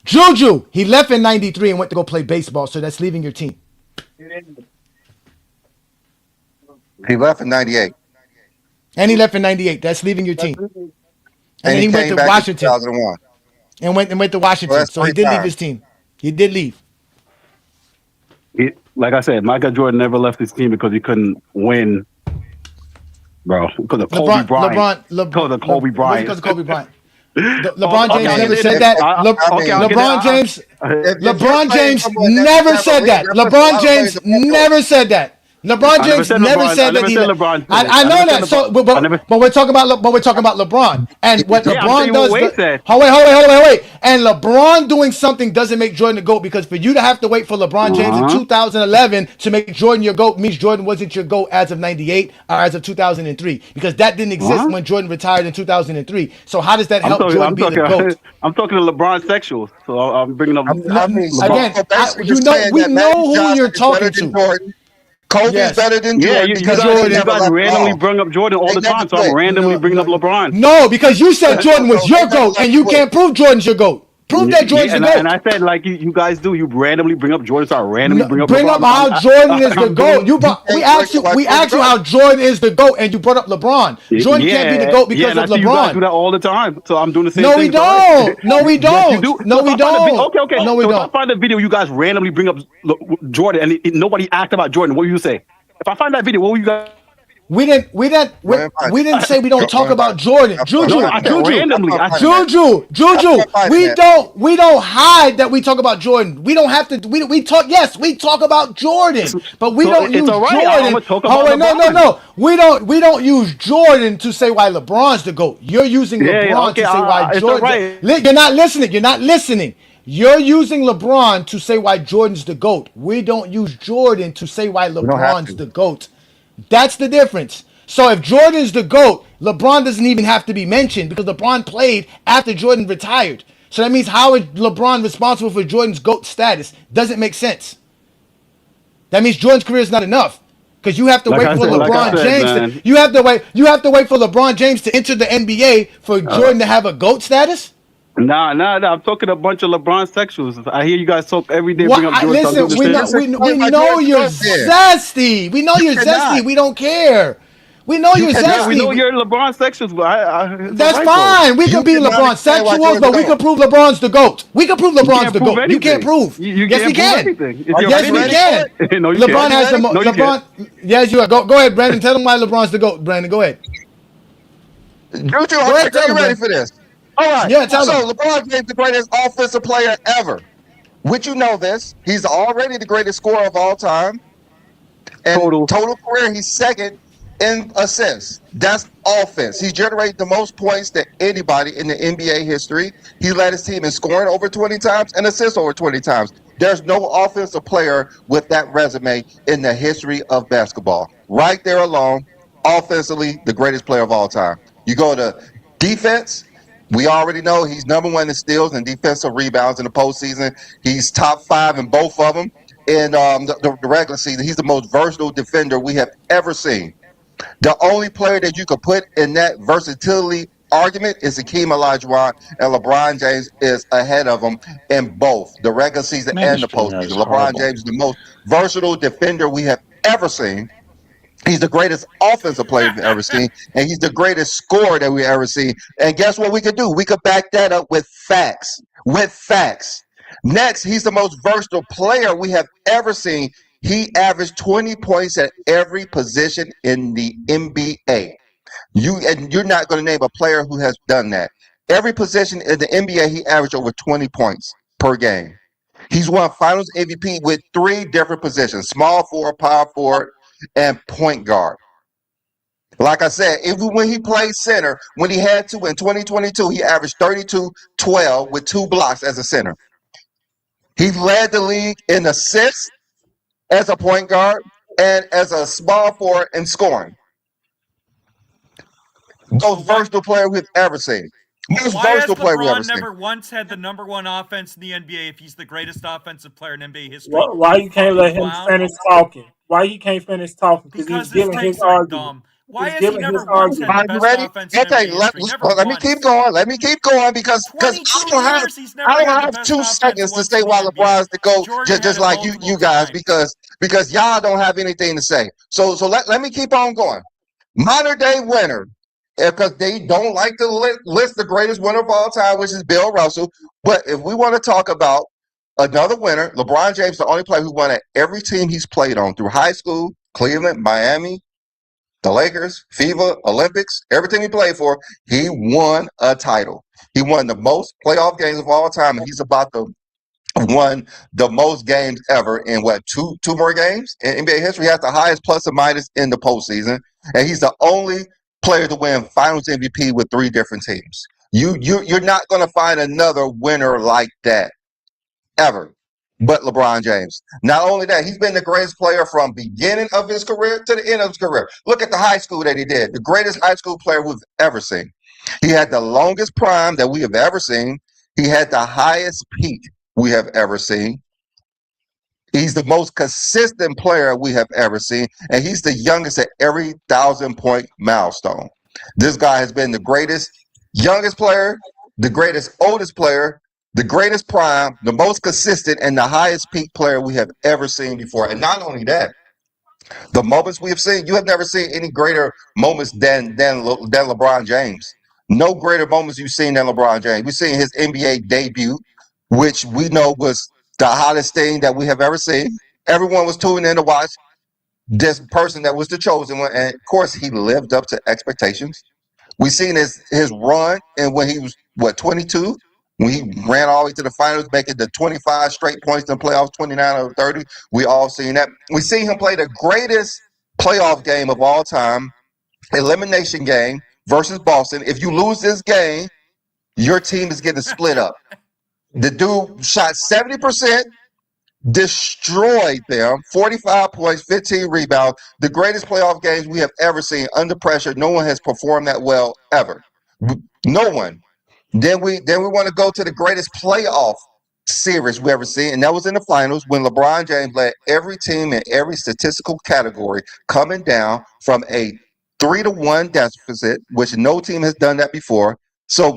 Juju, he left in '93 and went to go play baseball. So that's leaving your team. He left in '98. And he left in '98. That's leaving your team. And then he went came to back Washington. in 2001. And went to Washington. that's So he 3 did leave times. his team. He did leave. Like I said, Michael Jordan never left his team because he couldn't win, bro. Because of Kobe Bryant. Because of Kobe Bryant. Because of Kobe Bryant. LeBron James never said that. LeBron James never said that. LeBron James never said that. LeBron James never said that either. I know that. So, but we're talking about LeBron and what LeBron does. Wait. And LeBron doing something doesn't make Jordan the GOAT, because for you to have to wait for LeBron James in 2011 to make Jordan your GOAT means Jordan wasn't your GOAT as of '98 or as of 2003, because that didn't exist when Jordan retired in 2003. So how does that help Jordan be the GOAT? I'm talking to LeBron sexuals, so I'm bringing up. We know who you're talking to. Kobe's better than Jordan. You guys randomly bring up Jordan all the time, so I'm randomly bringing up LeBron. No, because you said Jordan was your GOAT, and you can't prove Jordan's your GOAT. Prove that Jordan's the GOAT. And I said, like you guys do, you randomly bring up Jordan, so I randomly bring up LeBron. Bring up how Jordan is the GOAT. We asked you how Jordan is the GOAT, and you brought up LeBron. Jordan can't be the GOAT because of LeBron. You guys do that all the time, so I'm doing the same thing. No, we don't. No, we don't. Yes, you do. No, we don't. Okay. No, we don't. If I find a video, you guys randomly bring up Jordan, and nobody asked about Jordan. What do you say? If I find that video, what will you guys? We didn't say we don't talk about Jordan. Juju. We don't hide that we talk about Jordan. We don't have to. We talk. Yes, we talk about Jordan, but we don't use Jordan. No. We don't use Jordan to say why LeBron's the GOAT. You're using LeBron to say why Jordan. You're not listening. You're using LeBron to say why Jordan's the GOAT. We don't use Jordan to say why LeBron's the GOAT. That's the difference. So if Jordan's the GOAT, LeBron doesn't even have to be mentioned, because LeBron played after Jordan retired. So that means how is LeBron responsible for Jordan's GOAT status? Doesn't make sense. That means Jordan's career is not enough, because you have to wait for LeBron James. You have to wait for LeBron James to enter the NBA for Jordan to have a GOAT status. Nah. I'm talking a bunch of LeBron sexuals. I hear you guys talk every day. Bring up Jordan. Listen, we know you're zesty. We know you're zesty. We don't care. We know you're zesty. We know you're LeBron sexuals, but that's fine. We can be LeBron sexuals, but we can prove LeBron's the GOAT. We can prove LeBron's the GOAT. You can't prove. Yes, we can. Yes, we can. LeBron has the most. LeBron. Yes, you are. Go ahead, Brandon. Tell them why LeBron's the GOAT. Brandon, go ahead. Juju, are you ready for this? All right. Yeah, tell him. LeBron James, the greatest offensive player ever. Would you know this? He's already the greatest scorer of all time. And total career, he's second in assists. That's offense. He's generated the most points than anybody in the NBA history. He led his team in scoring over 20 times and assists over 20 times. There's no offensive player with that resume in the history of basketball. Right there alone, offensively, the greatest player of all time. You go to defense. We already know he's number one in steals and defensive rebounds in the postseason. He's top 5 in both of them in the regular season. He's the most versatile defender we have ever seen. The only player that you could put in that versatility argument is Hakeem Olajuwon, and LeBron James is ahead of him in both the regular season and the postseason. LeBron James is the most versatile defender we have ever seen. He's the greatest offensive player we've ever seen, and he's the greatest scorer that we've ever seen. And guess what we could do? We could back that up with facts. Next, he's the most versatile player we have ever seen. He averaged 20 points at every position in the NBA. You're not going to name a player who has done that. Every position in the NBA, he averaged over 20 points per game. He's won Finals MVP with 3 different positions: small forward, power forward, and point guard. Like I said, even when he played center, when he had to in 2022, he averaged 32-12 with 2 blocks as a center. He led the league in assists as a point guard and as a small forward in scoring. Most versatile player we've ever seen. Most Why has versatile player we've ever LeBron seen. never once had the number one offense in the NBA if he's the greatest offensive player in NBA history? Why you can't let him finish talking? Why he can't finish talking? Because he's his giving takes his are argument. dumb. Why He's has he giving never his once had argument. the Are you best ready? offense in Okay, NBA history? Never let me once. keep going. Let me keep going because 22 I years he's don't never had the have best 2 offense seconds to once say in the why NBA. LeBron's to go Jordan had just it like multiple you guys times. because y'all don't have anything to say. So let me keep on going. Modern day winner, because they don't like to list the greatest winner of all time, which is Bill Russell. But if we want to talk about another winner, LeBron James, the only player who won at every team he's played on through high school, Cleveland, Miami, the Lakers, FIBA, Olympics, everything he played for, he won a title. He won the most playoff games of all time, and he's about to won the most games ever in two more games in NBA history. He has the highest plus or minus in the postseason, and he's the only player to win Finals MVP with 3 different teams. You're not going to find another winner like that ever. But LeBron James. Not only that, he's been the greatest player from beginning of his career to the end of his career. Look at the high school that he did. The greatest high school player we've ever seen. He had the longest prime that we have ever seen. He had the highest peak we have ever seen. He's the most consistent player we have ever seen. And he's the youngest at every 1,000-point milestone. This guy has been the greatest youngest player, the greatest oldest player, the greatest prime, the most consistent, and the highest peak player we have ever seen before. And not only that, the moments we have seen, you have never seen any greater moments than LeBron James. No greater moments you've seen than LeBron James. We've seen his NBA debut, which we know was the hottest thing that we have ever seen. Everyone was tuning in to watch this person that was the chosen one. And of course, he lived up to expectations. We seen his run, and when he was 22, when he ran all the way to the finals, making the 25 straight points in the playoffs, 29 out of 30. We all seen that. We seen him play the greatest playoff game of all time, elimination game versus Boston. If you lose this game, your team is getting split up. The dude shot 70%, destroyed them, 45 points, 15 rebounds, the greatest playoff games we have ever seen under pressure. No one has performed that well ever. No one. Then we want to go to the greatest playoff series we ever seen, and that was in the finals when LeBron James led every team in every statistical category, coming down from a 3-1 deficit, which no team has done that before. So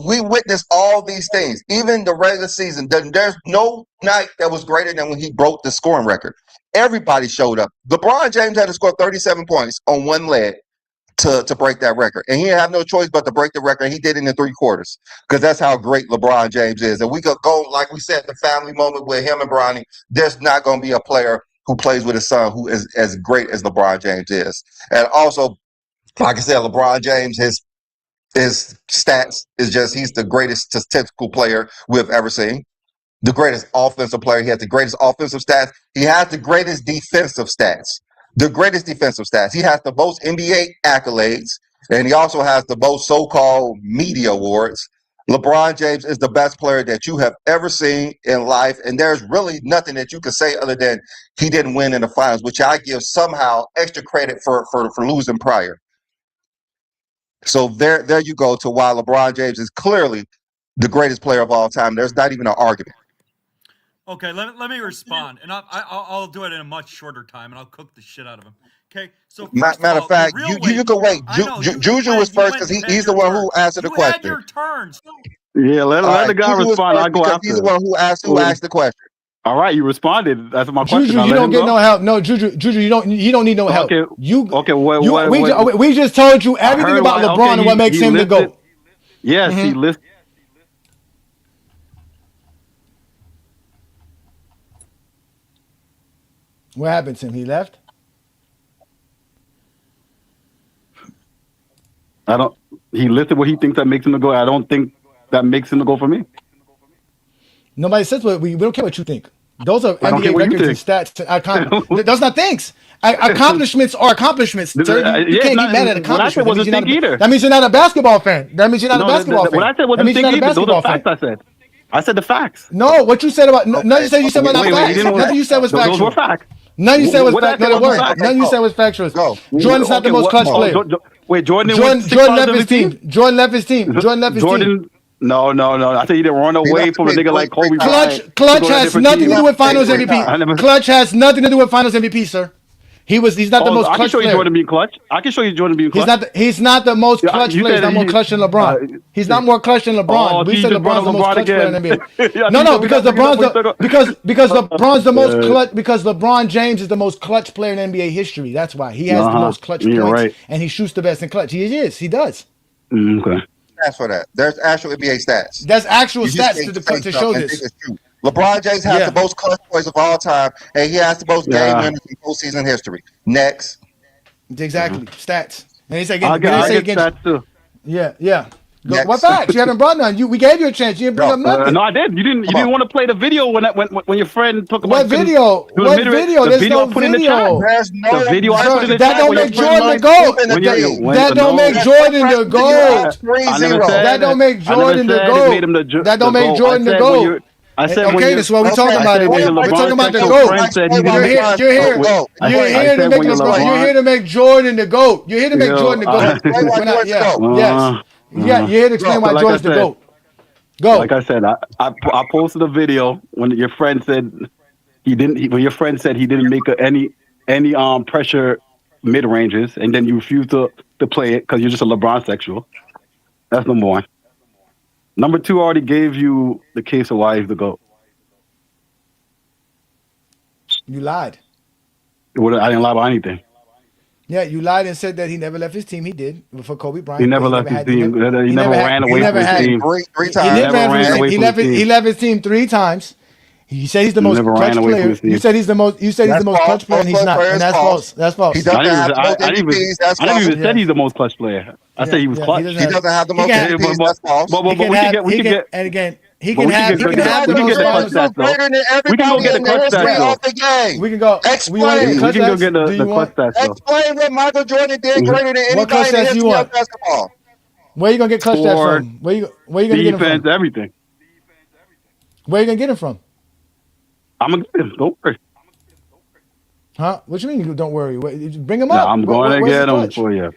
we witnessed all these things. Even the regular season, there's no night that was greater than when he broke the scoring record. Everybody showed up. LeBron James had to score 37 points on one leg to break that record. And he didn't have no choice but to break the record. He did it in 3 quarters because that's how great LeBron James is. And we could go, like we said, the family moment with him and Bronny. There's not going to be a player who plays with his son who is as great as LeBron James is. And also, like I said, LeBron James, his stats is just, he's the greatest statistical player we've ever seen. The greatest offensive player. He has the greatest offensive stats. He has the greatest defensive stats. The greatest defensive stats. He has the most NBA accolades, and he also has the most so-called media awards. LeBron James is the best player that you have ever seen in life, and there's really nothing that you can say other than he didn't win in the finals, which I give somehow extra credit for losing prior. So there you go to why LeBron James is clearly the greatest player of all time. There's not even an argument. Okay, let me respond, and I'll do it in a much shorter time, and I'll cook the shit out of him. Okay, so matter of fact, you can wait. Juju was first because he's the one who answered the question. You had your turns. Yeah, let the guy respond. I'll go after. He's the one who asked the question. All right, you responded. That's my question. Juju, you don't get no help. No, Juju, you don't need no help. Okay, we just told you everything about LeBron and what makes him the GOAT. Yes, he listed. What happened to him? He left? He listed what he thinks that makes him the GOAT. I don't think that makes him the GOAT for me. Nobody says what we don't care what you think. Those are NBA records and stats. Those not things. Accomplishments are accomplishments. You can't get mad at accomplishments. That means you're not a basketball fan. That means you're not a basketball fan. What I said wasn't think either. Those are facts I said. I said the facts. No, what you said about nothing you said about not facts. You didn't Nothing you said was factual. Those were facts. None you said was What factual. No, they weren't. None you said was factual. Jordan's not the most clutch player. Wait, Jordan left his team. Jordan left his team. Jordan left his team. No. I said he didn't run away from a nigga like Kobe Bryant. Clutch has nothing to do with Finals MVP. Clutch has nothing to do with Finals MVP, sir. He's not the most clutch player. I can show you Jordan being clutch. He's not the most clutch player. He's not more clutch than LeBron. He's not more clutch than LeBron. We said LeBron's the most clutch player in the NBA. No, because LeBron's the most clutch, because LeBron James is the most clutch player in NBA history. That's why he has the most clutch points, and he shoots the best in clutch. He is. He does. Okay. Stats for that. There's actual NBA stats. There's actual stats to show this. LeBron James has the most clutch points of all time, and he has the most game winners in postseason history. Next. Exactly. Stats. And he said again. Stats too. Yeah. What facts? You haven't brought none. We gave you a chance. You didn't bring up nothing. No, I did. You didn't want to play the video when your friend took what video? What video? There's no video. The video I put in the chat. That don't make Jordan the GOAT. That don't make Jordan the GOAT. That don't make Jordan the GOAT. That don't make Jordan the GOAT. I said, okay, that's what we're talking about. We're talking about the GOAT. You're here to make Jordan the GOAT. You're here to make Jordan the GOAT. Yes. Yeah, you're here to explain why Jordan's the GOAT. Go. Like I said, I posted a video when your friend said he didn't. When your friend said he didn't make any pressure mid ranges, and then you refused to play it because you're just a LeBron sexual. That's number one. Number two, I already gave you the case of why he's the GOAT. You lied. I didn't lie about anything. Yeah, you lied and said that he never left his team. He did for Kobe Bryant. He never left his team. He never ran away from his team. He left his team 3 times. He said he's the most clutch player. You said he's the most clutch player, and he's not. And that's false. That's false. He doesn't have the most MVPs. That's false. I didn't even say he's the most clutch player. I said he was clutch. He doesn't have the most MVPs. That's false. But we can get. And again, he can have the most stats though. We can go get the clutch stats. We can go. Explain. We can go get the clutch stats. Explain what Michael Jordan did greater than anybody in the history of basketball. Where are you gonna get clutch stats from? Where you gonna get them from? Defense, everything. Where are you gonna get them from? I'm gonna get him. Don't worry. Huh? What you mean? Don't worry. Bring him No, up. I'm going to get him for you.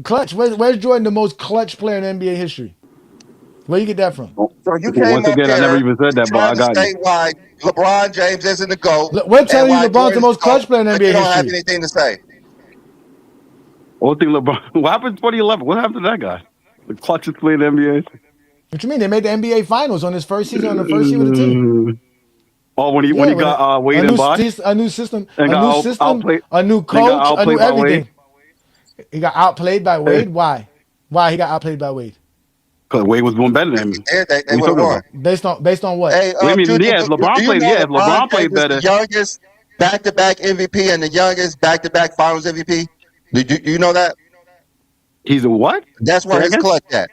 Clutch. Where's Jordan the most clutch player in NBA history? Where you get that from? So you came Once again, I never even said that, but I got it. Why LeBron James isn't the GOAT? We're telling you LeBron's the most clutch player in NBA history. You don't have anything to say. One thing, LeBron. What happened in 2011? What happened to that guy? The clutchest player in the NBA. What you mean? They made the NBA Finals on his first season, on the first year with the team. Oh, when he got Wade and Bosh? A new system, a new coach, a new everything. He got outplayed by Wade. Why? Why he got outplayed by Wade? Because Wade was doing better than him. They would have won. Based on what? Hey, LeBron played better. The youngest back-to-back MVP and the youngest back-to-back Finals MVP. Do you know that? He's a what? That's where his clutch at.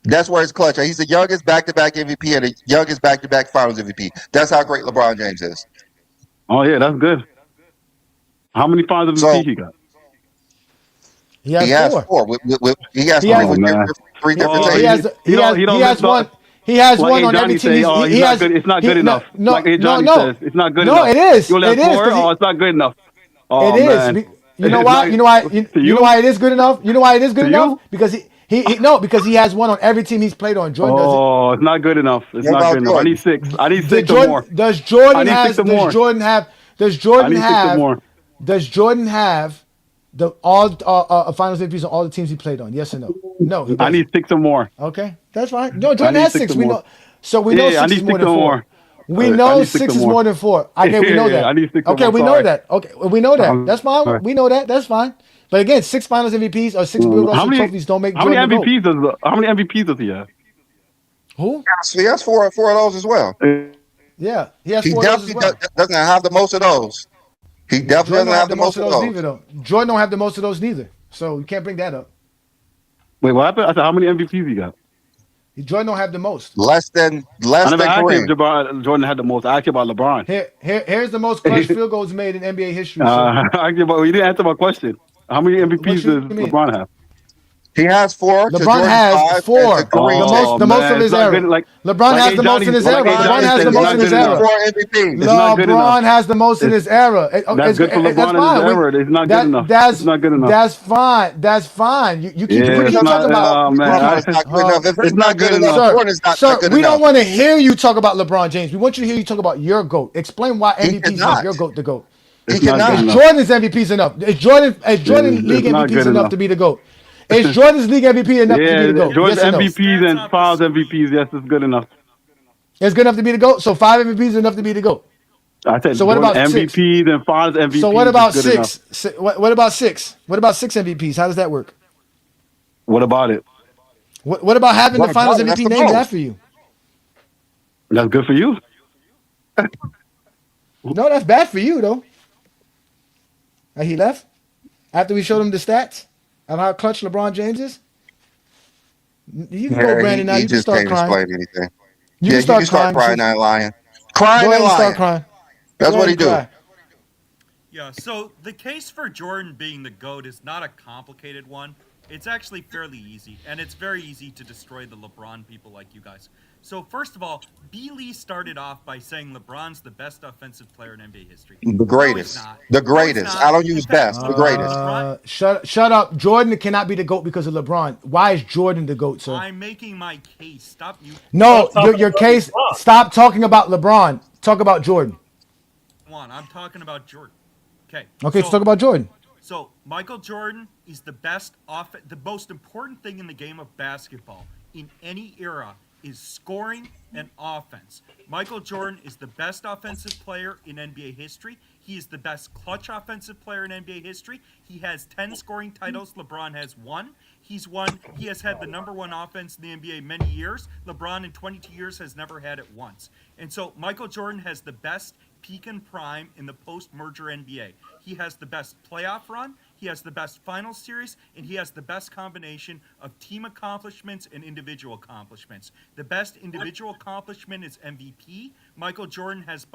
That's where his clutch at. He's the youngest back-to-back MVP and the youngest back-to-back Finals MVP. That's how great LeBron James is. Oh yeah, that's good. How many Finals MVP he got? He has 4. He has 3 different teams. He has one on every team. It's not good enough. No, says it's not good enough. No, it is. It is. It's not good enough. Oh, it is. You know why? You know why it is good enough? You know why it is good enough? Because because he has one on every team he's played on. Jordan doesn't. Oh, it's not good enough. It's not good enough. I need 6. I need 6 or more. Does Jordan have the all Finals MVPs on all the teams he played on? Yes or no? No. I need 6 or more. Okay, that's fine. No, Jordan has 6. We know. So we know 6 is more than 4. We know 6 is more than 4. Okay, we know that. I need 6 okay, we know that. Okay, we know that. That's fine. We know that. That's fine. But again, 6 Finals MVPs or 6 Bill Russell trophies don't make Jordan How many MVPs does he have? Who? He has 4 of those as well. Yeah, he has 4 of those as well. Doesn't have the most of those. He definitely doesn't have the most of those. Neither, though. Jordan don't have the most of those neither. So you can't bring that up. Wait, what happened? I said, how many MVPs he got? Jordan don't have the most. Less than Kareem. Jordan had the most. I asked you about LeBron. Here's the most clutch field goals made in NBA history. You didn't answer my question. How many MVPs does LeBron have? He has 4 to LeBron Jordan's has 5, and to 4. Kareem's 8. The most of his era. LeBron has the most in his era. LeBron has the most in his era. LeBron has the most in his era. That's good for LeBron in his era. It's not good enough. That's not good enough. That's fine. That's fine. You keep talking about. It's not good enough. Jordan's not good enough. We don't want to hear you talk about LeBron James. We want you to hear you talk about your GOAT. Explain why MVPs make your GOAT the GOAT. He cannot. Is Jordan's MVPs enough? Is Jordan League MVPs enough to be the GOAT? Is Jordan's League MVP enough to be the GOAT? Jordan's yes MVPs and Fouls MVPs, yes, it's good enough. It's good enough to be the GOAT? So 5 MVPs is enough to be the GOAT? I said so what about MVPs and Fouls MVPs. So what about 6? What about 6? What about 6 MVPs? How does that work? What about it? What about having the Finals MVP named after you? That's good for you. No, that's bad for you, though. He left after we showed him the stats of how clutch LeBron James is. You can go, Brandon. Now you can start crying. You can start crying and lying. Crying and lying. Start crying. That's what he do. Yeah. So the case for Jordan being the GOAT is not a complicated one. It's actually fairly easy, and it's very easy to destroy the LeBron people like you guys. So first of all, B. Lee started off by saying LeBron's the best offensive player in NBA history. The greatest. The greatest. I don't use best. The greatest. Shut up. Jordan cannot be the GOAT because of LeBron. Why is Jordan the GOAT, sir? I'm making my case. Stop you. No, your case. Stop talking about LeBron. Talk about Jordan. Come on, I'm talking about Jordan. Okay. Okay, let's talk about Jordan. So Michael Jordan is the best the most important thing in the game of basketball in any era is scoring and offense. Michael Jordan is the best offensive player in NBA history. He is the best clutch offensive player in NBA history. He has 10 scoring titles. LeBron has 1. He has had the number 1 offense in the NBA many years. LeBron in 22 years has never had it once. And so Michael Jordan has the best peak and prime in the post-merger NBA. He has the best playoff run, he has the best final series, and he has the best combination of team accomplishments and individual accomplishments. The best individual accomplishment is MVP. Michael Jordan has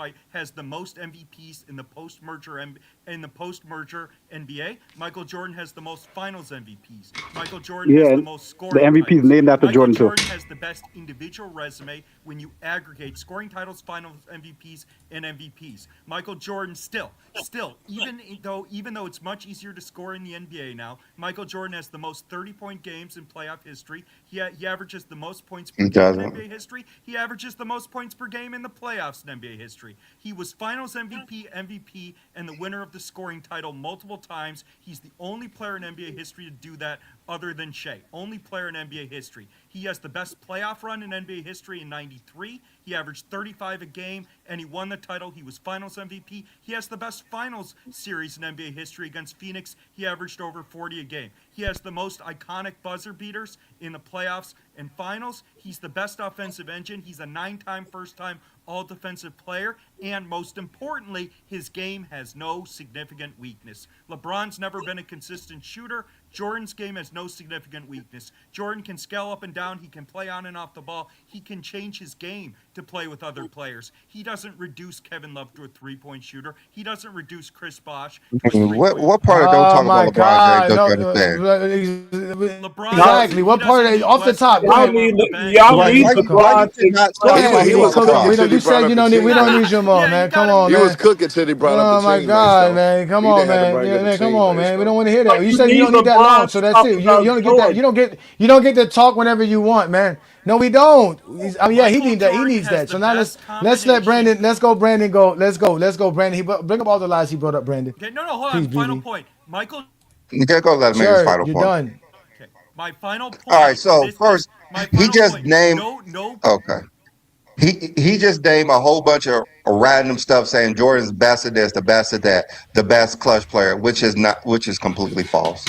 the most MVPs in the post-merger NBA. Michael Jordan has the most finals MVPs. Michael Jordan has the most scoring. The MVPs named after Jordan too. Michael Jordan has the best individual resume when you aggregate scoring titles, finals MVPs, and MVPs. Michael Jordan still, even though it's much easier to score in the NBA now, Michael Jordan has the most 30-point games in playoff history. He averages the most points per game in NBA history. He averages the most points per game in the playoffs in NBA history. He was Finals MVP, and the winner of the scoring title multiple times. He's the only player in NBA history to do that other than Shea. Only player in NBA history. He has the best playoff run in NBA history in '93. He averaged 35 a game, and he won the title. He was Finals MVP. He has the best finals series in NBA history against Phoenix. He averaged over 40 a game. He has the most iconic buzzer beaters in the playoffs and finals. He's the best offensive engine. He's a 9-time first-time all-defensive player. And most importantly, his game has no significant weakness. LeBron's never been a consistent shooter. Jordan's game has no significant weakness. Jordan can scale up and down. He can play on and off the ball. He can change his game to play with other players. He doesn't reduce Kevin Love to a three-point shooter. He doesn't reduce Chris Bosh to a three-point What part of don't talk about LeBron James don't you understand? Exactly. What part of it? Off the top. Y'all need LeBron to You said you don't need. We don't need Jamal, man. Come on, man. He was cooking till he brought up the Oh my God, man. Come on, man. Come on, man. We don't want to hear that. You said you don't need that long, so that's it. You don't get that. You don't get to talk whenever you want, man. No, we don't. I mean, yeah, he needs that. He needs that. So now let's let Brandon. Let's go, Brandon. Go. Let's go, Brandon. He bring up all the lies he brought up, Brandon. Okay, no, hold on. Final point, Michael. You can't go let him make his final you're point. done. Okay, my final point. All right. So first, he just named. Okay. He just named a whole bunch of random stuff saying Jordan's best at this, the best at that, the best clutch player, which is completely false.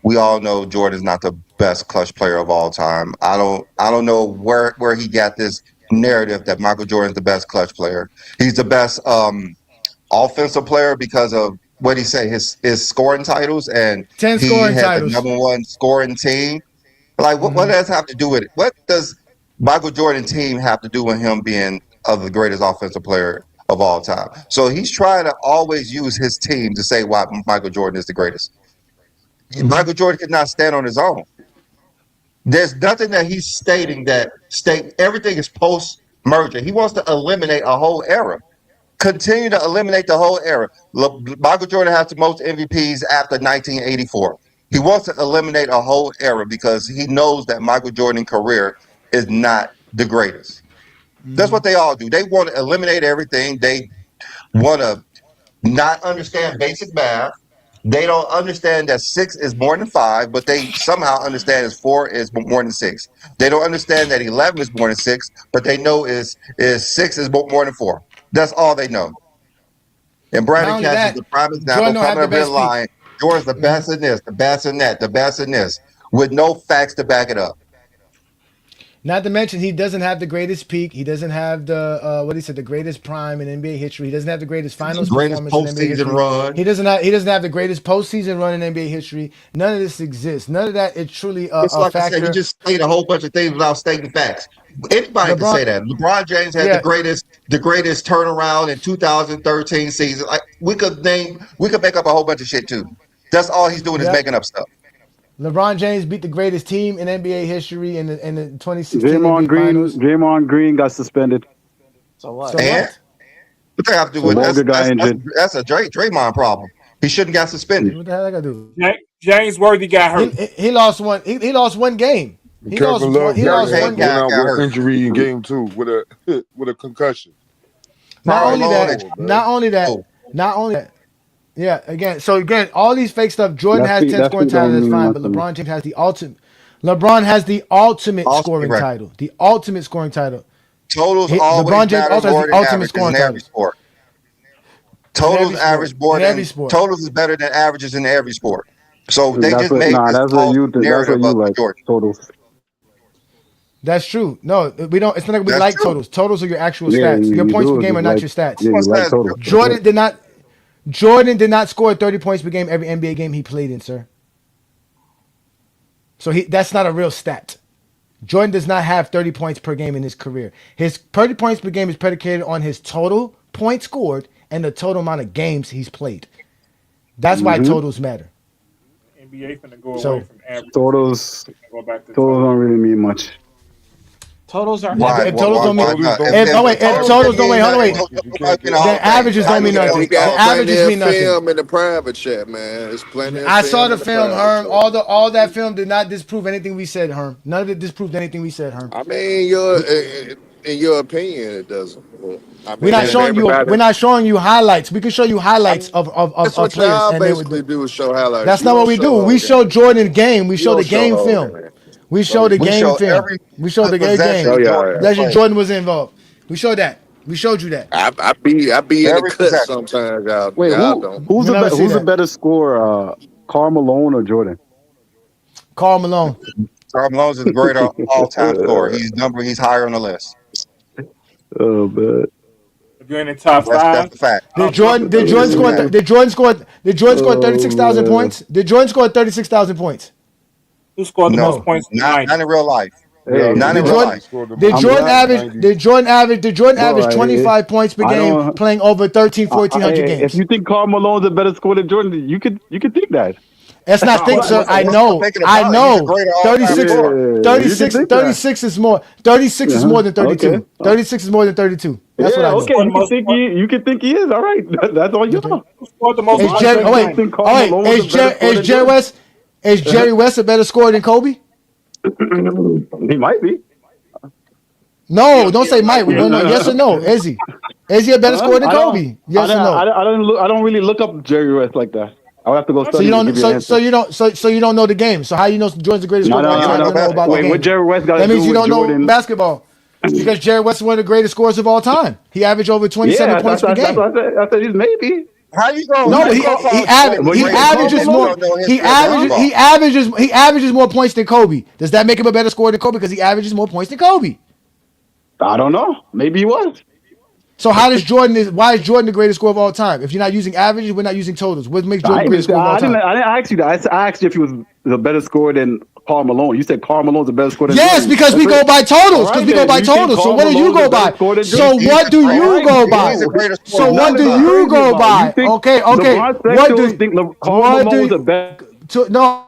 We all know Jordan's not the best clutch player of all time. I don't know where he got this narrative that Michael Jordan's the best clutch player. He's the best offensive player because of what he say his scoring titles, and 10 he scoring had titles. the #1 scoring team. Like what does that have to do with it? What does Michael Jordan team have to do with him being the greatest offensive player of all time? So he's trying to always use his team to say why Michael Jordan is the greatest. Michael Jordan could not stand on his own. There's nothing that he's stating that everything is post merger. He wants to eliminate a whole era. Continue to eliminate the whole era. Michael Jordan has the most MVPs after 1984. He wants to eliminate a whole era because he knows that Michael Jordan's career is not the greatest. That's what they all do. They want to eliminate everything. They want to not understand basic math. They don't understand that 6 is more than 5, but they somehow understand that 4 is more than 6. They don't understand that 11 is more than 6, but they know is 6 is more than 4. That's all they know. And Brandon Cash is the prime example. Coming up here lying. Jordan's the best in this, the best in that, the best in this, with no facts to back it up. Not to mention, he doesn't have the greatest peak. He doesn't have the greatest prime in NBA history. He doesn't have the greatest finals performance in NBA history. Run. He doesn't have the greatest postseason run in NBA history. None of this exists. None of that is truly a like factor. I said, you just stated a whole bunch of things without stating facts. Anybody can say that. LeBron James had the greatest turnaround in 2013 season. Like we could make up a whole bunch of shit too. That's all he's doing is making up stuff. LeBron James beat the greatest team in NBA history in the 2016 NBA Finals. Draymond Green got suspended. So what? So what? What they have to do with that's a Draymond problem. He shouldn't got suspended. What the hell I got to do? James Worthy got hurt. He lost one. He lost one game. He lost one game. Out with injury in game 2 with a concussion. Not only that. Yeah, again, all these fake stuff. Jordan has 10 scoring titles, that's fine, but LeBron James has the ultimate. LeBron has the ultimate scoring title. The ultimate scoring title. Totals always LeBron James also has the ultimate scoring in every sport. Totals average more than totals is better than averages in every sport. So they just made this narrative of Jordan. Totals. That's true. No, we don't. It's not like we like totals. Totals are your actual stats. Your points per game are not your stats. Jordan did not score 30 points per game every NBA game he played in, sir. So that's not a real stat. Jordan does not have 30 points per game in his career. His 30 points per game is predicated on his total points scored and the total amount of games he's played. That's why totals matter. NBA finna go away from average. Totals don't really mean much. Totals are if totals don't mean then averages don't mean nothing. The averages mean nothing. Film in the private chat, man. It's plenty. I saw the film, Herm. All that film did not disprove anything we said, Herm. None of it disproved anything we said, Herm. I mean, in your opinion, it doesn't. We're not showing you highlights. We can show you highlights of that's what players. Y'all basically do is show highlights. That's not what we do. We show Jordan game. We show the game film. We show the game film. We show the game. Legend Jordan was involved. We showed that. We showed you that. I be in the cut sometimes. Y'all, wait, y'all don't. Who's the better scorer, Karl Malone or Jordan? Karl Malone. Karl Malone's the greater all-time scorer. He's higher on the list. Oh, man. If you're in the top 5, that's the fact. Did Jordan score 36,000 points? Did Jordan score 36,000 points? Who scored the most points? Not in real life. Not in real life. Did Jordan average 25 points per game playing over 1,400 games? If you think Karl Malone's a better scorer than Jordan, you could think that. That's not think, sir. I know. 36 is more. 36 is more than 32. Okay. 36 is more than 32. That's what I know. Okay, you can think he is. All right. That's all you know. Is Jerry West a better scorer than Kobe? He might be. No, don't say might. No, yes or no. Is he? Is he a better scorer than Kobe? Yes or no? I don't really look up Jerry West like that. I would have to go study. So you don't know the game. So how you know Jordan's the greatest scorer? What Jerry West got to do? That means you don't know basketball. Because Jerry West is one of the greatest scorers of all time. He averaged over 27 points per game. I said he's maybe. How you going? No, he averages more. He averages more points than Kobe. Does that make him a better scorer than Kobe? Because he averages more points than Kobe. I don't know. Maybe he was. So why is Jordan the greatest scorer of all time? If you're not using averages, we're not using totals. What makes Jordan the greatest scorer of all time? I didn't ask you that. I asked you if he was the better scorer than Karl Malone. You said Karl Malone's a better scorer than Yes, Jordan. because we go by totals. Because we go by totals. So what do you go by? So what do you go by? So what do you go by? Okay. What do you go by? No,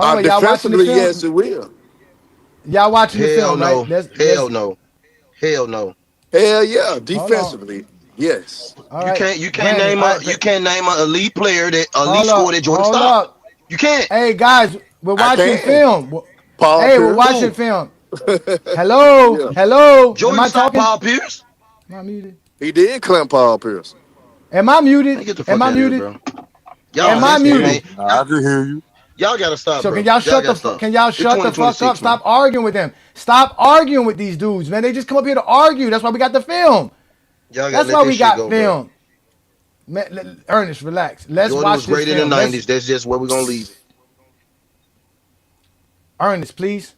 Hold on, y'all watching the Defensively, yes, film? it will. Y'all watching the Hell film, right? no. Hell no. Hell no. Hell yeah, Hold on. defensively, yes. All You right, can't Brandon. name an elite player that elite Hold score up. that Jordan Hold stopped. up. You can't. Hey guys, we're I watching can. film. Paul Hey, we're Pierce. watching Who? film. Hello, Yeah, hello. Am Jordan I stopped talking? Paul Pierce? Am I muted? he did clamp Paul Pierce. Am I Man, muted? get the Am fuck I out of here, muted? bro. Y'all Am Nah, I listening, muted? man. I can hear you. Y'all gotta stop, So bro. can y'all Y'all shut gotta stop. can y'all It's shut the fuck up? 2026, man. Stop arguing with them. Stop arguing with these dudes, man. They just come up here to argue. That's why we got the film. Y'all gotta That's let why this we shit got go, bro. film. Man, Ernest, relax. Let's Jordan was watch this great in the film. 90s. That's just where we're gonna leave it. Ernest, please.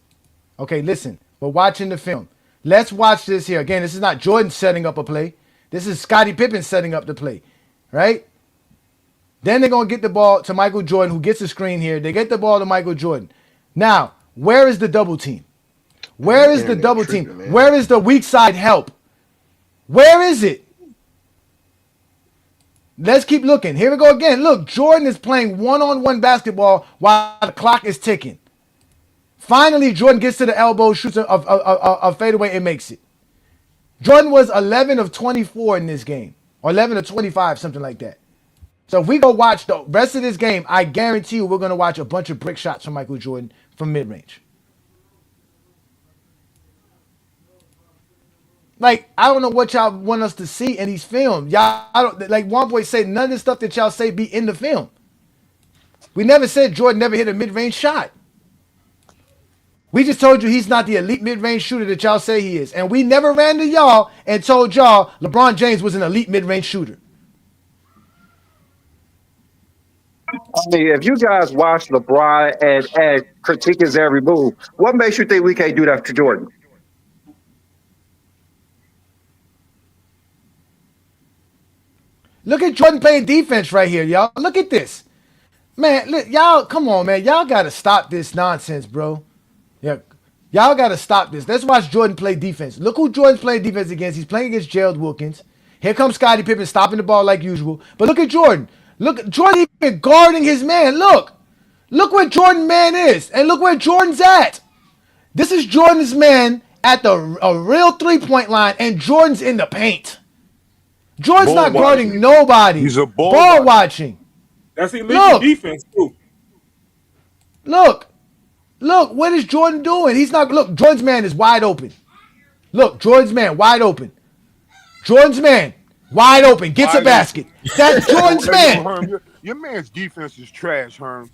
Okay, listen. We're watching the film. Let's watch this here. Again, this is not Jordan setting up a play. This is Scottie Pippen setting up the play, right? Then they're going to get the ball to Michael Jordan, who gets the screen here. They get the ball to Michael Jordan. Now, where is the double team? Where is the double team? Where is the weak side help? Where is it? Let's keep looking. Here we go again. Look, Jordan is playing one-on-one basketball while the clock is ticking. Finally, Jordan gets to the elbow, shoots a fadeaway, and makes it. Jordan was 11 of 24 in this game, or 11 of 25, something like that. So if we go watch the rest of this game, I guarantee you we're going to watch a bunch of brick shots from Michael Jordan from mid-range. Like, I don't know what y'all want us to see in these films. Y'all, I don't, like one boy said, none of the stuff that y'all say be in the film. We never said Jordan never hit a mid-range shot. We just told you he's not the elite mid-range shooter that y'all say he is. And we never ran to y'all and told y'all LeBron James was an elite mid-range shooter. I mean, if you guys watch LeBron and critique his every move, what makes you think we can't do that to Jordan? Look at Jordan playing defense right here, y'all. Look at this. Man, look, y'all, come on, man. Y'all got to stop this nonsense, bro. Yeah, y'all got to stop this. Let's watch Jordan play defense. Look who Jordan's playing defense against. He's playing against Gerald Wilkins. Here comes Scottie Pippen stopping the ball like usual. But look at Jordan. Look, Jordan even guarding his man. Look where Jordan man is. And look where Jordan's at. This is Jordan's man at a real three-point line, and Jordan's in the paint. Jordan's not guarding nobody. He's a ball watching. That's elite defense too. Look, what is Jordan doing? He's not. Look, Jordan's man is wide open. Look, Jordan's man wide open. Jordan's man wide open. Gets a basket. That's Jordan's man. Herm, your man's defense is trash, Herm.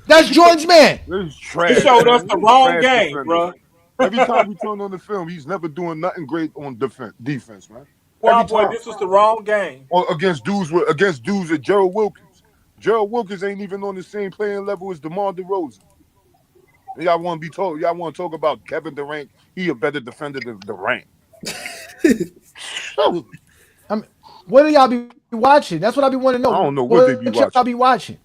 That's Jordan's man. This is trash. He showed us the wrong game, bro. Every time we turn on the film, he's never doing nothing great on defense, man. Well, boy, this was the wrong game. Or against dudes at Gerald Wilkins. Gerald Wilkins ain't even on the same playing level as DeMar DeRozan. And y'all want to be told? Y'all want to talk about Kevin Durant? He a better defender than Durant. What do y'all be watching? That's what I be wanting to know. I don't know what they be watching. Y'all be watching.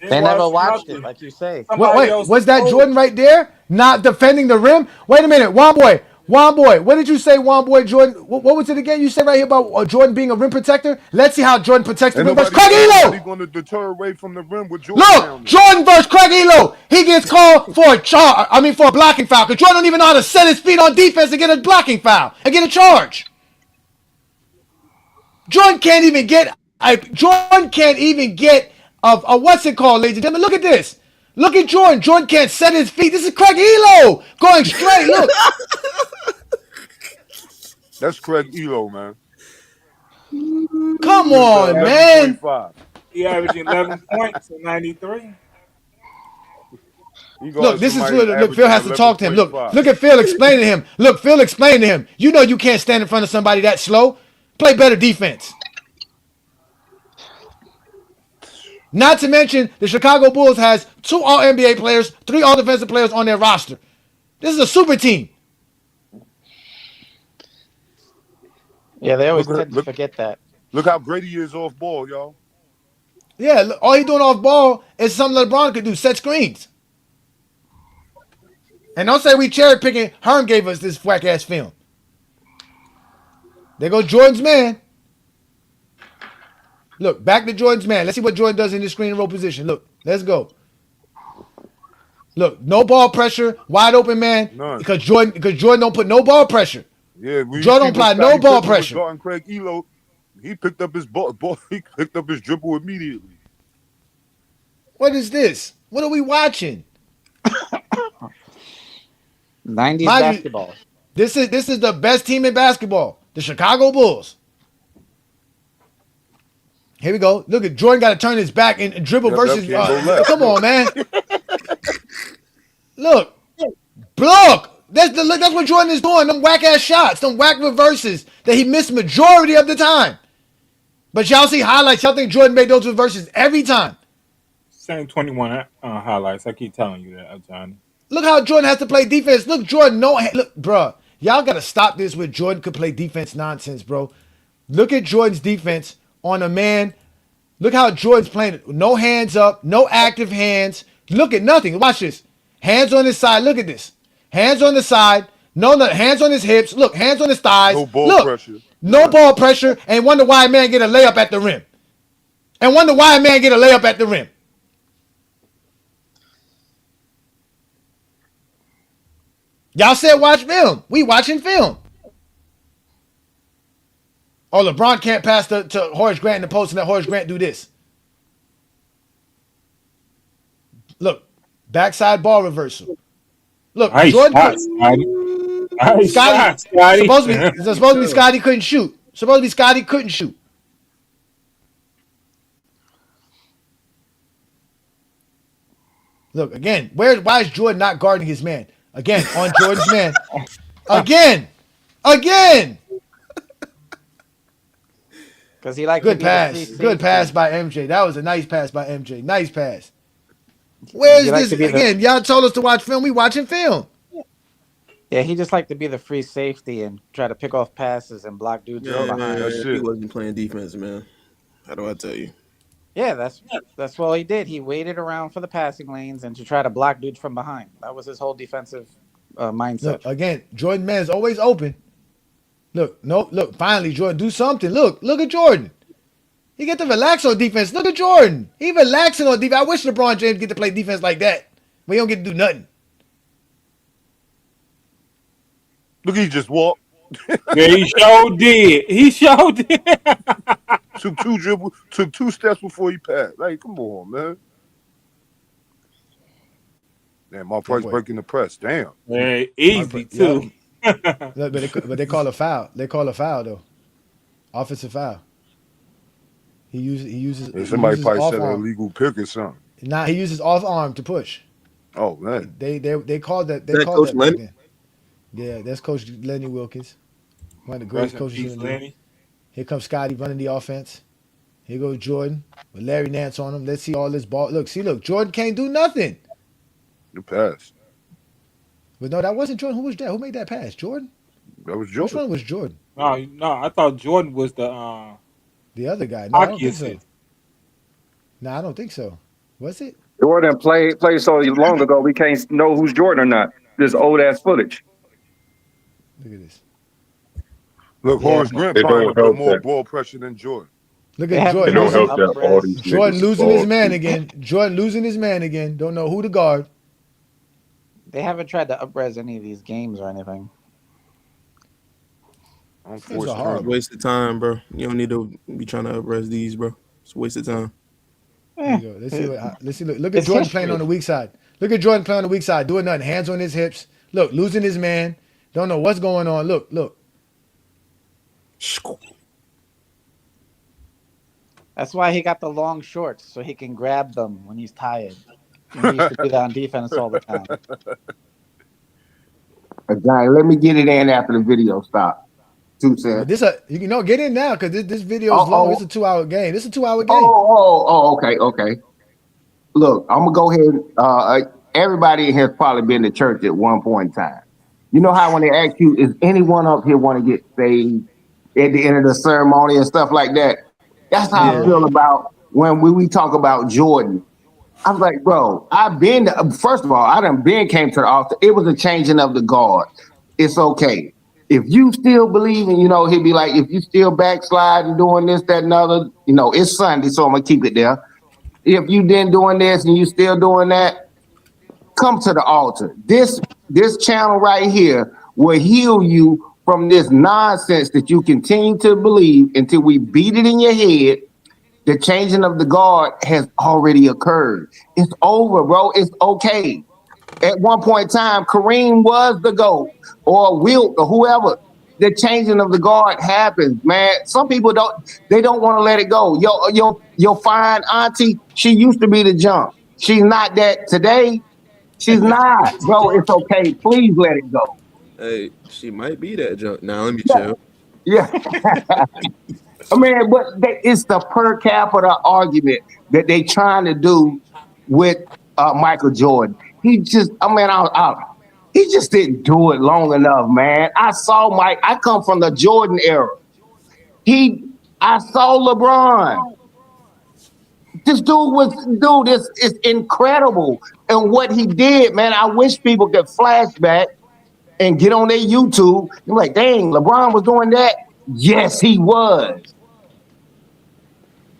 They never watched it, like you say. Wait, was that Jordan right there? Not defending the rim? Wait a minute, Juan boy. What did you say, Juan boy, Jordan? What was it again? You said right here about Jordan being a rim protector? Let's see how Jordan protects the rim versus Craig Elo. He's going to deter away from the rim with Jordan. Look, Jordan versus Craig Elo. He gets called for a blocking foul because Jordan don't even know how to set his feet on defense to get a blocking foul and get a charge. Jordan can't even get a what's it called, ladies and gentlemen? Look at this. Look at Jordan. Jordan can't set his feet. This is Craig Elo going straight. Look. That's Craig Elo, man. Come on, man. He averaged 11 points in 93. Look, this is look. Phil has to talk to him. Look at Phil explaining to him. Look, Phil explaining to him. You know you can't stand in front of somebody that slow. Play better defense. Not to mention, the Chicago Bulls has 2 All-NBA players, 3 All-Defensive players on their roster. This is a super team. Yeah, they always tend to forget that. Look how great he is off ball, y'all. Yeah, look, all he's doing off ball is something LeBron could do, set screens. And don't say we cherry picking. Herm gave us this whack-ass film. There goes Jordan's man. Look, back to Jordan's man. Let's see what Jordan does in this screen and roll position. Look, let's go. Look, no ball pressure, wide open man. None. Because Jordan don't put no ball pressure. Yeah, Jordan don't apply no ball pressure. And Craig Elo, he picked up his ball. He picked up his dribble immediately. What is this? What are we watching? 90s basketball. This is the best team in basketball, the Chicago Bulls. Here we go. Look at Jordan got to turn his back and dribble versus. Come on, man. Look. That's what Jordan is doing. Them whack ass shots, them whack reverses that he missed majority of the time. But y'all see highlights. Y'all think Jordan made those reverses every time. Same 21 highlights. I keep telling you that, Johnny. Look how Jordan has to play defense. Look, Jordan, look, bro. Y'all got to stop this with Jordan could play defense nonsense, bro. Look at Jordan's defense on a man. Look how Jordan's playing it. No hands up, no active hands. Look at nothing. Watch this. Hands on his side. Look at this. Hands on the side. No, hands on his hips. Look, hands on his thighs. No ball Look, pressure. no ball pressure. And wonder why a man get a layup at the rim. And wonder why a man get a layup at the rim. Y'all said watch film. We watching film. Oh, LeBron can't pass to Horace Grant in the post and let Horace Grant do this. Look, backside ball reversal. Look, Nice Jordan. shot, Scotty. Nice shot, Scotty. Supposed to be Scotty couldn't shoot. Supposed to be Scotty couldn't shoot. Look, again, why is Jordan not guarding his man? Again, on Jordan's man. Again. Because he likes good pass. Good pass by MJ. That was a nice pass by MJ. Nice pass. Where's this? Again, y'all told us to watch film. We watching film. Yeah, he just liked to be the free safety and try to pick off passes and block dudes from behind. He wasn't playing defense, man. How do I tell you? Yeah, that's what he did. He waited around for the passing lanes and to try to block dudes from behind. That was his whole defensive mindset. Look, again, Jordan man is always open. Look, finally, Jordan, do something. Look at Jordan. He get to relax on defense. Look at Jordan. He relaxing on defense. I wish LeBron James get to play defense like that. We don't get to do nothing. Look, he just walked. Yeah, he sure did. Took two steps before he passed. Like, come on, man. Damn, my price breaking the press. Damn. Yeah, easy too. Look, but they call a foul. They call a foul though. Offensive foul. He uses. Somebody probably said an illegal pick or something. Nah, he uses off arm to push. Oh man. They called that. They that called Coach that. Lenny? Yeah, that's Coach Lenny Wilkins. One of the greatest coaches in the league. Here comes Scotty running the offense. Here goes Jordan with Larry Nance on him. Let's see all this ball. Look, Jordan can't do nothing. The pass. But no, that wasn't Jordan. Who was that? Who made that pass? Jordan? That was Jordan. Which one was Jordan? No, I thought Jordan was the other guy. No, I don't think so. No, I don't think so. Was it? Jordan played so long ago we can't know who's Jordan or not. This old ass footage. Look at this. Look, Horace Grant probably put more ball pressure than Jordan. Look at Jordan. Don't help that all these Jordan losing his man again. Jordan losing his man again. Don't know who to guard. They haven't tried to up-res any of these games or anything. It's a waste of time, bro. You don't need to be trying to up-res these, bro. It's a waste of time. Let's see. Look at Jordan playing on the weak side. Look at Jordan playing on the weak side, doing nothing. Hands on his hips. Look, losing his man. Don't know what's going on. Look. That's why he got the long shorts, so he can grab them when he's tired. He used to do that on defense all the time. Johnny, let me get it in after the video stop. 2 cents. Get in now because this video is long. It's a 2-hour game. This is a 2-hour game. Okay. Look, I'm gonna go ahead. Everybody has probably been to church at one point in time. You know how when they ask you, is anyone up here want to get saved at the end of the ceremony and stuff like that? That's how I feel about when we talk about Jordan. I was like, bro, first of all, I came to the altar. It was a changing of the guard. It's okay. If you still believe in, he'd be like, if you still backslide and doing this, that, and other, it's Sunday, so I'm gonna keep it there. If you then doing this and you still doing that, come to the altar. This channel right here will heal you from this nonsense that you continue to believe until we beat it in your head. The changing of the guard has already occurred. It's over, bro. It's okay. At one point in time, Kareem was the GOAT or Wilt or whoever. The changing of the guard happens, man. Some people don't want to let it go. Your fine auntie, she used to be the jump. She's not that today. She's not, bro. It's okay. Please let it go. Hey, she might be that junk. Now let me chill. Yeah. I mean, but it's the per capita argument that they trying to do with Michael Jordan. He just, he just didn't do it long enough, man. I saw Mike. I come from the Jordan era. I saw LeBron. This dude is incredible. And what he did, man, I wish people could flashback and get on their YouTube. You're like, dang, LeBron was doing that? Yes, he was.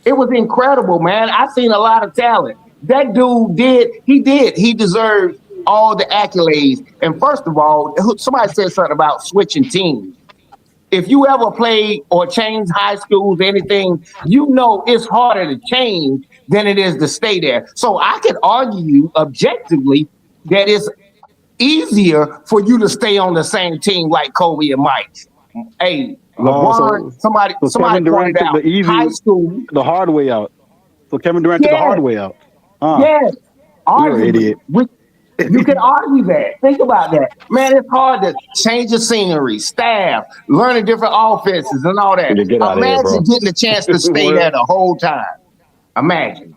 It was incredible, man. I seen a lot of talent. That dude he deserved all the accolades. And first of all, somebody said something about switching teams. If you ever played or changed high schools, anything, you know it's harder to change than it is to stay there. So I could argue objectively that it's easier for you to stay on the same team like Kobe and Mike. Hey, LeBron, somebody pointed out high school. The hard way out. So Kevin Durant took the hard way out. Yes. You're an idiot. You can argue that. Think about that. Man, it's hard to change the scenery, staff, learning different offenses and all that. Imagine getting the chance to stay there the whole time. Imagine.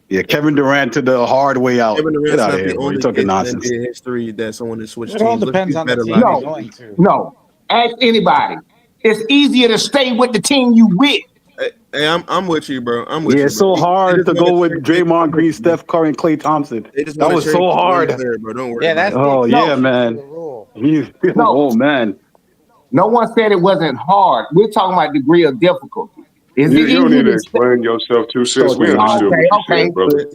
Yeah, Kevin Durant to the hard way out. Kevin Durant's Get out not of here, the bro. only You're talking in nonsense. NBA history that someone has switched It teams. all depends on the team you're going to. No. Ask anybody. It's easier to stay with the team you with. Hey, I'm with you, bro. I'm with you. It's so hard to go with Draymond Green, Steph Curry, and Klay Thompson. That was so hard. There, bro. Don't worry. Yeah, that's man. Oh man. No one said it wasn't hard. We're talking about degree of difficulty. You don't need to explain yourself too, sis. We understood what you said, brother.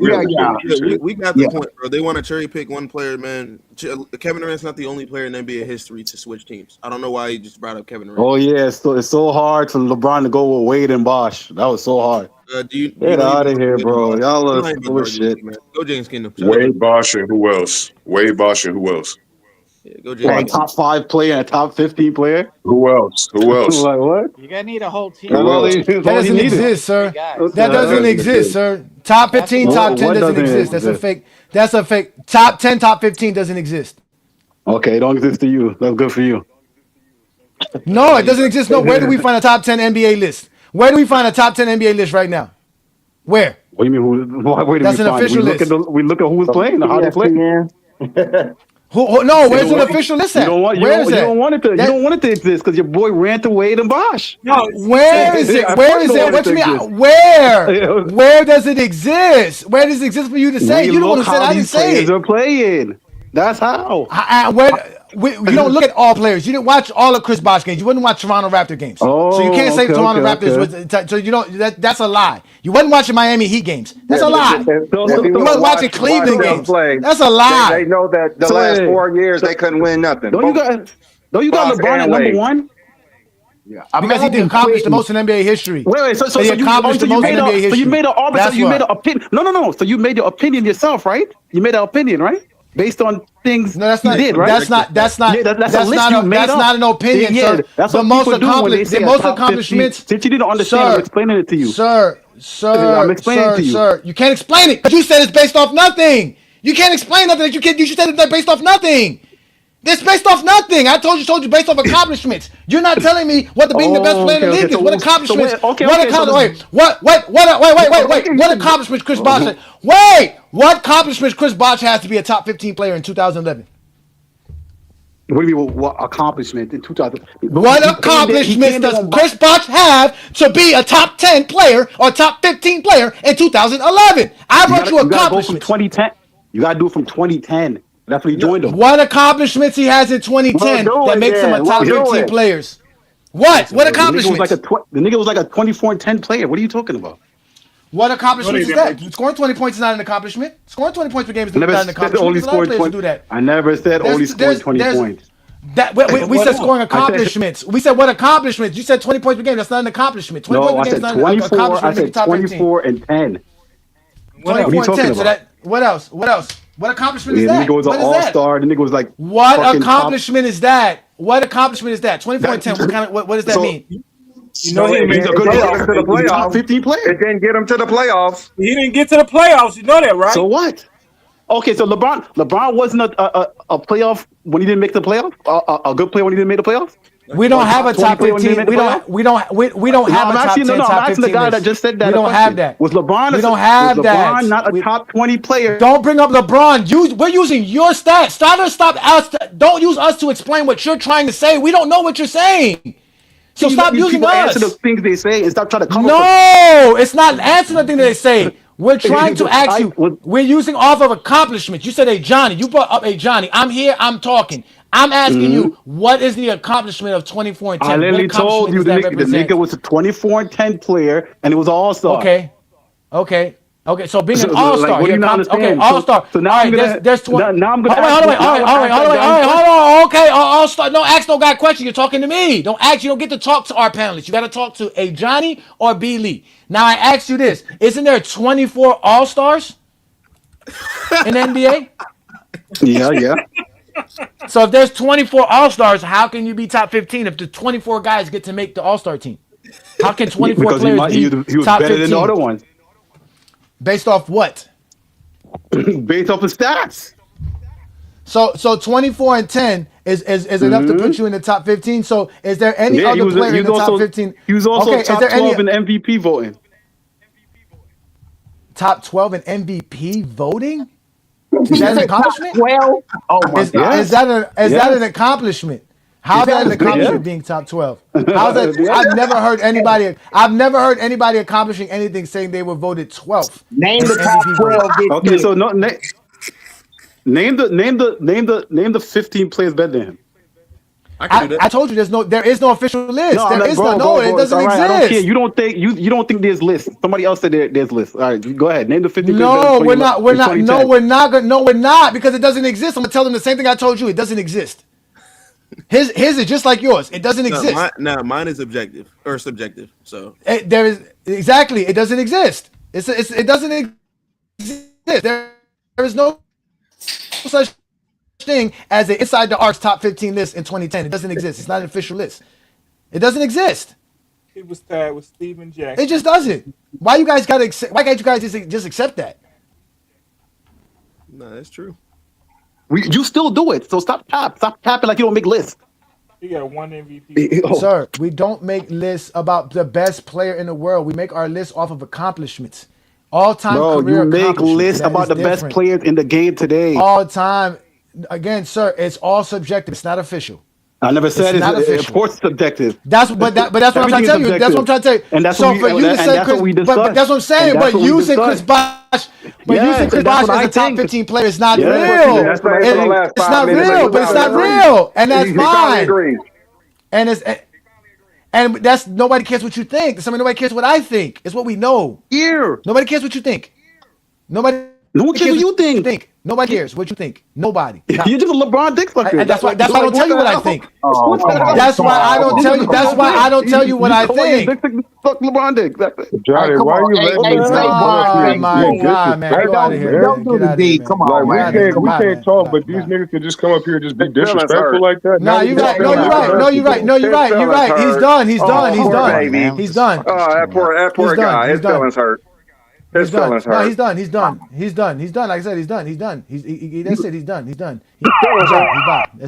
We got the point, bro. They want to cherry pick one player, man. Kevin Durant's not the only player in NBA history to switch teams. I don't know why you just brought up Kevin Durant. Oh yeah, it's so hard for LeBron to go with Wade and Bosh. That was so hard. Get out of here, bro. Y'all are full of shit. Man. Go James Kingdom. Wade, Bosh, and who else? Wade, Bosh, and who else? Yeah, go James. A top 5 player and a top 15 player. Who else? Like what? You're gonna need a whole team. That doesn't exist, sir. That doesn't exist, sir. Top 15, top 10 doesn't exist. That's a fake. That's a fake. Top 10, top 15 doesn't exist. Okay, it don't exist to you. That's good for you. No, it doesn't exist. No, where do we find a top 10 NBA list? Where do we find a top 10 NBA list right now? Where? What do you mean? Where do That's we an find official list. We look at who's playing, how they play. No, where's an official list at? You don't want it to exist because your boy ran to Wade and Bosh. No, where is it? Where is it? What you mean? Where? Where does it exist? Where does it exist for you to say? You don't want to say. I didn't say it. They're playing. That's how. You don't look at all players. You didn't watch all of Chris Bosh games. You wouldn't watch Toronto Raptor games. So you can't say Toronto Raptors was. So you don't. That's a lie. You wasn't watching Miami Heat games. That's a lie. You wasn't watching Cleveland games. That's a lie. They know that the last 4 years they couldn't win nothing. Don't you got LeBron at number 1? Yeah, because he did accomplish the most in NBA history. Wait. So you accomplished the most in NBA history. So you made an arbiter. You made an opinion. No. So you made your opinion yourself, right? You made an opinion, right? Based on things you did, right? That's not an opinion, sir. That's the most accomplishments. Since you didn't understand, I'm explaining it to you. Sir, you can't explain it. But you said it's based off nothing. You can't explain nothing. You said it's based off nothing. It's based off nothing. I told you based off accomplishments. You're not telling me what being the best player in the league is. What accomplishments? Wait. What accomplishments Chris Bosh had? Wait. What accomplishments Chris Bosh has to be a top 15 player in 2011? What do you mean? What accomplishment in 2000? What accomplishments does Chris Bosh have to be a top 10 player or top 15 player in 2011? I brought you accomplishments. From 2010. You gotta do it from 2010. That's what he joined them. What accomplishments he has in 2010 that makes him a top 15 players? What accomplishments? The nigga was like a 24 and 10 player. What are you talking about? What accomplishments is that? Scoring 20 points is not an accomplishment. Scoring 20 points per game is not an accomplishment. I never said only scoring 20 points. We said scoring accomplishments. We said what accomplishments? You said 20 points per game. That's not an accomplishment. 20 points per game is not an accomplishment. I said 24 and 10. 24 and 10. So that. What else? What accomplishment is that? The nigga was an all-star. The nigga was like. What accomplishment is that? What accomplishment is that? 24 and 10. What does that mean? You know, he didn't get to the playoffs. 15 player. It didn't get him to the playoffs. He didn't get to the playoffs. You know that, right? So what? Okay, so LeBron wasn't a playoff when he didn't make the playoffs. A good player when he didn't make the playoffs. We don't have a top 15. We don't have a top 10, top 15 I'm asking the guy that just said that. We don't have that. Was LeBron? We don't have that. LeBron not a top 20 player? Don't bring up LeBron. We're using your stats. Stop us. Don't use us to explain what you're trying to say. We don't know what you're saying. So stop using us. Answer the things they say and stop trying to come up. No, it's not answering the thing that they say. We're trying to ask you. We're using off of accomplishments. You said, "Hey Johnny," you brought up, "Hey Johnny." I'm here. I'm talking. I'm asking you, what is the accomplishment of 24 and 10? I literally told you the nigga was a 24 and 10 player, and it was all-star. Okay. So being an all-star. Like, what do you not understand? Okay, all-star. So now there's 20. Now I'm gonna hold on. Okay, all-star. No, ask no guy question. You're talking to me. You don't get to talk to our panelists. You got to talk to a Johnny or B. Lee. Now I ask you this: isn't there 24 all-stars in the NBA? Yeah. So if there's 24 all-stars, how can you be top 15 if the 24 guys get to make the all-star team? How can 24 players be he was top better 15? than the other ones. Based off what? Based off the stats. So 24 and 10 is enough to put you in the top 15. So is there any other player in the top 15? He was also top 12 in MVP voting. Top 12 in MVP voting? Is that an accomplishment? 12? Oh my God. Is that an accomplishment? How's that an accomplishment being top 12? How's that? I've never heard anybody accomplishing anything saying they were voted 12th. Name the top 12. Okay, so name the 15 players better than him. I told you there is no official list. It doesn't right, exist. I don't care. You don't think there's lists. Somebody else said there's lists. All right, go ahead. Name the 15 No, we're not. No, we're not because it doesn't exist. I'm gonna tell them the same thing I told you. It doesn't exist. His is just like yours. It doesn't exist. Mine is objective or subjective. So there is exactly. It doesn't exist. It doesn't exist. There is no such thing as an Inside the Arcs top 15 list in 2010. It doesn't exist. It's not an official list. It doesn't exist. It was tied with Steven Jackson. It just doesn't. Why you guys gotta accept? Why can't you guys just accept that? No, that's true. You still do it. So stop tapping like you don't make lists. You got one MVP. Sir, we don't make lists about the best player in the world. We make our lists off of accomplishments. All-time career accomplishments. You make lists about the best players in the game today. All time. Again, sir, it's all subjective. It's not official. I never said it's official. Of course, it's subjective. That's what I'm trying to tell you. That's what I'm trying to tell you. And that's so for you to say Chris, but that's what I'm saying. But you say Chris Bosh, Chris Bosh as a top 15 player is not real. It's not real, but it's not real, and that's fine. And that's nobody cares what you think. Nobody cares what I think. It's what we know. Here, nobody cares what you think. Nobody. No one cares what you think. Nobody cares what you think. Nobody. You're just a LeBron dick sucker. And that's why I don't tell you what I think. That's why I don't tell you. That's why I don't tell you what I think. Fuck LeBron dick. Johnny, why are you letting this Oh my God, man! Get out of here. Don't do the D. Come on, we can't talk, but these niggas can just come up here and just be disrespectful like that. No, you're right. No, you're right. He's done. He's done. Oh, that poor guy. His feelings hurt. He's done. No, he's done. He's done. Like I said, he's done. That's it. He's done. He's done.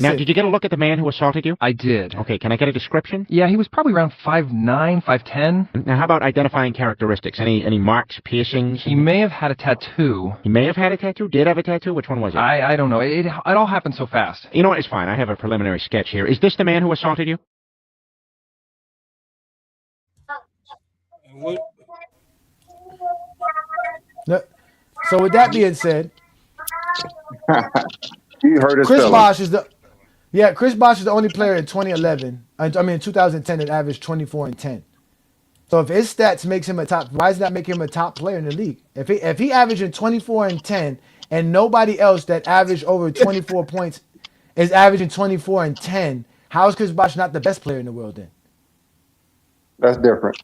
Now, did you get a look at the man who assaulted you? I did. Okay, can I get a description? Yeah, he was probably around 5'9", 5'10". Now, how about identifying characteristics? Any marks, piercings? He may have had a tattoo. He may have had a tattoo? Did have a tattoo? Which one was it? I don't know. It all happened so fast. You know what? It's fine. I have a preliminary sketch here. Is this the man who assaulted you? What? So with that being said, you heard his Chris Bosh is the only player in 2011. I mean 2010 that averaged 24 and 10. So if his stats makes him a top, why does that make him a top player in the league? If he averaging 24 and 10 and nobody else that averaged over 24 points is averaging 24 and 10, how is Chris Bosh not the best player in the world then? That's different.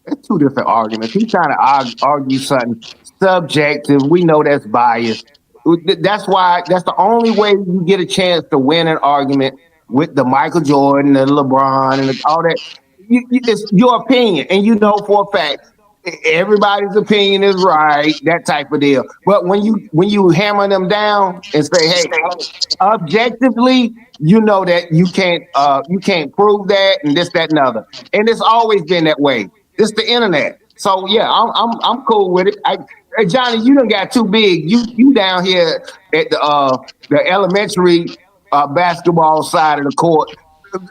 It's two different arguments. He's trying to argue something subjective. We know that's biased. That's the only way you get a chance to win an argument with the Michael Jordan, the LeBron, and all that. It's your opinion, and you know for a fact everybody's opinion is right, that type of deal. But when you hammer them down and say, hey, objectively, you know that you can't prove that and this, that, and other. And it's always been that way. It's the internet. So yeah, I'm cool with it. Hey, Johnny, you done got too big. You down here at the elementary basketball side of the court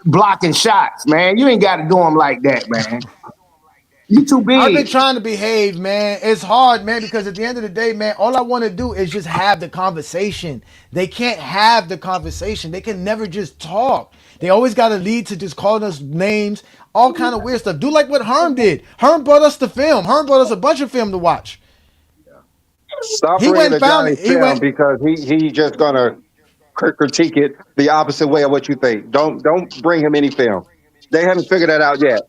blocking shots, man. You ain't got to do them like that, man. You too big. I've been trying to behave, man. It's hard, man, because at the end of the day, man, all I want to do is just have the conversation. They can't have the conversation. They can never just talk. They always got to lead to just calling us names, all kind of weird stuff. Do like what Herm did. Herm brought us the film. Herm brought us a bunch of film to watch. Stop He bringing went the and found Johnny it. He film went. because he's just gonna critique it the opposite way of what you think. Don't bring him any film. They haven't figured that out yet.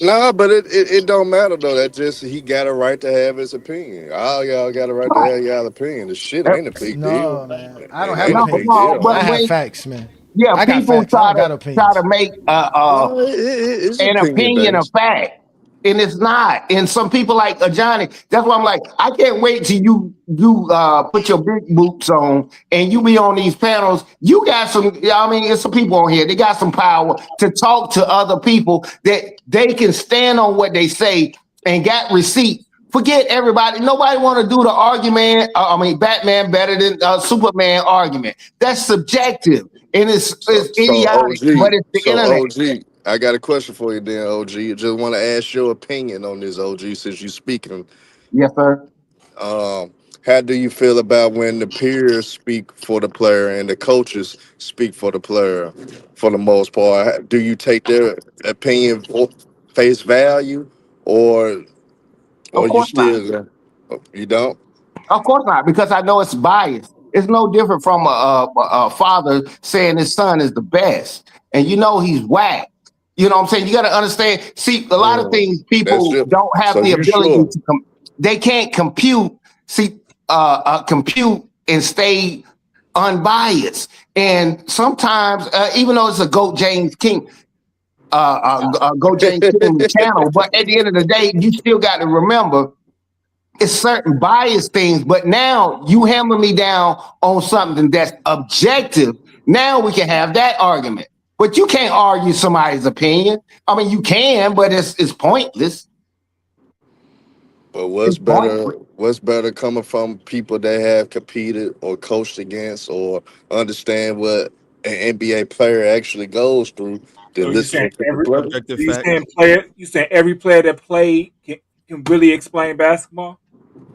Nah, but it don't matter though. That just he got a right to have his opinion. All y'all got a right to have y'all opinion. The shit ain't a big No, deal. man. I don't It have ain't a No, big opinions. no, deal. but I have when facts, man. yeah, I got people facts. I don't got try to opinions. make No, it's an opinion opinion a based. fact, and it's not. And some people like Johnny. That's why I'm like, I can't wait till you put your big boots on and you be on these panels. You got some. I mean, it's some people on here. They got some power to talk to other people that they can stand on what they say and got receipts. Forget everybody. Nobody want to do the argument. Batman better than Superman argument. That's subjective and it's So idiotic. OG, But it's the so internet. OG, I got a question for you then, OG. Just want to ask your opinion on this, OG, since you speaking. Yes, sir. Um, how do you feel about when the peers speak for the player and the coaches speak for the player for the most part? Do you take their opinion for face value or Of you course not. still you don't? Of course not, because I know it's biased. It's no different from a father saying his son is the best, and you know he's whack. You know what I'm saying? You got to understand. See, a lot of things That's people just don't have so the you ability sure? to. They can't compute. See, compute and stay unbiased. And sometimes, even though it's a Go James King, Go James King channel, but at the end of the day, you still got to remember it's certain biased things, but now you hammer me down on something that's objective. Now we can have that argument. But you can't argue somebody's opinion. I mean, you can, but it's pointless. But It's pointless. what's better coming from people that have competed or coached against or understand what an NBA player actually goes through So than you saying listening to the every player? Objective you facts. saying player you saying every player that played can really explain basketball?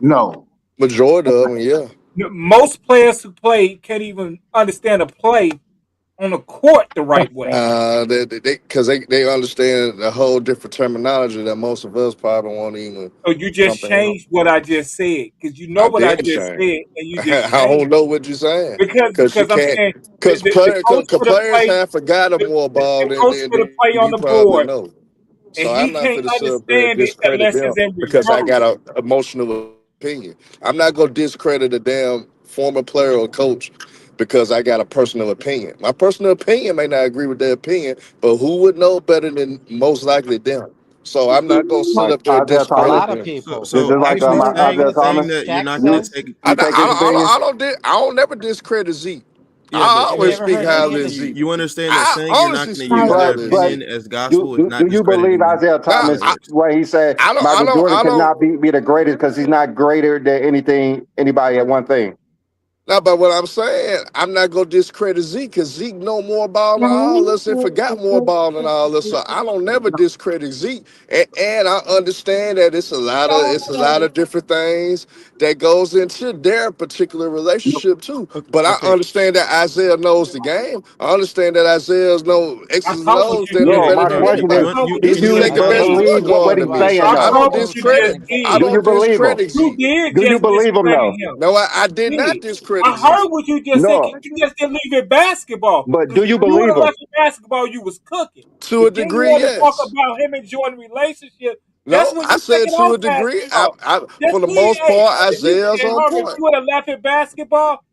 No. Majority of them, yeah. Most players who play can't even understand a play on the court the right way. They understand a whole different terminology that most of us probably won't even So you just comprehend. changed what I just said because you know I what I did just change. said and you just I changed don't know what you're saying because you because I'm can't saying the because coach could have players played have forgotten more ball the than, coach than could have played on you the probably board know. and So I'm he not can't going to sit up there and understand it discredit unless them it's in because I got reverse. an emotional opinion. I'm not going to discredit a damn former player or coach because I got a personal opinion. My personal opinion may not agree with their opinion, but who would know better than most likely them? So I'm not going to sit Like up there and Isaiah A Thomas. discredit lot of them. So, people. Just so like actually Remember, Isaiah saying Thomas. that you're Shaq not gonna said. take. I, You take his opinion. I don't never discredit Zeke. Yeah, I but Have you always ever speak heard any highly of of the? you, Zeke. you understand that I saying you're not honestly going to speak use their highly of But Zeke. opinion as do, gospel is do, not do you believe discrediting them. Isaiah Now, Go Thomas ahead. where he said Michael Jordan I could don't. not be the greatest because he's not greater than anybody at one thing? Now, but what I'm saying, I'm not gonna discredit Zeke because Zeke know more ball than all us and forgot more ball than all us. So I don't never discredit Zeke, and I understand that it's a lot of different things that goes into their particular relationship too. But I Okay. understand that Isaiah knows the game. I understand that Isaiah's know I X's and saw what O's you better No, just better my than did. question I is, anybody. saw what do you He's the you just second best did. believe point what guard to he's me. saying So I I though? saw don't what you discredit. just I did. Do you don't believe him? discredit You Zeke. did Do you just believe him discredit though? him. No, I did not Did. discredit I Zeke. heard what you just said. No, You just didn't leave it basketball. but do Because if you you would believe have him? left it basketball, you was cooking. To a But then you degree, want to talk yes. about him and Jordan relationship. That's No, when I you take said it to off a degree. basketball. For Just the leave. most Hey, part, if you Isaiah's and on Harvey, if point. you would have left it basketball,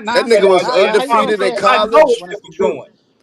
not That nigga nonsense. was How you gonna undefeated in say I know college. when it it's was true? doing.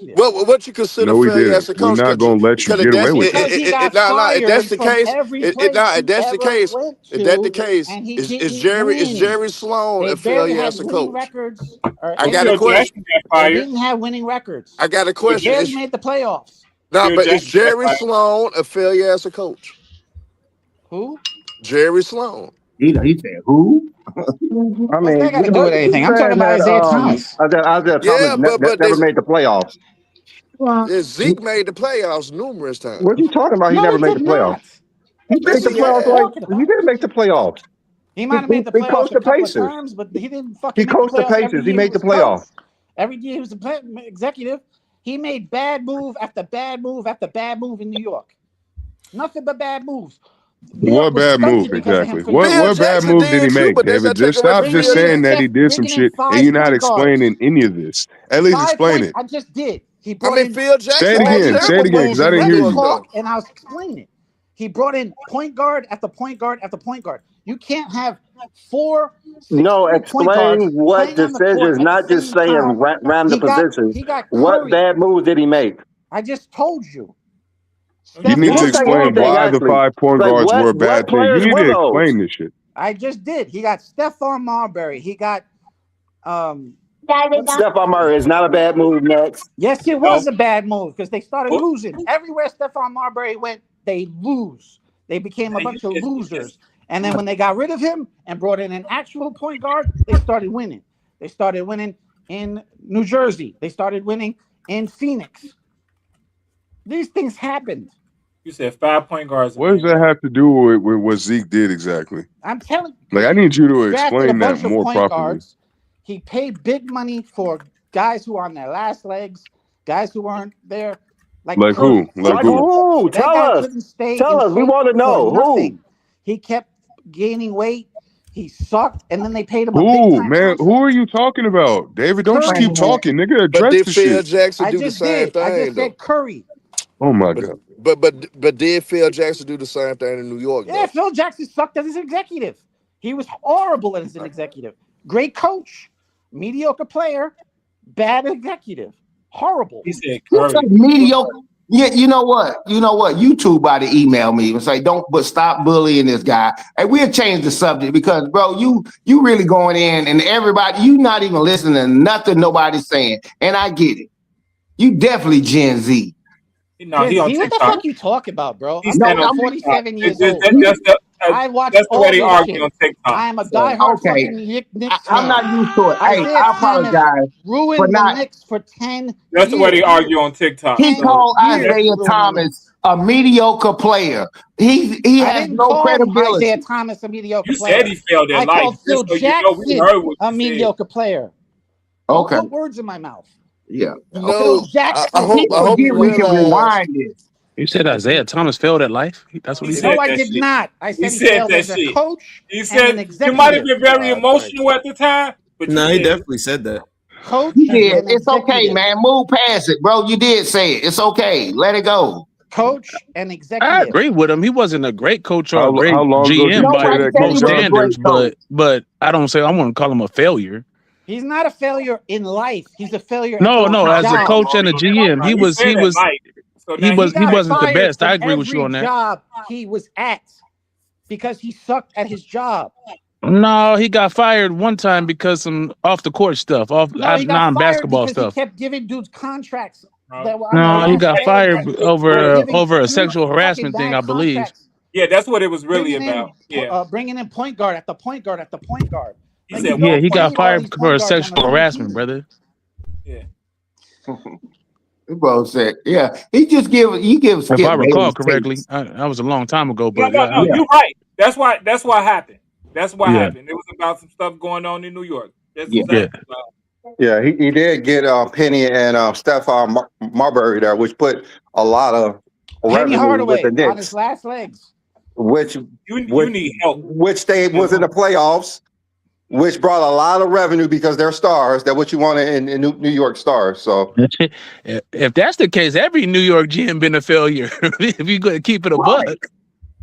executive. What you consider No, we failure didn't. as a We're coach? not going to let you Because get away with Because he got if that's fired the from case, every place if he that's the ever case, went if that's the to, case, and he is didn't win. Jerry Sloan They a barely failure had as a winning coach? records. I got a Phil question. Jackson got They fired. didn't have winning records. I got a They question. barely made the playoffs. Nah, Phil but is Jackson got Jerry fired. Sloan a failure as a coach? Who? Jerry Sloan. He said who? I What's that mean, got to do with anything? I'm talking saying about that Isaiah Thomas. Isaiah Thomas Yeah, but never this made the playoffs. Zeke made the playoffs numerous times. What are you talking about? He No, never he made the did playoffs. not. He made Yes, the he playoffs had. like Talking he about. didn't make the playoffs. He might have made the He playoffs coached a the couple of Pacers. times, but he didn't fucking He make the coached the playoffs every Pacers. He year he made the was a coach. playoffs. Every year he was the executive. He made bad move after bad move after bad move in New York. Nothing but bad moves. New York What was bad move stunted because of him exactly? for What years. what bad Jackson move did he did too, make, but that's David? not Just taking away stop from just Phil saying that Jackson. he did some Bringing in shit and 5 you're not point guards. explaining any of this. At least 5 explain point. it. I just did. He I brought mean, in. Phil Say it Jackson made again. Say it terrible again, moves because I in didn't New Let hear me York, you. talk, though. and I'll explain it. He brought in point guard after point guard after point guard. You can't have 4 No, 6'3" point guards explain what playing on the court decisions, at the not just same saying time. random positions. He got What Curry. bad moves did he make? I just told you. You Steph need to Just say explain anything, why the actually. 5 point Like guards were a what bad thing. You players need were to those? explain this shit. I just did. He got Stephon Marbury. He got Stephon Murray is not a bad move. Next. yes, it was a bad move because they started What? losing. Everywhere Stephon Marbury went, they lose. They became a bunch of losers. And then when they got rid of him and brought in an actual point guard, they started winning. They started winning in New Jersey. They started winning in Phoenix. These things happened. You said 5 point guards. What does that have to do with what Zeke did exactly? I'm telling Like, I need you to drafted a explain that bunch of more point properly. guards. He paid big money for guys who are on their last legs, guys who weren't there. Like who? Curry. Like who? Who? That Tell guy us. couldn't stay Tell in us. We shape want to for know. Who? nothing. He kept gaining weight. He sucked, and then they paid him a big Who, time man? contract. Who are you talking about? David, don't just Curry. keep talking, nigga. But Address did the Phil shit. Jackson I do the just same did. I thing just though? said Curry. Oh my God. But did Phil Jackson do the same thing in New York Yeah, though? Phil Jackson sucked as an executive. He was horrible as an executive. Great coach, mediocre player, bad executive. Horrible. He said You say Curry. mediocre. Yeah, you know what? You know what? You two about to email me and say, "Don't, but stop bullying this guy." And we'll change the subject because, bro, you really going in and everybody, you not even listening to nothing nobody's saying. And I get it. You definitely Gen Z. No, he Gen on Z, what the TikTok. fuck you talking about, bro? He I'm stand on fucking TikTok. 47 years That- old. that- I watch that's the way all they this argue shit. on TikTok. I am a So, diehard Okay, fucking Knicks I'm fan. not used to it. Hey, Isaiah I Thomas apologize for ruined the not. Knicks for 10 that's the way they years. argue on TikTok. He 10 So called years he Isaiah ruined the Thomas Knicks. a mediocre player. He I has didn't no call Isaiah credibility. Thomas a mediocre you said player. he failed at I life. called Phil Just so you know, we Jackson heard what a you said. mediocre player. Don't Okay, put words in my mouth. yeah. Phil No, I Jackson. hope People you forget we can realize. rewind this. You said Isaiah Thomas failed at life. That's what He he No, said said. I that did shit. not. I He said he said failed that as a shit. coach He and an said you might have executive. been very All right. emotional at the time, but you No, he said it. definitely said that. Coach You did. and It's okay, executive. man. Move past it, bro. You did say it. It's okay. Let it go. Coach and I executive. agree with him. He wasn't a great coach or a How great long ago did GM you by say Nobody that, said King he most was a John? great standards, coach. but I don't say I wouldn't call him a failure. He's not a failure in life. He's a failure at No, his no, as a job. coach and a GM, He said that life. So now He got wasn't the fired best. I from agree with you every on that. job he was at because he sucked at his job. No, he got fired one time because some off the court stuff, off No, he got fired non-basketball because he stuff. kept giving dudes contracts that were on their No, he last got legs. fired He was over giving a huge sexual fucking harassment thing, bad I believe. contracts. Yeah, that's what it was really Bringing about. Yeah. bringing in point guard after point guard after point guard. He Like, said you Yeah, don't he got need all fired these for point a guards on the sexual same harassment, team. brother. Yeah. Bro said, yeah. He just give If Skip I recall Bayless correctly, takes. that was a long time ago, No, but no, no. Yeah. You're right. That's why happened. That's what yeah, happened. It was about some stuff going on in New York. That's Yeah. yeah. exactly what Yeah, he did get Penny and Stephon Marbury there, which put a lot of Penny revenue with the Hardaway on his Knicks, last legs. which you need help. which they was in the playoffs, which brought a lot of revenue because they're stars. They're what you want in New York stars. So If that's the case, every New York GM been a failure. If you going to keep it a buck.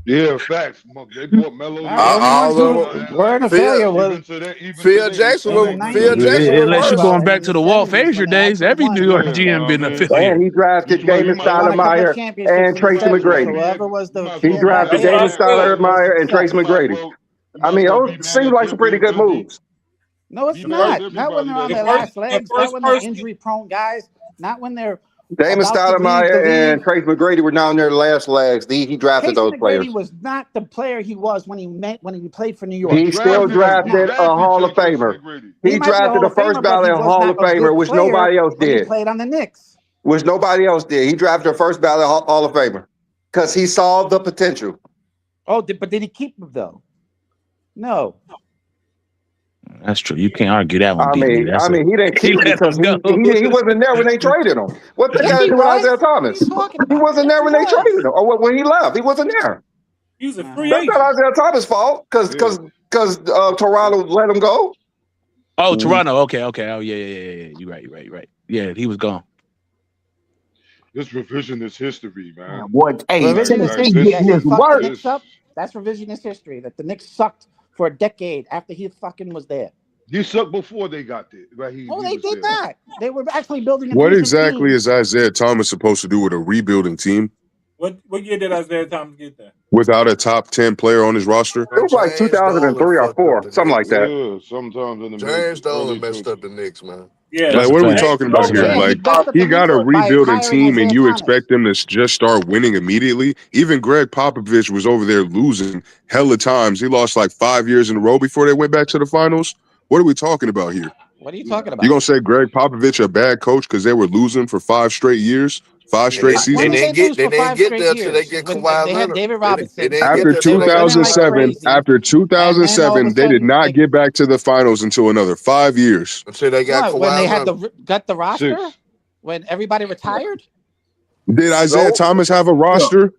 Yeah, facts. They brought Melo. The only ones who weren't a failure was Phil Jackson. in the 90s. Phil Jackson was Unless you're worse. going back to the Walt Frazier when they days, actually every won. New York Yeah, GM been a man. failure. and he drafted Damon They won a couple of Stoudemire championships and in the Tracy 70s, McGrady. so whoever was the He GM drafted back then Damon was Stoudemire and Tracy success. McGrady. I mean, those seem like some pretty good moves. No, it's Be mad not. at Not when they're on everybody, their though. last legs. Not when they're injury-prone guys. Not when they're Damon about to leave the Stoudemire and league. Tracy McGrady were down there the last legs. He drafted Tracy those players. McGrady was not the player he was when he played for New York. He still drafted a Hall of Famer. He He might be a drafted Hall the of Famer, first but he ballot was Hall not of a Famer, good which player nobody else when he did. played on the Knicks. Which nobody else did. He drafted the first ballot Hall of Famer because he saw the potential. Oh, but did he keep him though? No. That's true. You can't argue that one, I B. mean, he didn't keep him let because him go. he wasn't there when they traded him. What that Yes, got to he do with was. Isaiah Thomas? He wasn't there when they traded him, or when he left. He wasn't there. He was a free That's agent. not Isaiah Thomas' fault because Toronto let him go. Oh, Toronto. Okay. Oh, yeah. You're right. Yeah, he was gone. This revisionist history, man. What? Hey, Revisionist Tennessee history. getting He this fucked work. the Knicks up. That's revisionist history. That the Knicks sucked for a decade after he fucking was there. He sucked before they got there. Right? Oh, they did not. They were actually building a What decent exactly team. is Isaiah Thomas supposed to do with a rebuilding team What year did Isaiah Thomas get there? without a top 10 player on his roster? It was like 2003 or 4, something like that. Yeah, sometimes in the James Dolan messed up the Knicks, man. Yeah. Like, what are we talking about here? Yeah, he Like, messed up he the got a Knicks by rebuilding hiring team, and Isaiah you Thomas. expect them to just start winning immediately? Even Greg Popovich was over there losing hella times. He lost like 5 years in a row before they went back to the finals. What are we talking about here? What are you talking about? You gonna say Greg Popovich a bad coach because they were losing for 5 straight years, 5 straight seasons? When did they lose for 5 straight there till they years? get When Kawhi they had Leonard. David Robinson. After They were winning like 2007, crazy. after And then all of 2007, a they did sudden, not get back to the finals until another 5 years. Until they got What, when they Kawhi had Leonard. got the roster? 6. When everybody retired? Did Isaiah Thomas have a roster?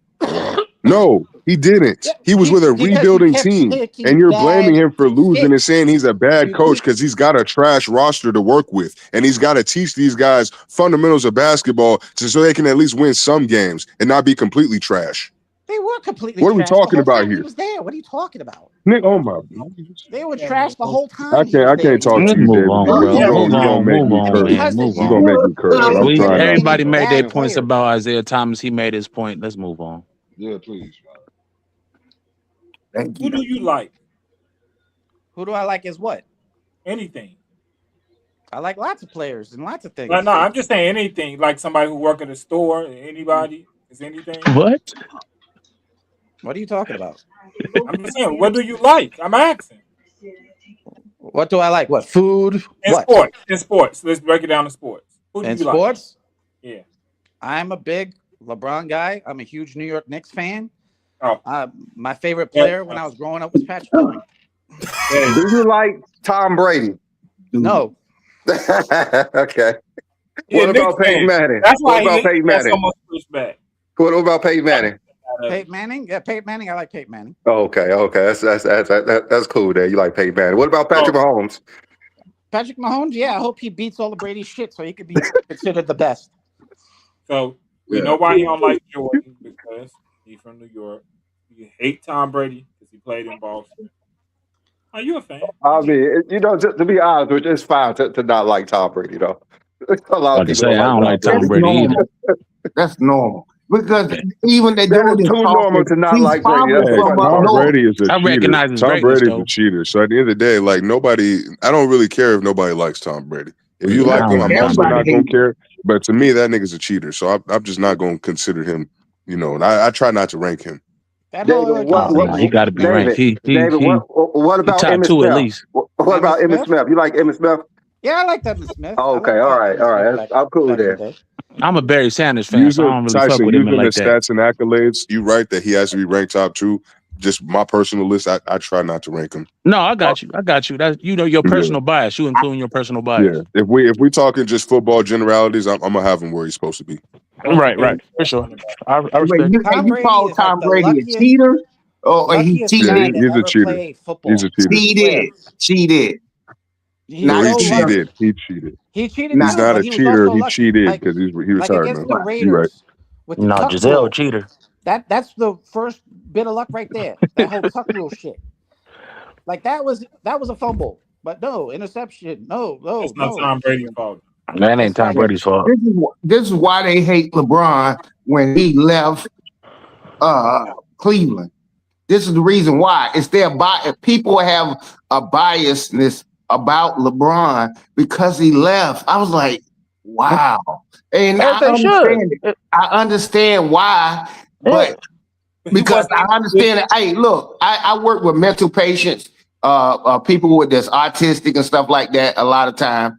No, he didn't. He was with a because you rebuilding kept team, picking and you're bad blaming him for losing and saying he's a bad You coach because he's got a trash roster to work with, and he's got to teach these guys fundamentals of basketball so they can at least win some games and not be completely trash. They were completely What are we trash the talking whole about time here? He was there. What are you talking about? Nick, oh my! They were trash the whole time. I can't talk to you, Move David, on, because bro. you're gonna make me curse. man. Move You're gonna make me curse. And I'm trying not to. Everybody made their bad points players. about Isaiah Thomas. He made his point. Let's move on. Yeah, please. Who do you like? Who do I like as what? Anything. I like lots of players and lots of things. No, I'm just saying anything. Like somebody who work at a store. Anybody is anything. What? What are you talking about? I'm just saying. What do you like? I'm asking. What do I like? What food? In What? sports. In sports. Let's break it down to sports. Who do In you sports? like? Yeah. I'm a big LeBron guy. I'm a huge New York Knicks fan. Oh. My favorite player when I was growing up was Patrick Ewing. Do you like Tom Brady? No. Okay. Yeah, What about Peyton Manning? That's why What about Peyton he has so Manning? much respect. What about Peyton Manning? Peyton Manning? Yeah, Peyton Manning. I like Peyton Manning. Okay. That's cool. There, you like Peyton Manning. What about Patrick Mahomes? Patrick Mahomes? Yeah, I hope he beats all the Brady shit so he could be considered the best. So we know why he don't like Jordan because he's from New York. You hate Tom Brady because he played in Boston. Are you a fan? I mean, just to be honest with you, it's fine to not like Tom Brady, though. A lot Like of I people say, I don't like Tom Brady either. That's normal. Because even they That do is too normal to not like Brady. That's Hey, Tom Brady is a I cheater. recognize his Tom greatness, Brady's though. a cheater. So at the end of the day, like nobody, I don't really care if nobody likes Tom Brady. If you like him, I'm also not gonna care. But to me, that nigga's a cheater. So I'm just not gonna consider him. And I try not to rank him. David, He got to be ranked. David, what about top Emmitt 2 Smith? at least. What about Emmitt Smith? You like Emmitt Smith? Yeah, I like Emmitt Smith. Okay, all right. I'm cool there. I'm a Barry Sanders fan, so I don't really fuck Tyson, with him using like the that. stats and accolades, you right that he has to be ranked top 2. Just my personal list, I try not to rank him. No, I got you. That's your personal bias. You including your personal bias. Yeah, if we talking just football generalities, I'm gonna have him where he's supposed to be. Right, for sure. I respect. You call Tom Brady a cheater? Or he luckiest cheated? guy to He's a ever cheater. play football. He's a cheater. Cheated. No, he so cheated. lucky. He cheated. He cheated. He's too, not but a he was cheater. also He lucky. cheated Like because he's retired against now. the Raiders. You're right. With the No, tuck Giselle rule. cheater. That's the first bit of luck right there. That whole tuck rule shit. Like that was a fumble, but no interception. No. It's not Tom Brady's fault. That ain't Tom Brady's fault. This is why they hate LeBron when he left Cleveland. This is the reason why. It's their bias. People have a biasness about LeBron because he left. I was like, wow. And I understand it. I understand why, but because I understand it. Hey, look, I work with mental patients, people with this autistic and stuff like that a lot of time.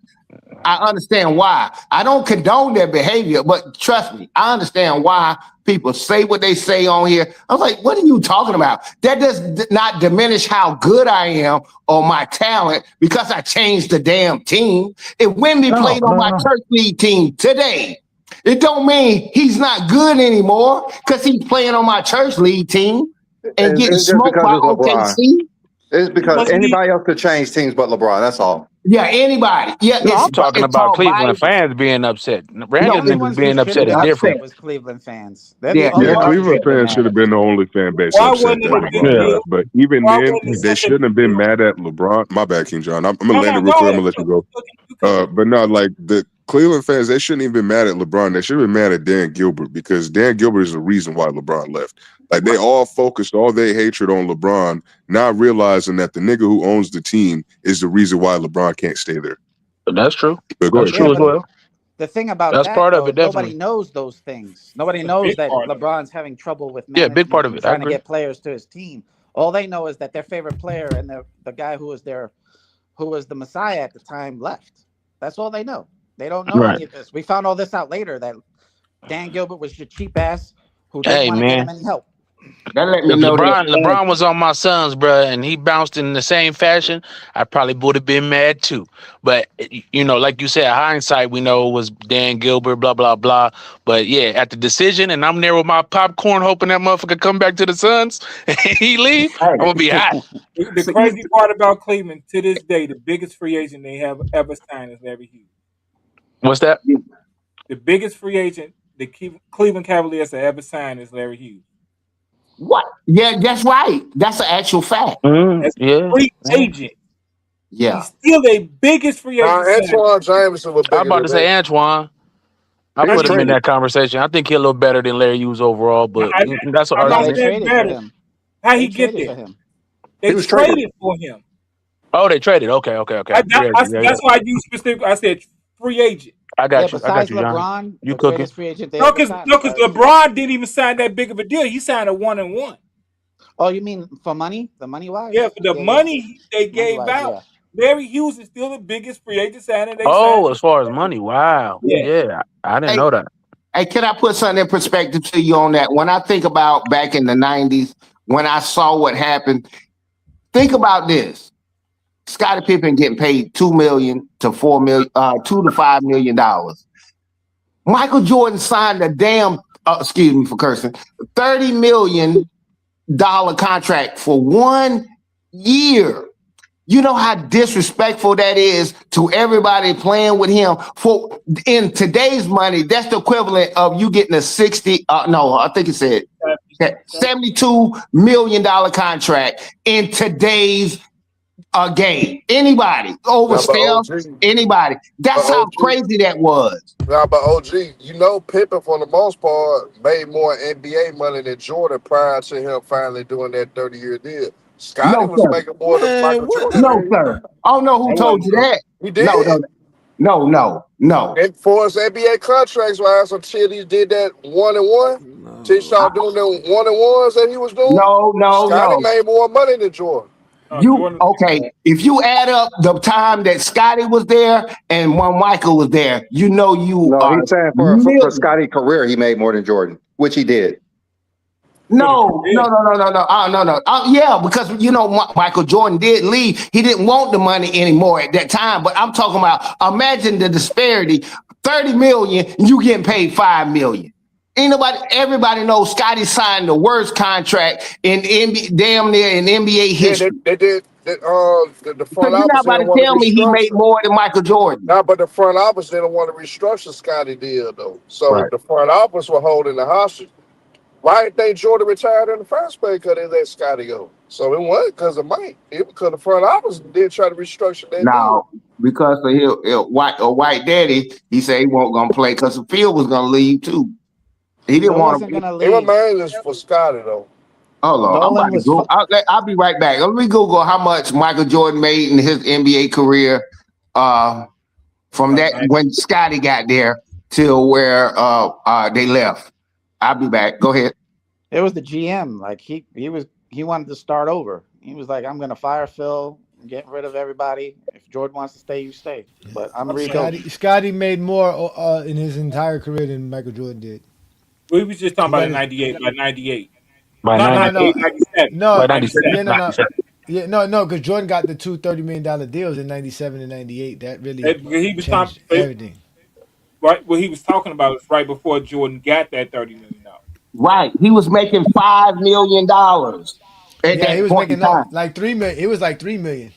I understand why. I don't condone their behavior, but trust me, I understand why people say what they say on here. I was like, what are you talking about? That does not diminish how good I am or my talent because I changed the damn team. If Wemby played on my church league team today, it don't mean he's not good anymore because he's playing on my church league team and getting It's just smoked because by it's LeBron. OKC. It's because anybody else could change teams but LeBron. That's all. Yeah, anybody. Yeah, No, I'm talking about Cleveland fans being upset. Random niggas being upset is different. Was Cleveland fans. They're Yeah, the only ones who Cleveland should be fans mad should have at been it. the only fan base Why upset wasn't it a that. big deal? But even Why then, wasn't it they such a shouldn't have big been deal? mad at LeBron. My bad, King John. I'm No, gonna land no, it real go quick. I'm ahead. gonna let you go. But no, like the Cleveland fans, they shouldn't even been mad at LeBron. They should have been mad at Dan Gilbert because Dan Gilbert is the reason why LeBron left. Like they all focused all their hatred on LeBron, not realizing that the nigga who owns the team is the reason why LeBron can't stay there. That's true. But go That's ahead, true King as John. well. The thing about That's that, part of though, it, nobody definitely. knows those things. Nobody knows that LeBron's having trouble with Yeah, big part management of and it. I trying to agree. get players to his team. All they know is that their favorite player and the guy who was the Messiah at the time left. That's all they know. They don't know any of this. We found all this out later that Dan Gilbert was your cheap ass who didn't Hey, want to get him man. any help. That let me If know LeBron was on my Suns, bro, and he bounced in the same fashion, I probably would have been mad too. But you know, like you said, hindsight, we know it was Dan Gilbert, blah blah blah. But yeah, at the decision, and I'm there with my popcorn, hoping that motherfucker come back to the Suns and he leave. I'm gonna be hot. The crazy part about Cleveland to this day, the biggest free agent they have ever signed is Larry Hughes. What's that? The biggest free agent the Cleveland Cavaliers have ever signed is Larry Hughes. What? Yeah, that's right. That's an actual fact. That's yeah. free agent. Yeah. He's still the biggest free agent. Antoine Jameson was bigger I'm about to than say that. Antoine. I put him in that conversation. I think he's a little better than Larry Hughes overall, but that's an I'm not argument. saying better. How he get there? They traded for him. Oh, they traded. Okay. That's why I used specific. I said free agent. I got you. Besides John. LeBron, You the cooking? greatest free agent they No, ever because signed. LeBron didn't even sign that big of a deal. He signed a 1-and-1. Oh, you mean for money? The money wise? Yeah, for the money they gave out. Larry Hughes is still the biggest free agent signing they signed. As far as money, wow. Yeah, I didn't know that. Hey, can I put something in perspective to you on that? When I think about back in the 90s, when I saw what happened, think about this. Scottie Pippen getting paid $2 million to $4 million, $2 to $5 million. Michael Jordan signed a damn, excuse me for cursing, $30 million contract for 1 year. You know how disrespectful that is to everybody playing with him. For in today's money, that's the equivalent of you getting a $72 million contract in today's game. Anybody over Steph, anybody. That's how crazy that was. Nah, but OG, you know, Pippen for the most part made more NBA money than Jordan prior to him finally doing that 30-year deal. Scottie was making more than Michael Jordan. No, sir. I don't know who told you that. He did. No. And for his NBA contracts, wise until he did that 1-and-1, till he started doing the 1-and-1s that he was doing. Scottie made more money than Jordan. If you add up the time that Scottie was there and when Michael was there, you know he's saying for Scottie's career, he made more than Jordan, which he did. No. Yeah, because you know Michael Jordan did leave. He didn't want the money anymore at that time. But I'm talking about, imagine the disparity: $30 million, you getting paid $5 million. Everybody knows Scottie signed the worst contract in damn near in NBA history. They did. The front You're not office about to tell me he made more than Michael Jordan. No, but the front office didn't want to restructure Scottie deal though. So the front office were holding the hostage. Why didn't they Jordan retired in the first place? Because they let Scottie go. So it wasn't because of Mike. It was because the front office did try to restructure that deal. Because of his white daddy, he said he wasn't gonna play because Phil was gonna leave too. He didn't want to. It was mainly for Scottie though. Hold on, I'm about to go. I'll be right back. Let me Google how much Michael Jordan made in his NBA career from that when Scottie got there till where they left. I'll be back. Go ahead. It was the GM. Like he wanted to start over. He was like, I'm gonna fire Phil. getting rid of everybody. If Jordan wants to stay, you stay. But I'm rebuilding. Scotty made more in his entire career than Michael Jordan did. We was just talking He about got in his, 98, by 98. By Not no, 90, 98, no, 97. no, by 97, 97. yeah, no, no, 97. yeah, no, because Jordan got the two $30 million deals in '97 and '98. That really He was talking, changed everything. right? What he was talking about was right before Jordan got that $30 million. Right. He was making $5 million at Yeah, he that was point in making no time. like 3 million. It was like 3 million.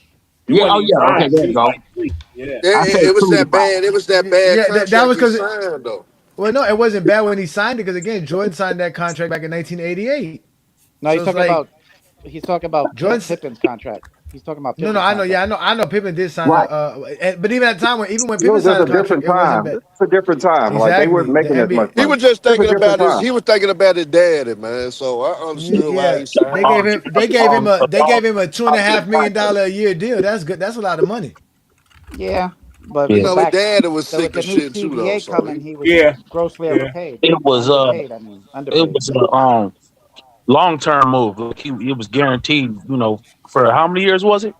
He Yeah. wasn't Oh even yeah. Okay. signed. There He you was go. like free. Yeah. I said It was two to that five. bad. It was that bad Yeah, that contract was he because signed though. well, no, it wasn't bad when he signed it because again, Jordan signed that contract back in 1988. No, So it's like he's talking about Jordan's. Pippin's contract. He's talking about No, Pippin's I know. Yeah, contract. I know. Pippen did sign Right. but even at the time even when It Pippen was just signed a the contract, different it wasn't time. bad. It's a different time. Like they weren't Exactly. The making as much NBA. He money. was just It's a thinking different about his. time. He was thinking about his daddy, man. So I understood why Yeah, he signed. they gave him a $2.5 million a year deal. That's good. That's a lot of money. Yeah, but You Yeah, know, his back daddy was so with sick the of new shit too, though. CBA So coming, he was Yeah. grossly Yeah. overpaid. it was Underpaid, it underpaid. was a long term move. Like he was guaranteed, for how many years was it?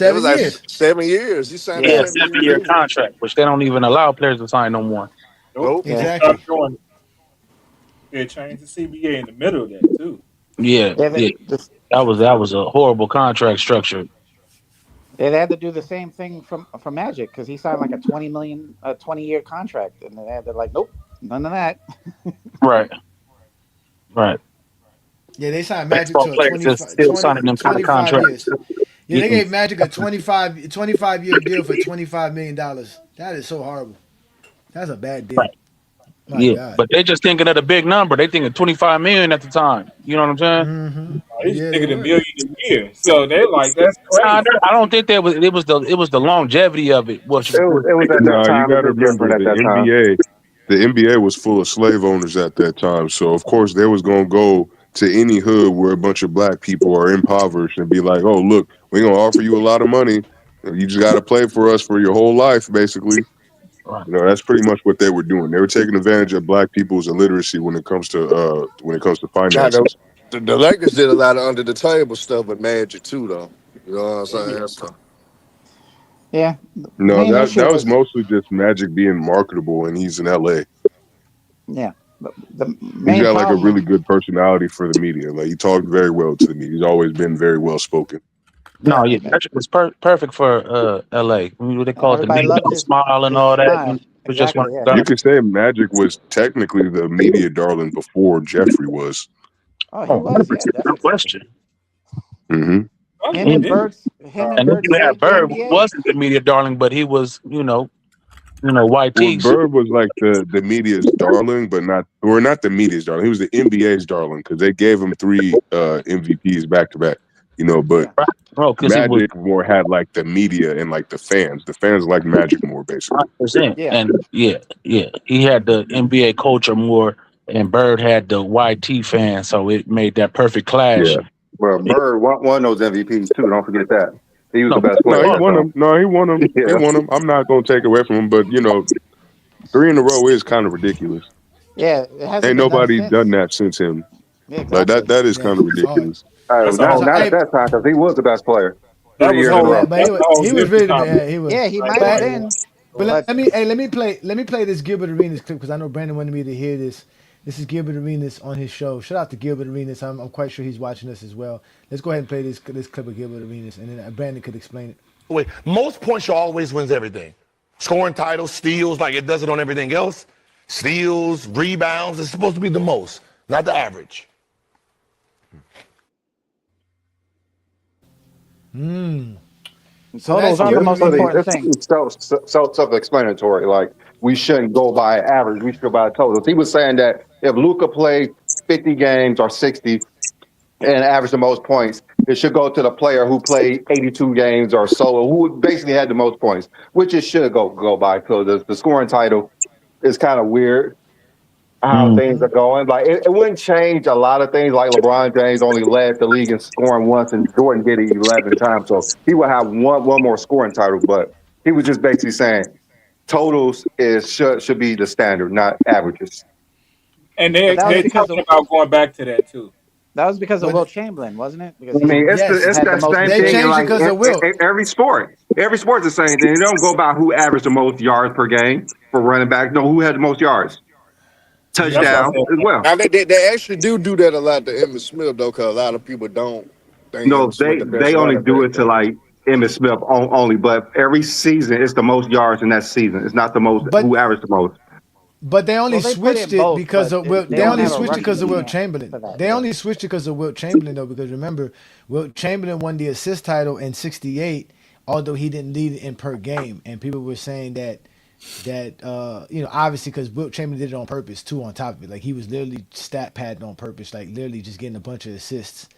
it was 7 like years. 7 years. He signed a Yeah, Yeah, 7 year 7 year deal. contract, which they don't even allow players to sign no more. Nope. Nope. They yeah, stopped Exactly. doing it. They changed the CBA in the middle of that too. Yeah, yeah. yeah, that was a horrible contract structure. They had to do the same thing from Magic because he signed like a 20 million, 20-year contract, and they had to like, nope, none of that. Right, right. Yeah, they signed Magic Baseball to a players just 25, still 20, signing them kind of 25 contracts. years. Yeah, they Getting gave Magic a 25 year deal for $25 million. That is so horrible. That's a bad deal. right. My Yeah, God. but they just thinking of the big number. They thinking 25 million at the time. You know what I'm saying? Mm-hmm. They just Yeah, they thinking a were. million a year. So they're like, that's Nah, crazy. I don't think that was. It was the longevity of it. Which It was at that Nah, you time. It got to was just different remember at that time. The NBA was full of slave owners at that time. So of course they was gonna go to any hood where a bunch of black people are impoverished and be like, "Oh, look, we're gonna offer you a lot of money. You just got to play for us for your whole life, basically." right. That's pretty much what they were doing. They were taking advantage of black people's illiteracy when it comes to Now finances. the Lakers did a lot of under the table stuff with Magic too, though. You know what I'm saying? So, Yeah, the No, main that issue that was was mostly just Magic being marketable, and he's in LA. yeah, the He's main got like a problem really was good personality for the media. Like he talked very well to the media. He's always been very well spoken. No, yeah, yeah, Patrick was perfect for LA. What they call it, the everybody New loved York smile and his all that. smile. It just Exactly. went Yeah. You done. could say Magic was technically the media darling before Jeffrey was. Oh, he Oh, was. Yeah, 100%, no definitely. question. Hmm Him and Bird You had saved the Bird, who NBA. wasn't the media darling, but he was, white Well, tees. Bird was like the media's darling, but not the media's darling. He was the NBA's darling because they gave him three MVPs back to back. But Yeah. Bro, because he was Magic more had like the media and like the fans. The fans like Magic more, basically. 100%. Yeah. And yeah, he had the NBA culture more, and Bird had the YT fan, so it made that perfect clash. Yeah. Well, Bird won those MVPs too. Don't forget that. He was the No, best No, player he at that won time. them. No, he won them. He Yeah. won them. I'm not gonna take away from him, but 3 in a row is kind of ridiculous. Yeah, it hasn't Ain't been done nobody done since. that since him. Yeah, Like exactly. that is Yeah, kind of it's hard. ridiculous. That's a Not whole. not at So that time because he was the best player That 3 was years in a whole. row. but That's a whole he was different really topic. yeah, he was. Yeah, he Like, might have But been. but But let me play this Gilbert Arenas clip because I know Brandon wanted me to hear this. This is Gilbert Arenas on his show. Shout out to Gilbert Arenas. I'm quite sure he's watching us as well. Let's go ahead and play this clip of Gilbert Arenas, and then Brandon could explain it. Wait, most points always wins everything. Scoring titles, steals, like it does it on everything else. Steals, rebounds, it's supposed to be the most, not the average. So totals that's are the Gilbert most Arenas. important thing. It's self-explanatory. Like we shouldn't go by average. We should go by totals. He was saying that if Luca played 50 games or 60 and averaged the most points, it should go to the player who played 82 games or so, who basically had the most points, which it should go by because the scoring title is kind of weird how things are going. Like it wouldn't change a lot of things. Like LeBron James only led the league in scoring once, and Jordan did it 11 times, so he would have one more scoring title. But he was just basically saying totals should be the standard, not averages. And But they're that was because talking about going back to that too. That was because of But Will Chamberlain, wasn't it? Because I mean, it's yes, had the that most same they thing in changed it like because of Wilt. every sport. Every sport's the same thing. They don't go by who averaged the most yards per game for running back. No, who had the most yards, That's what I touchdown said. as well. Now they actually do that a lot to Emmitt Smith though, because a lot of people don't think No, Emmitt Smith the best they only running do back it to there. like Emmitt Smith only. But every season, it's the most yards in that season. It's not the most But who averaged the most. But they only well, they put switched in it both, because but of Wilt. they They don't only have a switched it rushing because of Wilt mechanic Chamberlain. for that. They Yeah. only switched it because of Wilt Chamberlain though, because remember, Wilt Chamberlain won the assist title in '68, although he didn't lead it in per game, and people were saying that obviously because Wilt Chamberlain did it on purpose too. On top of it, like he was literally stat padding on purpose, like literally just getting a bunch of assists,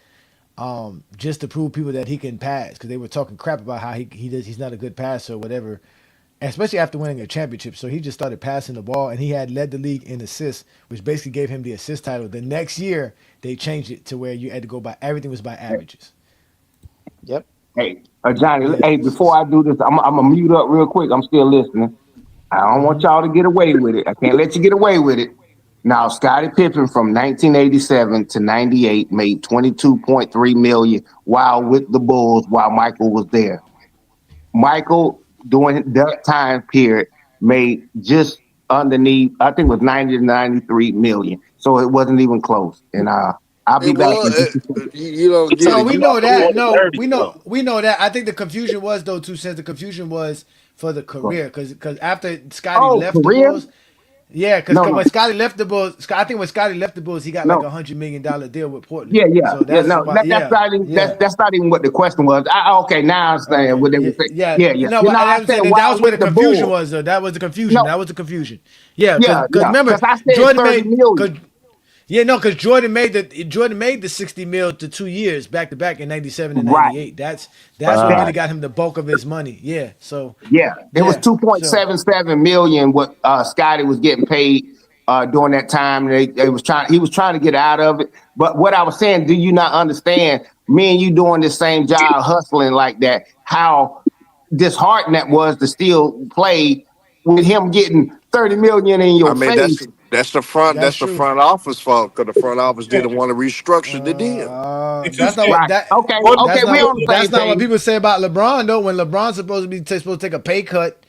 just to prove people that he can pass, because they were talking crap about how he's not a good passer or whatever, especially after winning a championship. So he just started passing the ball, and he had led the league in assists, which basically gave him the assist title. The next year, they changed it to where you had to go by everything was by averages. Yep. Hey, Johnny. Yeah. Hey, before I do this, I'm gonna mute up real quick. I'm still listening. I don't want y'all to get away with it. I can't let you get away with it. Now, Scottie Pippen from 1987 to 98 made 22.3 million while with the Bulls while Michael was there. Michael, during that time period, made just underneath, I think it was 90 to 93 million. So it wasn't even close. And I'll be It back in was just a second. you don't get No, it. we You know that. No, 30, though. we know that. I think the confusion was though, two cents. The confusion was for the career, because after Scotty Oh, left the career? Bulls, yeah, because No, no, when Scotty left the Bulls, I think when Scotty left the Bulls, he got like no. $100 million deal with Portland. Yeah, yeah, So yeah. that's No, why. that's Yeah, not even yeah. that's not even what the question was. Okay, now I understand Okay. what they Yeah, were saying. yeah. Yeah, yeah. No, You know, but I I'm said saying that while was where with the the confusion Bulls. was. Though that was the confusion. No, That was the confusion. Yeah, yeah, because yeah. remember Because I said Jordan 30 made million. because yeah, no, because Jordan made the 60 mil to 2 years back to back in 97 and Right, 98. That's what really right. got him the bulk of his money. Yeah. So Yeah, it was yeah. So 2.77 million what Scotty was getting paid during that time. He was trying to get out of it. But what I was saying, do you not understand? Me and you doing this same job, hustling like that. How disheartening that was to still play with him getting 30 million in I your mean, face. that's that's the true. front office fault, because the front office didn't want to restructure the deal. And two That's not cents. what Right. Okay. Okay. that's We not on the that's same not what page. people say about LeBron though. When LeBron's supposed to take a pay cut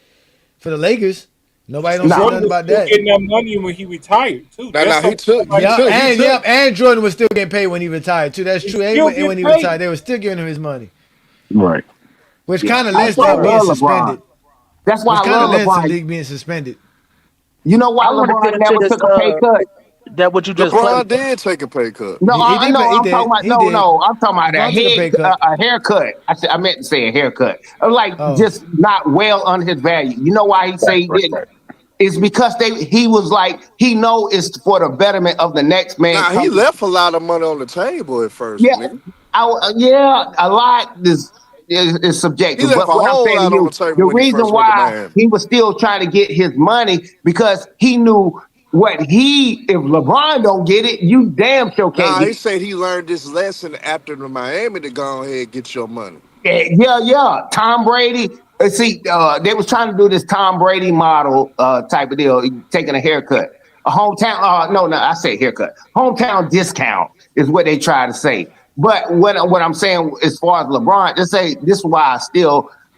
for the Lakers, nobody don't say Nah. Jordan nothing was about still that. getting that money when he retired too. Now, That's now something nobody Yeah, he and took. yep, and Jordan was still getting paid when he retired too. That's He true. still And get when he retired, paid. they were still giving him his money, Right. which Yeah. kind of That's lends why to I him being love LeBron. suspended. That's why Which I kind of love lends to the LeBron. league being suspended. You know why I want to get LeBron into never this. took a pay cut? That what you just LeBron played. did take a pay cut. No, He I did. know. He I'm talking did. about He did. no. I'm talking about LeBron took a pay cut. a haircut. I meant to say a haircut. Like Oh, just not well under his value. You know why he say he didn't? It's because he was like he know it's for the betterment of the next man Now he coming. left a lot of money on the table at first, Yeah, nigga. yeah, a lot is He subjective. left But a what I'm whole saying to lot on the you, table the when he reason first went to why Miami. he was still trying to get his money because he knew if LeBron don't get it, you damn sure can't Nah, get he it. said he learned this lesson after the Miami to go ahead and get your money. Yeah. Tom Brady. See, they was trying to do this Tom Brady model type of deal, taking a haircut, a hometown. No, I say haircut. Hometown discount is what they try to say. But what I'm saying as far as LeBron, just say this is why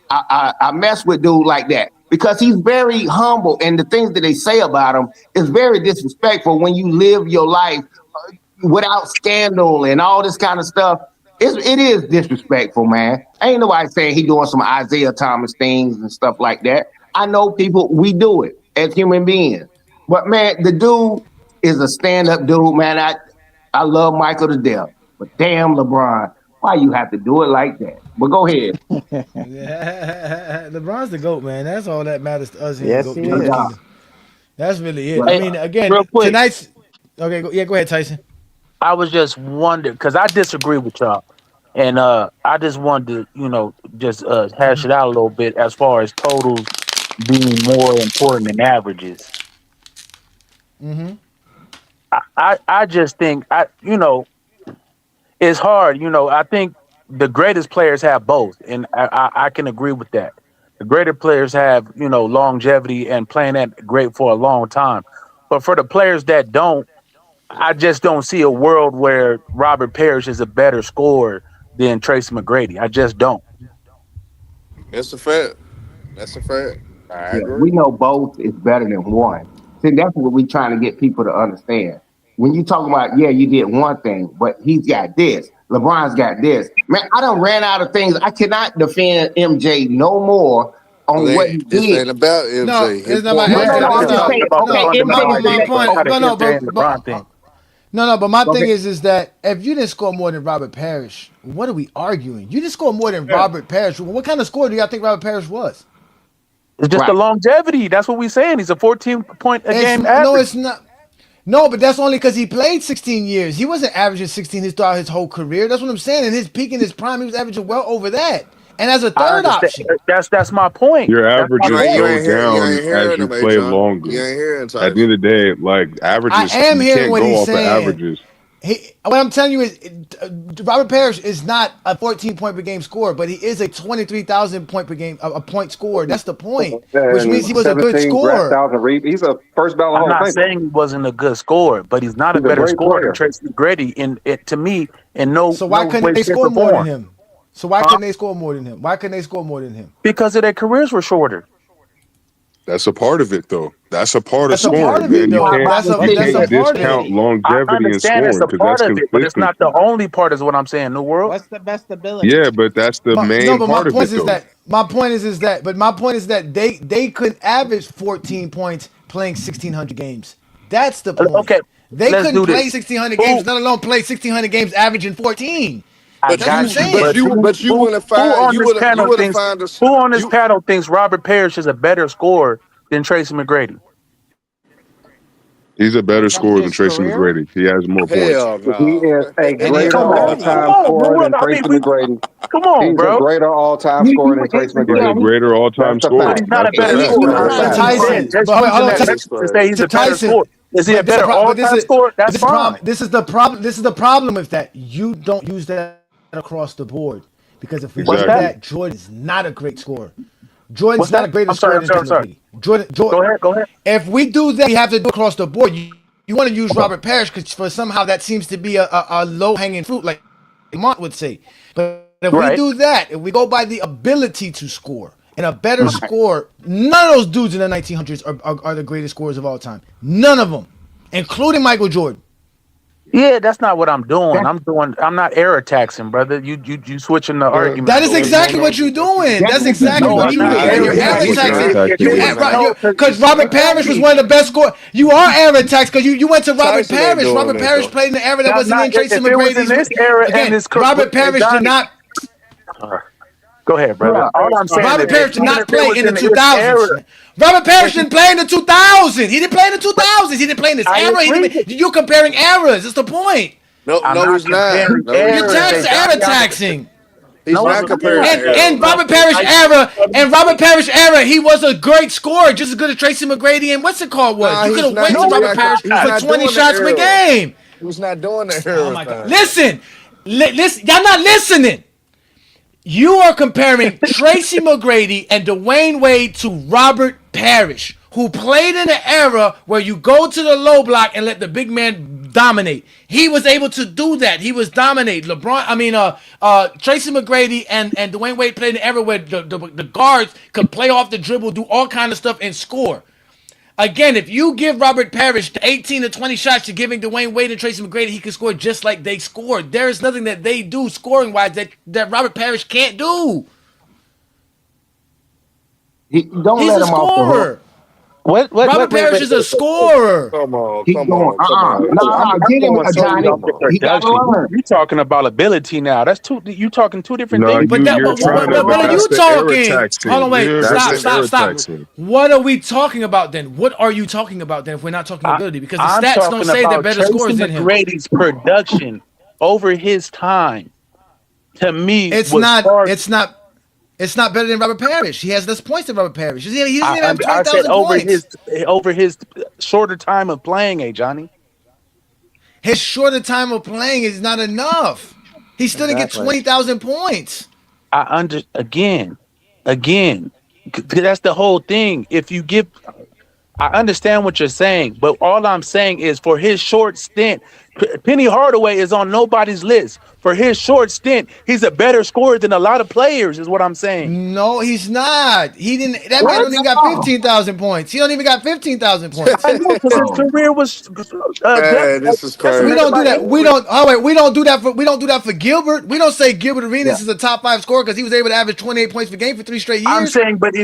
I mess with dude like that because he's very humble and the things that they say about him is very disrespectful when you live your life without scandal and all this kind of stuff. It is disrespectful, man. Ain't nobody saying he doing some Isaiah Thomas things and stuff like that. I know people, we do it as human beings. But man, the dude is a stand-up dude, man. I love Michael to death. But damn LeBron, why you have to do it like that? But go ahead. yeah. LeBron's the GOAT, man. That's all that matters to us here in Yes, GOAT he No James is. doubt. Kingdom. That's really it. I Right. Hey, mean, again, real quick, tonight's okay. Go ahead, Tyson. I was just wondering because I disagree with y'all, and I just wanted to, just hash it out a little bit as far as totals being more important than averages. Mm-hmm. I just think it's hard. I think the greatest players have both, and I can agree with that. The greater players have longevity and playing that great for a long time, but for the players that don't. I just don't see a world where Robert Parrish is a better scorer than Tracy McGrady. I just don't. That's a fact. That's a fact. I Yeah, we agree. know both is better than one. See, that's what we're trying to get people to understand. When you talk about, yeah, you did one thing, but he's got this. LeBron's got this. Man, I done ran out of things. I cannot defend MJ no more on what he This did. ain't about No, MJ. His it's not about point No, was no, MJ. no. about I'm It's just him. not. saying, About the okay, MJ No, is the my fundamentals next. point. of how to No, compare and LeBron thing. but my Okay. thing is that if you didn't score more than Robert Parrish, what are we arguing? You didn't score more than Yeah. Robert Parrish. What kind of score do y'all think Robert Parrish was? It's just the Right. longevity. That's what we're saying. He's a 14 point a It's game no, average. it's not. No, but that's only because he played 16 years. He wasn't averaging 16 throughout his whole career. That's what I'm saying. In his peak, in his prime, he was averaging well over that. And as a I third understand. option. That's my point. Your That's my averages You point. go ain't hear you down ain't as hearing you him, play John. You longer. ain't hearing At the end Tyson. of the day, like I averages, am you hearing can't what go he's off of saying. averages. What I'm telling you is, Robert Parrish is not a 14 point per game scorer, but he is a 23,000 point per game a point scorer. That's the point, which means And he was a good 17,000 scorer. He's a first ballot I'm Hall of not Famer. saying he wasn't a good scorer, but he's not a He's a better great scorer than player. Tracy McGrady. In it to me, in no So why no couldn't way, they shape, score or more than form. him? So why Huh? couldn't they score more than him? Why couldn't they score more than him? Because of their careers were shorter. That's a part of it, though. That's a part of That's a You can't part scoring, of it, man. speak You how though. can't about the you That's a can't statistics. part of it. discount I longevity in understand it's scoring a because part that's of it, but it's not consistency. the only part. Is what I'm saying. New world. What's the best ability? Yeah, but that's the No, main but my part of point it, is though. that they could average 14 points playing 1,600 games. That's the point. Okay, They let's couldn't do play this. 1,600 Who games, let alone play 1,600 games averaging 14. I But That's what I'm got you you, but but saying. you but you wouldn't who find on this you panel would have thinks found us who on this you panel thinks Robert Parrish is a better scorer than Tracy McGrady? He's a better From scorer than his Tracy career? McGrady. He has more points. hell He no. is a In his greater Come on, career? come all-time on, bro. scorer than I mean, Tracy McGrady. come on, He's a bro. greater all-time scorer than Tracy He's a McGrady. greater That's all-time the But scorer. he's fact. not a That's a better And fact. scorer. That's a I'm but just fact. Tyson, saying, just but wait, hold using on, that This is reference to say he's crazy. a better Tyson. scorer. Is he a But better all-time scorer? That's this is fine. this is the problem. This is the problem with that. You don't use that across the board because if we What's do that? Exactly. that, Jordan is not a great scorer. Jordan's What's not that? a greater I'm sorry. scorer I'm than sorry. Tracy I'm sorry. McGrady. Jordan. Go ahead. Go ahead. If we do that, we have to do across the board. You want to use Robert Parrish because for somehow that seems to be a low hanging fruit, like Mont would say. But if we Right. do that, if we go by the ability to score and a better score, none of those dudes in the 1900s are the greatest scorers of all time. None of them, including Michael Jordan. Yeah, that's not what I'm doing. I'm not air taxing, brother. You switching the argument That a is little bit. exactly what you're doing. That's exactly No, what I'm you're not doing. air You're He air he's attacking. not. taxing. If He it You was is not. no, because Robert Parrish was exactly. one of the best scorers. You are air tax because you went to Robert Tyson ain't Parrish. doing Robert that Parrish though. played in the era that Not wasn't not in Tracy if it was in McGrady's. this era and Again, this Robert hey Parrish did Johnny, not. go ahead, brother. All I'm saying Robert is Parrish did even not if it play was in the in this era, 2000s. Robert but Parrish didn't play in the 2000s. He didn't play in the but 2000s. He didn't play in this I era. agree. You're comparing eras. That's the point. No, I'm no, not he's not. comparing No, he's You're eras, not. Jay era Johnny. taxing. He's No, not I'm comparing not. And eras. Robert Parrish era, he was a great scorer, just as good as Tracy McGrady and what's it called was. Nah, You could he's have not. went to No, He's he's Robert not. Parrish He's for not. not 20 doing the shots per era. game. He's not doing the Oh era my God! thing. Listen, listen, y'all not listening. You are comparing Tracy McGrady and Dwayne Wade to Robert Parrish, who played in an era where you go to the low block and let the big man dominate. He was able to do that. He was dominate. Tracy McGrady and Dwayne Wade played in an era where the guards could play off the dribble, do all kind of stuff, and score. Again, if you give Robert Parrish the 18 to 20 shots you're giving Dwayne Wade and Tracy McGrady, he can score just like they scored. There is nothing that they do scoring-wise that Robert Parrish can't do. Don't He's let a him off the hook. scorer. Robert Parrish is a scorer. Come on, Keep come going. on, come on, No, I'm get him, going solely Johnny. off the He got to production. learn. You talking about ability now? That's two. You talking two different No, things. But you're trying to, what but are that's you the era talking? Hold taxing. on, wait. That's the era Stop. taxing. What are we talking about then? What are you talking about then if we're not talking ability? Because the I'm stats don't talking say they're about better Tracy scorers than him. McGrady's production over his time. To me, It's was not. far. It's not better than Robert Parrish. He has less points than Robert Parrish. He doesn't even have I said 20,000 points. over his shorter time of playing, Johnny. His shorter time of playing is not enough. He still didn't get 20,000 points. Again. That's the whole thing. If you give I understand what you're saying, but all I'm saying is for his short stint, Penny Hardaway is on nobody's list. For his short stint, he's a better scorer than a lot of players, is what I'm saying. No, he's not. He didn't. That man What? don't even got 15,000 points. He don't even got 15,000 points. I know because his career was Man, this is crazy. We don't do that. We don't. Oh wait, we don't do that for. We don't do that for Gilbert. We don't say Gilbert Arenas is a top 5 scorer because he was able to average 28 points per game for 3 straight years. I'm saying, but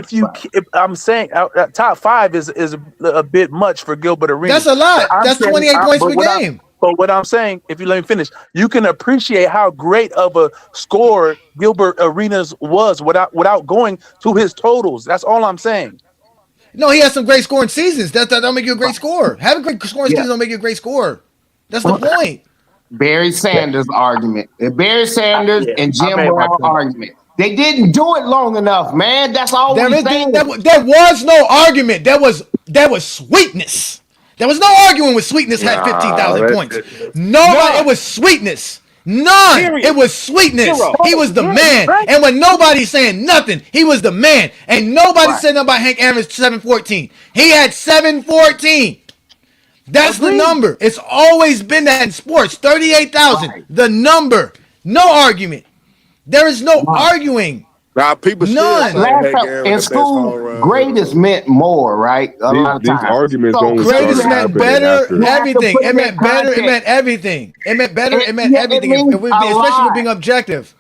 I'm saying top 5 is a bit much for Gilbert Arenas. That's a lot. That's 28 points per game. But what I'm saying, if you let me finish, you can appreciate how great of a scorer Gilbert Arenas was without going to his totals. That's all I'm saying. No, he has some great scoring seasons. That don't make you a great scorer. Having great scoring seasons don't make you a great scorer. That's the point. Barry Sanders argument. The Barry Sanders and Jim Brown argument. They didn't do it long enough, man. That's all we're saying. There was no argument. There was sweetness. There was no arguing with sweetness had 15,000 points. Nobody. It was sweetness. None. Period. It was sweetness. Zero. He was the man. And when nobody's saying nothing, he was the man. And nobody said nothing about Hank Aaron's 714. He had 714. That's the number. It's always been that in sports. 38,000. The number. No argument. There is no arguing. Now people None. In school, greatest meant more, right? A lot of These times. arguments So only Greatest started meant happening better, after. everything. put It meant that better. It context. meant everything. It meant better. It meant Yeah, it everything. means Especially a with lot. being objective.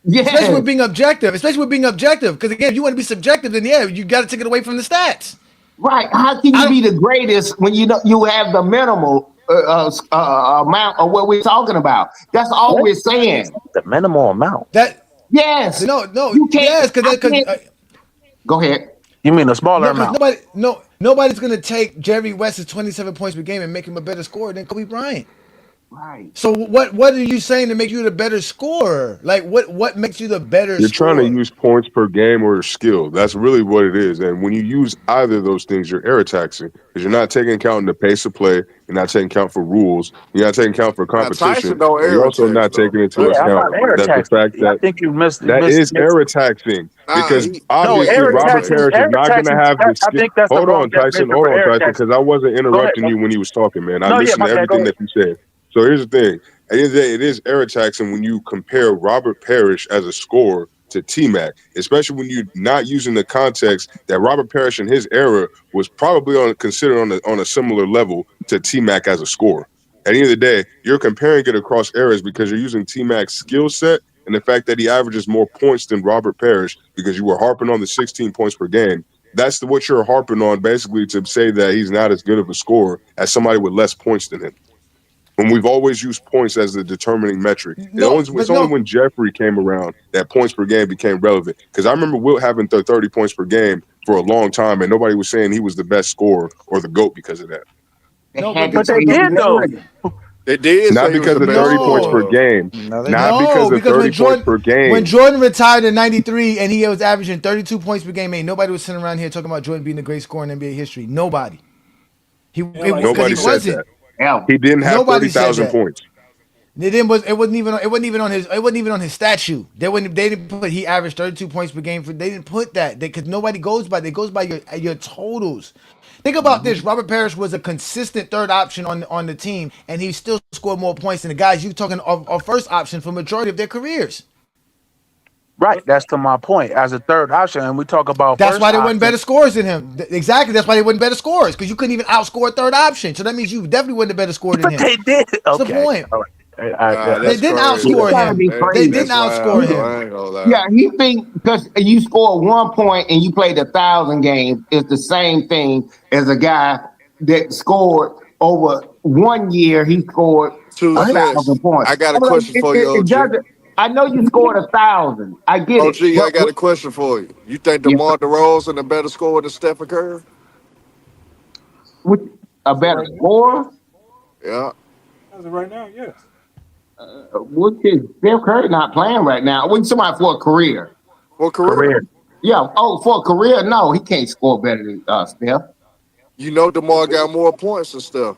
Yes. Especially with being objective. Because again, if you want to be subjective, then yeah, you got to take it away from the stats. Right. How can you be the greatest when you have the minimal amount of what we're talking about? That's all we're saying. The minimal amount. Yes. No. You can't. Yes, because Go ahead. You mean a smaller amount? Nobody's gonna take Jerry West's 27 points per game and make him a better scorer than Kobe Bryant. Right. So what are you saying to make you the better scorer? Like what makes you the better You're scorer? trying to use points per game or skill. That's really what it is. And when you use either of those things, you're error taxing because you're not taking account in the pace of play. You're not taking account for rules. You're not taking account for competition. Tyson don't And you're error also tax, not though. taking into I'm account not error that the taxing. fact I that think you missed. that is error taxing because obviously error Robert taxing- Parrish is error not going to taxing- have this. I think that's the Hold wrong on, Tyson. definition Hold for on, error Tyson, taxing. because I wasn't interrupting Go you when he was talking, man. I No, yeah, listened my to bad. Go everything that you said. So here's the thing. At the end of the day, it is error taxing when you compare Robert Parrish as a scorer to T-Mac, especially when you're not using the context that Robert Parrish in his era was probably considered on a similar level to T-Mac as a scorer. At the end of the day, you're comparing it across eras because you're using T-Mac's skill set and the fact that he averages more points than Robert Parrish because you were harping on the 16 points per game. That's what you're harping on basically to say that he's not as good of a scorer as somebody with less points than him. When we've always used points as the determining metric. It's only when Jeffrey came around that points per game became relevant. Because I remember Wilt having 30 points per game for a long time, and nobody was saying he was the best scorer or the GOAT because of that. No, but they did though. They did. Not because of 30 points per game. Not because of 30 points per game. When Jordan retired in '93 and he was averaging 32 points per game, nobody was sitting around here talking about Jordan being the great scorer in NBA history. Nobody. Nobody said that. He didn't have 30,000 points. It wasn't even on his statue. They didn't put he averaged 32 points per game. They didn't put that because nobody goes by. They goes by your totals. Think about this. Robert Parrish was a consistent third option on the team, and he still scored more points than the guys you talking are first option for majority of their careers. Right, that's to my point. As a third option, and we talk about that's why they weren't better scorers than him. Exactly, that's why they weren't better scorers because you couldn't even outscore third option. So that means you definitely wasn't a better scorer than him. They did. That's the point. All right. They didn't outscore him. They didn't outscore him. Yeah, he think because you score 1 point and you played 1,000 games, it's the same thing as a guy that scored over 1 year. He scored 1,000 points. I got a question for you, OG. I know you scored 1,000. I get OG, it. I got a question for you. You think DeMar DeRozan a better scorer than Stephen Curry? A better scorer? Yeah. As of right now, yes. Which is Steph Curry not playing right now? We somebody for a career. For a career? Yeah. Oh, for a career? No, he can't score better than Steph. You know DeMar got more points than Steph.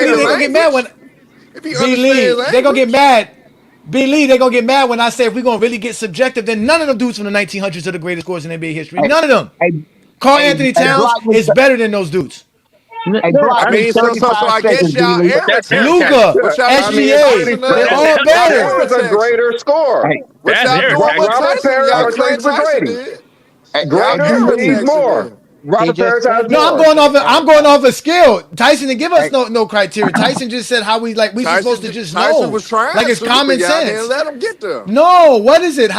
understand the they gonna get mad when if he B understands Lee, they gonna get language. mad. B Lee, they gonna get mad when I say if we're gonna really get subjective, then none of them dudes from the 1900s are the greatest scorers in NBA history. None of them. Karl Anthony Towns is better than those dudes. Hey, block I me mean, so 35 I guess seconds, y'all D-Lee. irritated. Luka, But y'all I mean, SGA, they're all better. Tyson was a greater scorer. Hey, What y'all doing with Robert Tyson? Parrish Y'all or Clint Tracy Tyson McGrady. did. hey, Y'all Greater, doing but what he's Jackson more. did. Robert Parrish has No, more. I'm going off a skill. Tyson didn't give us no criteria. Tyson just said how we supposed to just Tyson know. was trying Like it's to, common but y'all sense. didn't let him get there. No, what is it?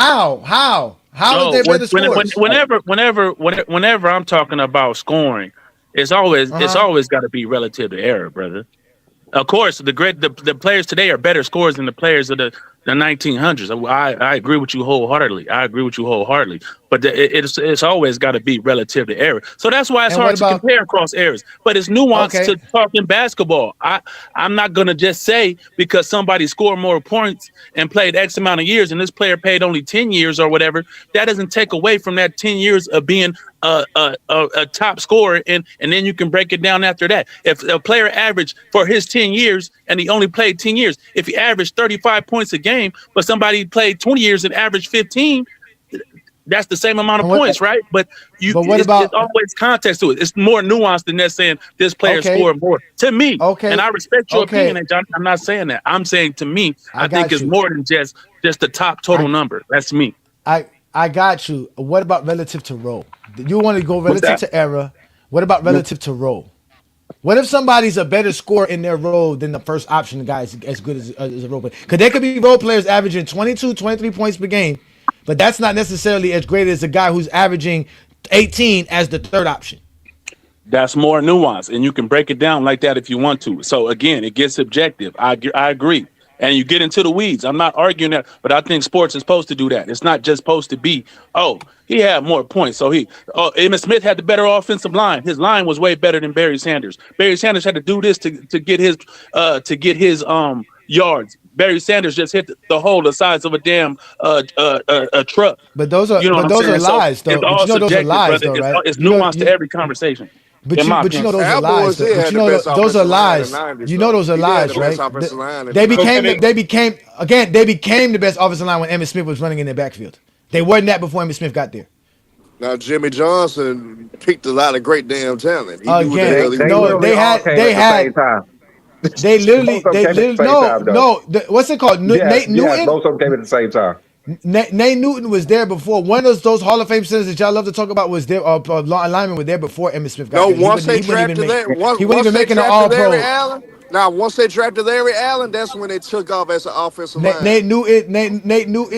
How is No, there better scores? whenever I'm talking about scoring, it's always got to be relative to error, brother. Of course, the players today are better scorers than the players of the 1900s. I agree with you wholeheartedly. But it's always got to be relative to era. So that's why it's And what hard to about compare across eras. But it's nuanced okay? to talking basketball. I'm not gonna just say because somebody scored more points and played X amount of years, and this player played only 10 years or whatever. That doesn't take away from that 10 years of being a top scorer, and then you can break it down after that. If a player averaged for his 10 years and he only played 10 years, if he averaged 35 points a game, but somebody played 20 years and averaged 15, that's the same amount of points, right? But it's always context to it. It's more nuanced than that saying this player scored more. To me, and I respect your opinion, and John, I'm not saying that. I'm saying to me, I think it's more than just the top total number. That's me. I got you. What about relative to role? You want to go relative to era. What about relative to role? What if somebody's a better scorer in their role than the first option guy is as good as a role player? Because there could be role players averaging 22, 23 points per game, but that's not necessarily as great as a guy who's averaging 18 as the third option. That's more nuanced, and you can break it down like that if you want to. So again, it gets subjective. I agree. And you get into the weeds. I'm not arguing that, but I think sports is supposed to do that. It's not just supposed to be, he had more points. So Emmitt Smith had the better offensive line. His line was way better than Barry Sanders. Barry Sanders had to do this to get his yards. Barry Sanders just hit the hole the size of a damn a truck. But those are lies, though. But those are lies, though, right? It's nuanced to every conversation. But you know those are lies. But you know those are lies. You know those are lies, right? They became the best offensive line when Emmitt Smith was running in their backfield. They weren't that before Emmitt Smith got there. Now Jimmy Johnson picked a lot of great damn talent. They what's it called? Nate Newton. Both of them came at the same time. Nate Newton was there before. One of those Hall of Fame centers that y'all love to talk about was there. Linemen were there before Emmitt Smith got there. Once they drafted Larry Allen. Now, once they drafted Larry Allen, that's when they took off as an offensive line. Nate Newton,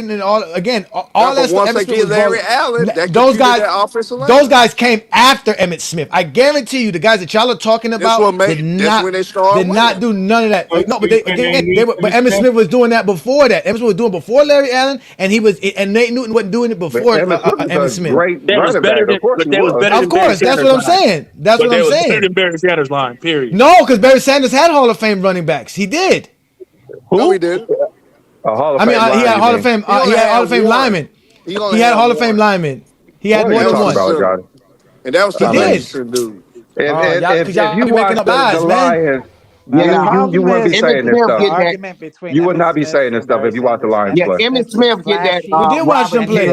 and all that stuff. Once they get Larry Allen, those guys came after Emmitt Smith. I guarantee you, the guys that y'all are talking about did not do none of that. No, but but Emmitt Smith was doing that before that. Emmitt Smith was doing before Larry Allen, and Nate Newton wasn't doing it before Emmitt Smith. Of course, that's what I'm saying. That's what I'm saying. Better than Barry Sanders' line. Period. No, because Barry Sanders had Hall of Fame running backs. He did. No, he did. He had Hall of Fame. He had Hall of Fame linemen. He had Hall of Fame linemen. He had more than one. And that was the Anderson dude. If you watch the Lions, you wouldn't be saying this stuff. You would not be saying this stuff if you watch the Lions play. Emmitt Smith get that. We did watch them play.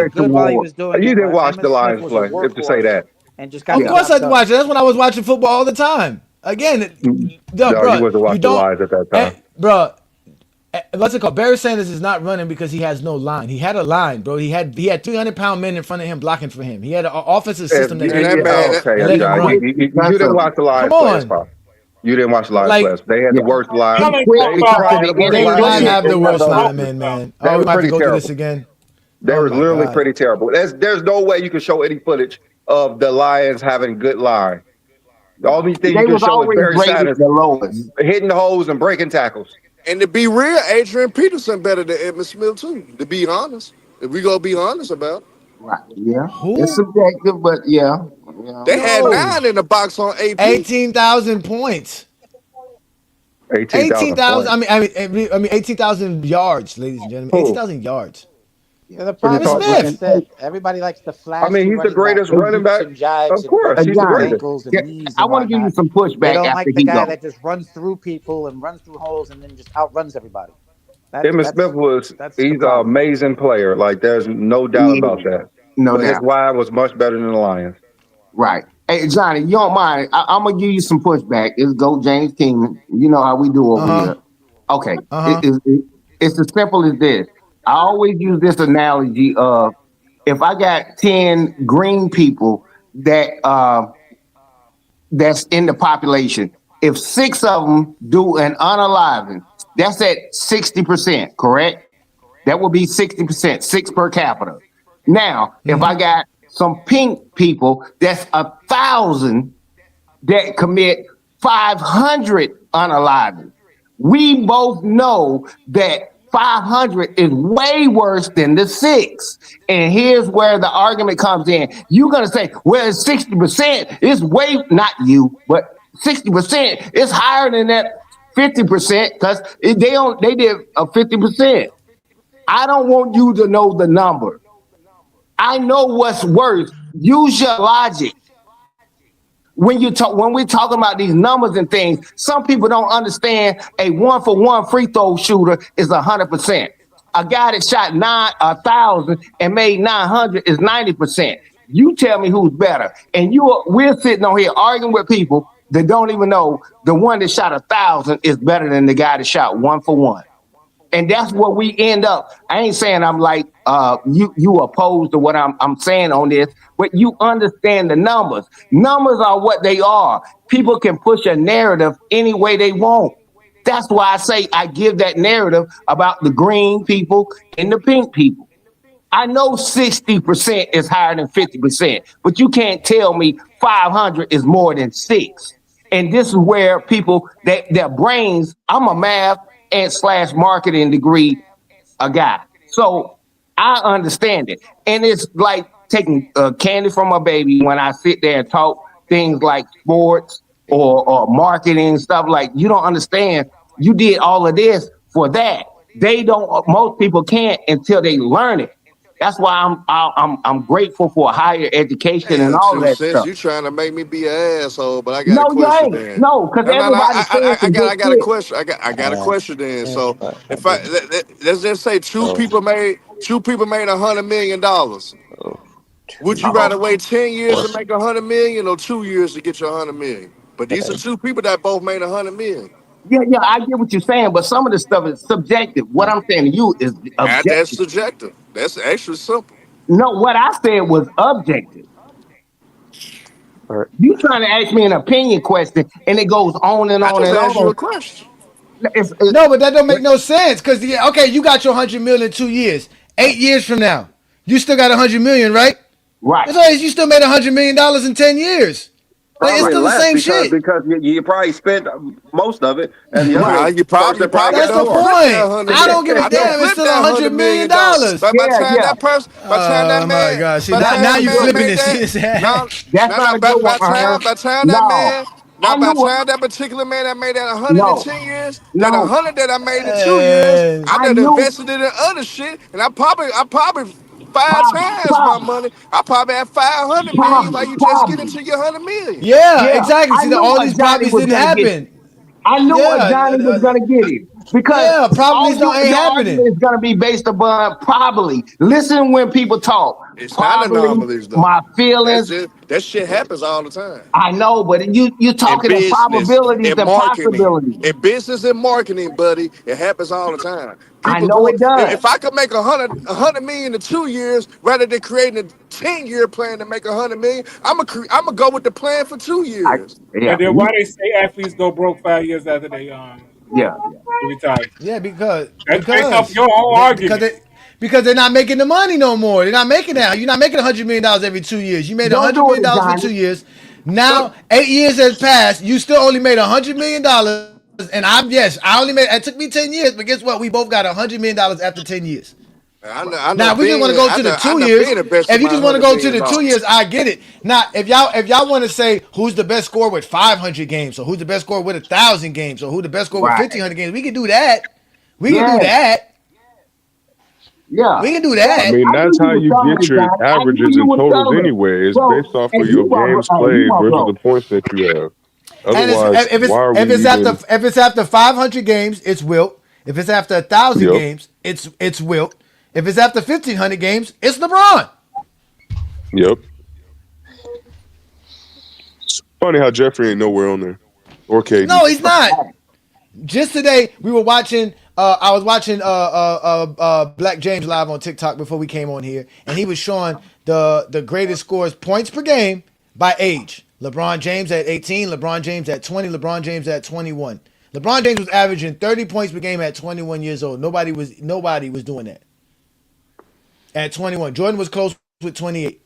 You didn't watch the Lions play. If to say that. Of course I watched it. That's when I was watching football all the time. Again, you wasn't watching the Lions at that time. Bro, what's it called? Barry Sanders is not running because he has no line. He had a line, bro. He had 300-pound men in front of him blocking for him. He had an offensive system that you didn't watch the Lions players, Pop. You didn't watch the Lions players. They had the worst line. They did have the worst linemen, man. Oh, we might have to go through this again. They were literally pretty terrible. There's no way you can show any footage of the Lions having good line. The only thing you can show is Barry Sanders hitting the holes and breaking tackles. And to be real, Adrian Peterson better than Emmitt Smith too. To be honest, if we gonna be honest about it. Right. Yeah. It's subjective, but yeah. They had 9 in the box on AP. 18,000 points. 18,000. I mean 18,000 yards, ladies and gentlemen. 18,000 yards. Yeah, the problem is that everybody likes to flash. I mean, he's the greatest running back. Of course, he's the greatest. I want to give you some pushback. They don't like the guy that just runs through people and runs through holes and then just outruns everybody. Emmitt Smith he's an amazing player. Like, there's no doubt about that. No doubt. His line was much better than the Lions. Right. Hey, Johnny, you don't mind? I'm going to give you some pushback. It's Go James Kingdom. You know how we do over here. Okay. It's as simple as this. I always use this analogy of if I got 10 green people that that's in the population, if 6 of them do an unaliving, that's at 60%, correct? That would be 60%, 6 per capita. Now, if I got some pink people, that's 1,000 that commit 500 unaliving. We both know that 500 is way worse than the 6. And here's where the argument comes in. You're going to say, well, it's 60%. It's way, not you, but 60%. It's higher than that 50% because they did a 50%. I don't want you to know the number. I know what's worse. Use your logic. When we're talking about these numbers and things, some people don't understand a 1-for-1 free throw shooter is 100%. A guy that shot 1,000 and made 900 is 90%. You tell me who's better. And we're sitting on here arguing with people that don't even know the one that shot 1,000 is better than the guy that shot 1-for-1. And that's what we end up. I ain't saying I'm like you opposed to what I'm saying on this, but you understand the numbers. Numbers are what they are. People can push a narrative any way they want. That's why I say I give that narrative about the green people and the pink people. I know 60% is higher than 50%, but you can't tell me 500 is more than 6. And this is where people, their brains, I'm a math and / marketing degree a guy. So I understand it. And it's like taking candy from a baby when I sit there and talk things like sports or marketing and stuff. Like, you don't understand. You did all of this for that. Most people can't until they learn it. That's why I'm grateful for higher education and all that stuff. You trying to make me be an asshole, but I got No, a you question ain't. then. No, because everybody's saying some good I got a shit. question. I got a question then. So if let's just say two people made $100 million. Would you rather wait 10 years to make 100 million or 2 years to get your 100 million? But these are two people that both made 100 million. Yeah, I get what you're saying, but some of the stuff is subjective. What I'm saying to you is That's objective. subjective. That's actually simple. No, what I said was objective. You trying to ask me an opinion question, and it goes on and I on just and asked you a on. question. No, but that don't make no sense. Cause okay, you got your 100 million in 2 years. 8 years from now, you still got 100 million, right? Right. That's always you still made $100 million in 10 years. Like, it's Probably still the less same shit. because you probably spent most of it, and the other You probably That's got the more. point. I don't give a I don't damn. It's flip still that $100 million. But by the time that person, by the time that Oh my man, God! See by the now time the you man flipping made it. that, That's not a good one, Aaron. by the time that No, man, I by knew the what. time that particular man that made that 100 in No, 10 years, that no, 100 that I made in 2 years, I I done knew. invested it in other shit, and I probably 5 times my Pop, money. I probably had 500 million pop, while you just get pop. into your 100 million. Yeah, Yeah, exactly. I See, knew all what these Johnny properties was didn't gonna get. happen. I knew what Johnny was Yeah, gonna get it because yeah. Properties don't ain't your happening. argument is gonna be based upon probably. Listen when people talk. It's not Probably anomalies though. my That's feelings. just that shit happens all the time. I know, but you're In talking in business, probabilities in and marketing, possibilities. in business and marketing, buddy, it happens all the time. I People know go. it does. If I could make a hundred million in 2 years, rather than creating a 10-year plan to make 100 million, I'm gonna go with the plan for 2 I, years. yeah, And then why they say athletes go broke 5 years after they yeah. they retire? Yeah, because That's based off because your own they, because argument. they because they're not making the money no more. They're not making that. You're not making $100 million every 2 years. You made Don't $100 do million it, for Johnny. 2 years. Now 8 years has passed. You still only made $100 million. And I only made. It took me 10 years, but guess what? We both got $100 million after 10 years. I know Now, if we just want to being go I to the know I two know years, being invested if you my just want to $100 go to million. the 2 years, I get it. Now, if y'all want to say who's the best scorer with 500 games, or who's the best scorer with 1,000 games, or who the best scorer with Right. 1,500 games, we can do that. We can do Yeah, that. yeah. We can do Yeah, I that. mean, I knew that's you how was you telling get me, your Johnny. I knew averages you and was totals telling me. anyway. It's Bro, based off and of your games you played my versus bro. the points that you have. And Otherwise, why are we even? if it's after 500 games, it's Wilt. If it's after 1,000 Yep, games, it's Wilt. If it's after 1,500 games, it's LeBron. yep. It's funny how Jeffrey ain't nowhere on there, or KD. No, he's not. Just today, we were watching. I was watching Black James live on TikTok before we came on here, and he was showing the greatest scores points per game by age. LeBron James at 18, LeBron James at 20, LeBron James at 21. LeBron James was averaging 30 points per game at 21 years old. Nobody was doing that at 21. Jordan was close with 28.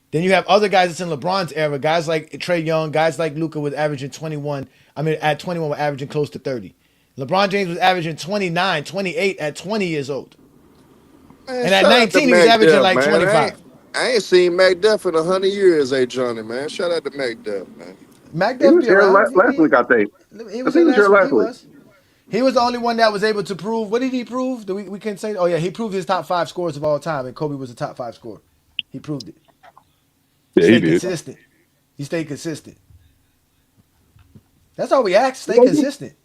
Then you have other guys that's in LeBron's era, guys like Trae Young, guys like Luka was averaging 21. I mean, at 21 were averaging close to 30. LeBron James was averaging 29, 28 at 20 years old. Man, And at shout out to 19, he was Mac averaging Def, like man. 25. I ain't seen Mac Def in 100 years, Johnny, man. Shout out to Mac Def, man. Mac He Def was be here around. last week, I think. He I was think he here was here last week. last He week. was. He was the only one that was able to prove. What did he prove? We can say. Oh yeah, he proved his top 5 scores of all time, and Kobe was the top 5 scorer. He proved it. Yeah, he Stay did. consistent. He stayed consistent. That's all we ask. Stay Yeah, consistent.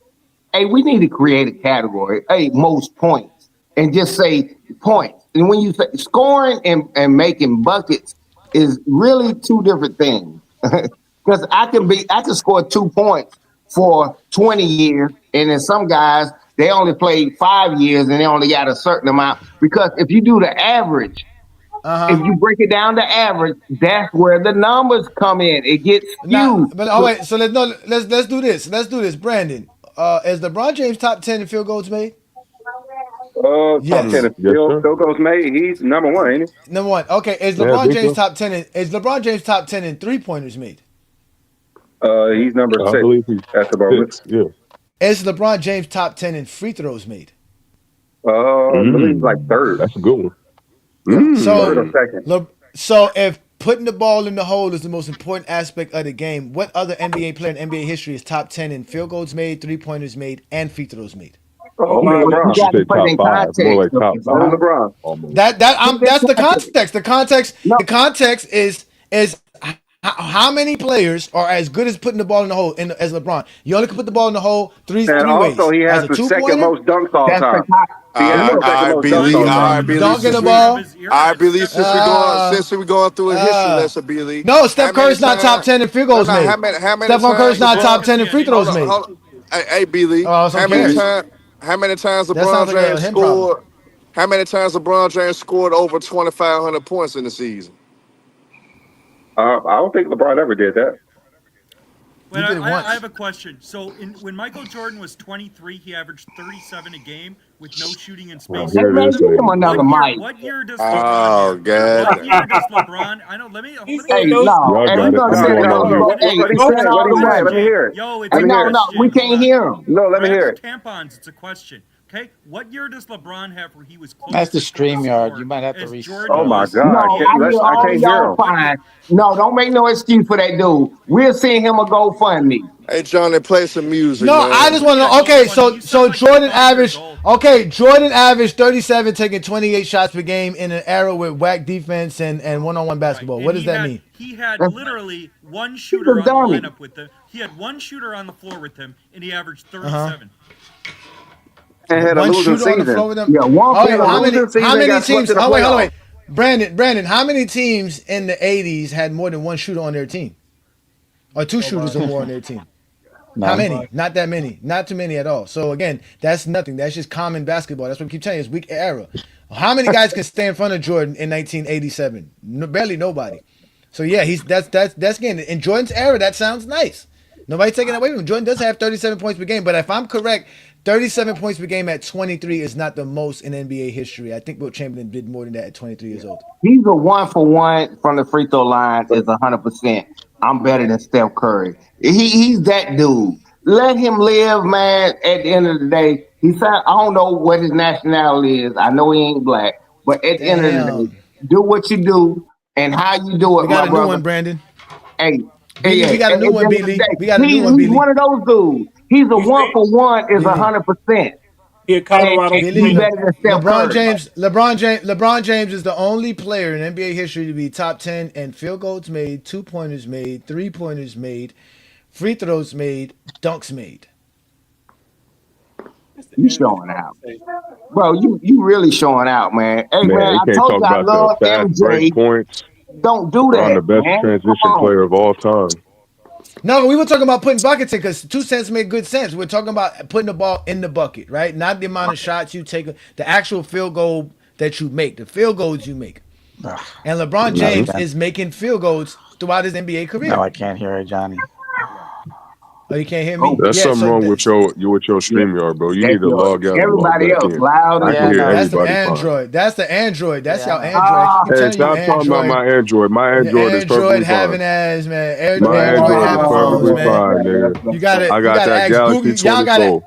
Hey, we need to create a category. Hey, most points, and just say points. And when you say scoring and making buckets is really two different things. Because I can score 2 points for 20 years, and then some guys they only played 5 years and they only got a certain amount. Because if you do the average, if you break it down to average, that's where the numbers come in. It gets Now, skewed. but oh wait. So let's do this. Let's do this, Brandon. Is LeBron James top 10 in field goals made? Top 10 Yes. is field goals made. He's number 1, ain't he? Number 1. Okay. Is Yeah, I LeBron think James so. top 10? Is LeBron James top 10 in 3-pointers made? He's number I 6 believe he's at the moment. 6. Yeah. Is LeBron James top 10 in free throws made? I believe he's like third. That's a good one. Third or second. So if putting the ball in the hole is the most important aspect of the game, what other NBA player in NBA history is top 10 in field goals made, 3-pointers made, and free throws made? Oh, You LeBron. got to Say put top it in 5. More like context. top 5. LeBron. Almost. That's the context. No. The context is how many players are as good as putting the ball in the hole as LeBron. You only can put the ball in the hole three And ways. also, he has As a the second two-pointer, most dunks all That's time. the He has the second most dunks all time. dunking the ball. I believe since we're going through a history lesson, B. No, Steph Curry's not top 10 in field goals made. How many Steph Curry's times not LeBron- top 10 in free throws Hold on, made. hold on. Hey, B. Lee, Oh, so how who many cares? times? How many times That LeBron sounds like a James him problem. scored? How many times LeBron James scored over 2,500 points in the season? I don't think LeBron ever did that. He did it once. I have a question. So when Michael Jordan was 23, he averaged 37 a game with no shooting and space. Hey, man, give him another mic. What year does Oh, LeBron? God. What year does LeBron? I know. Let me. Hey, no. Y'all Hey, got we it. gonna I'm send it going all on the mute. way. Hey, What he send said? it all the way. Let me hear it. Yo, it's Hey, a no, question. we can't hear him. No, let me Grab hear your it. tampons. It's a question. Okay, what year does LeBron have where he was close? That's the to StreamYard. score You might have to as restart. Jordan Oh my was? God! No, I hear I all can't hear y'all him. fine. No, don't make no excuse for that dude. We'll send him a GoFundMe. Hey, Johnny, play some music, No, man. I just want to know. Okay, so Jordan averaged. Okay, Jordan averaged 37, taking 28 shots per game in an era with whack defense and one-on-one basketball. What does that mean? He had literally one He's shooter a on the dummy. lineup with him. He had one shooter on the floor with him, and he averaged 37. And had a One losing shooter on the season. floor with them. Yeah, one Oh, wait, for how one. many? How many teams? In the Oh wait, hold on, playoffs. wait. Brandon, how many teams in the 80s had more than one shooter on their team? Or two shooters or more on their team? How many? Not that many. Not too many at all. So again, that's nothing. That's just common basketball. That's what we keep telling you. It's weak era. How many guys can stand in front of Jordan in 1987? Barely nobody. So yeah, that's again in Jordan's era. That sounds nice. Nobody's taking it away from him. Jordan does have 37 points per game, but if I'm correct, 37 points per game at 23 is not the most in NBA history. I think Wilt Chamberlain did more than that at 23 years old. He's a 1-for-1 from the free throw line is 100%. I'm better than Steph Curry. He's that dude. Let him live, man. At the end of the day, I don't know what his nationality is. I know he ain't black, but at the end of the day, do what you do and how you do it, We got my a brother. new one, Brandon. Hey, We got a new one, B-Lee. We got a new one, He's B-Lee. one of those dudes. He's a 1-for-1 is 100%. He a Colorado. He's better than Steph Curry. LeBron James is the only player in NBA history to be top 10 in field goals made, 2-pointers made, 3-pointers made, free throws made, dunks made. You showing out, bro. You really showing out, man. Hey, man, You I can't told talk you I about love the fast break MJ. points. Don't do LeBron, that, the best man. transition Come on. player of all time. No, we were talking about putting buckets in because 2 cents made good sense. We're talking about putting the ball in the bucket, right? Not the amount of shots you take, the actual field goal that you make, the field goals you make. And LeBron James is making field goals throughout his NBA career. No, I can't hear it, Johnny. Oh, you can't hear me? That's something wrong with your StreamYard, bro. You need to log out and log Everybody back else in. loud. I can hear That's the everybody fine. Android. That's the Android. That's y'all Android. Hey, stop talking about my Android. My Android is perfectly Android having fine. ass, man. My Android Android is having phones, perfectly man. fine, nigga. You gotta I got that ask Galaxy Google. Y'all gotta 24.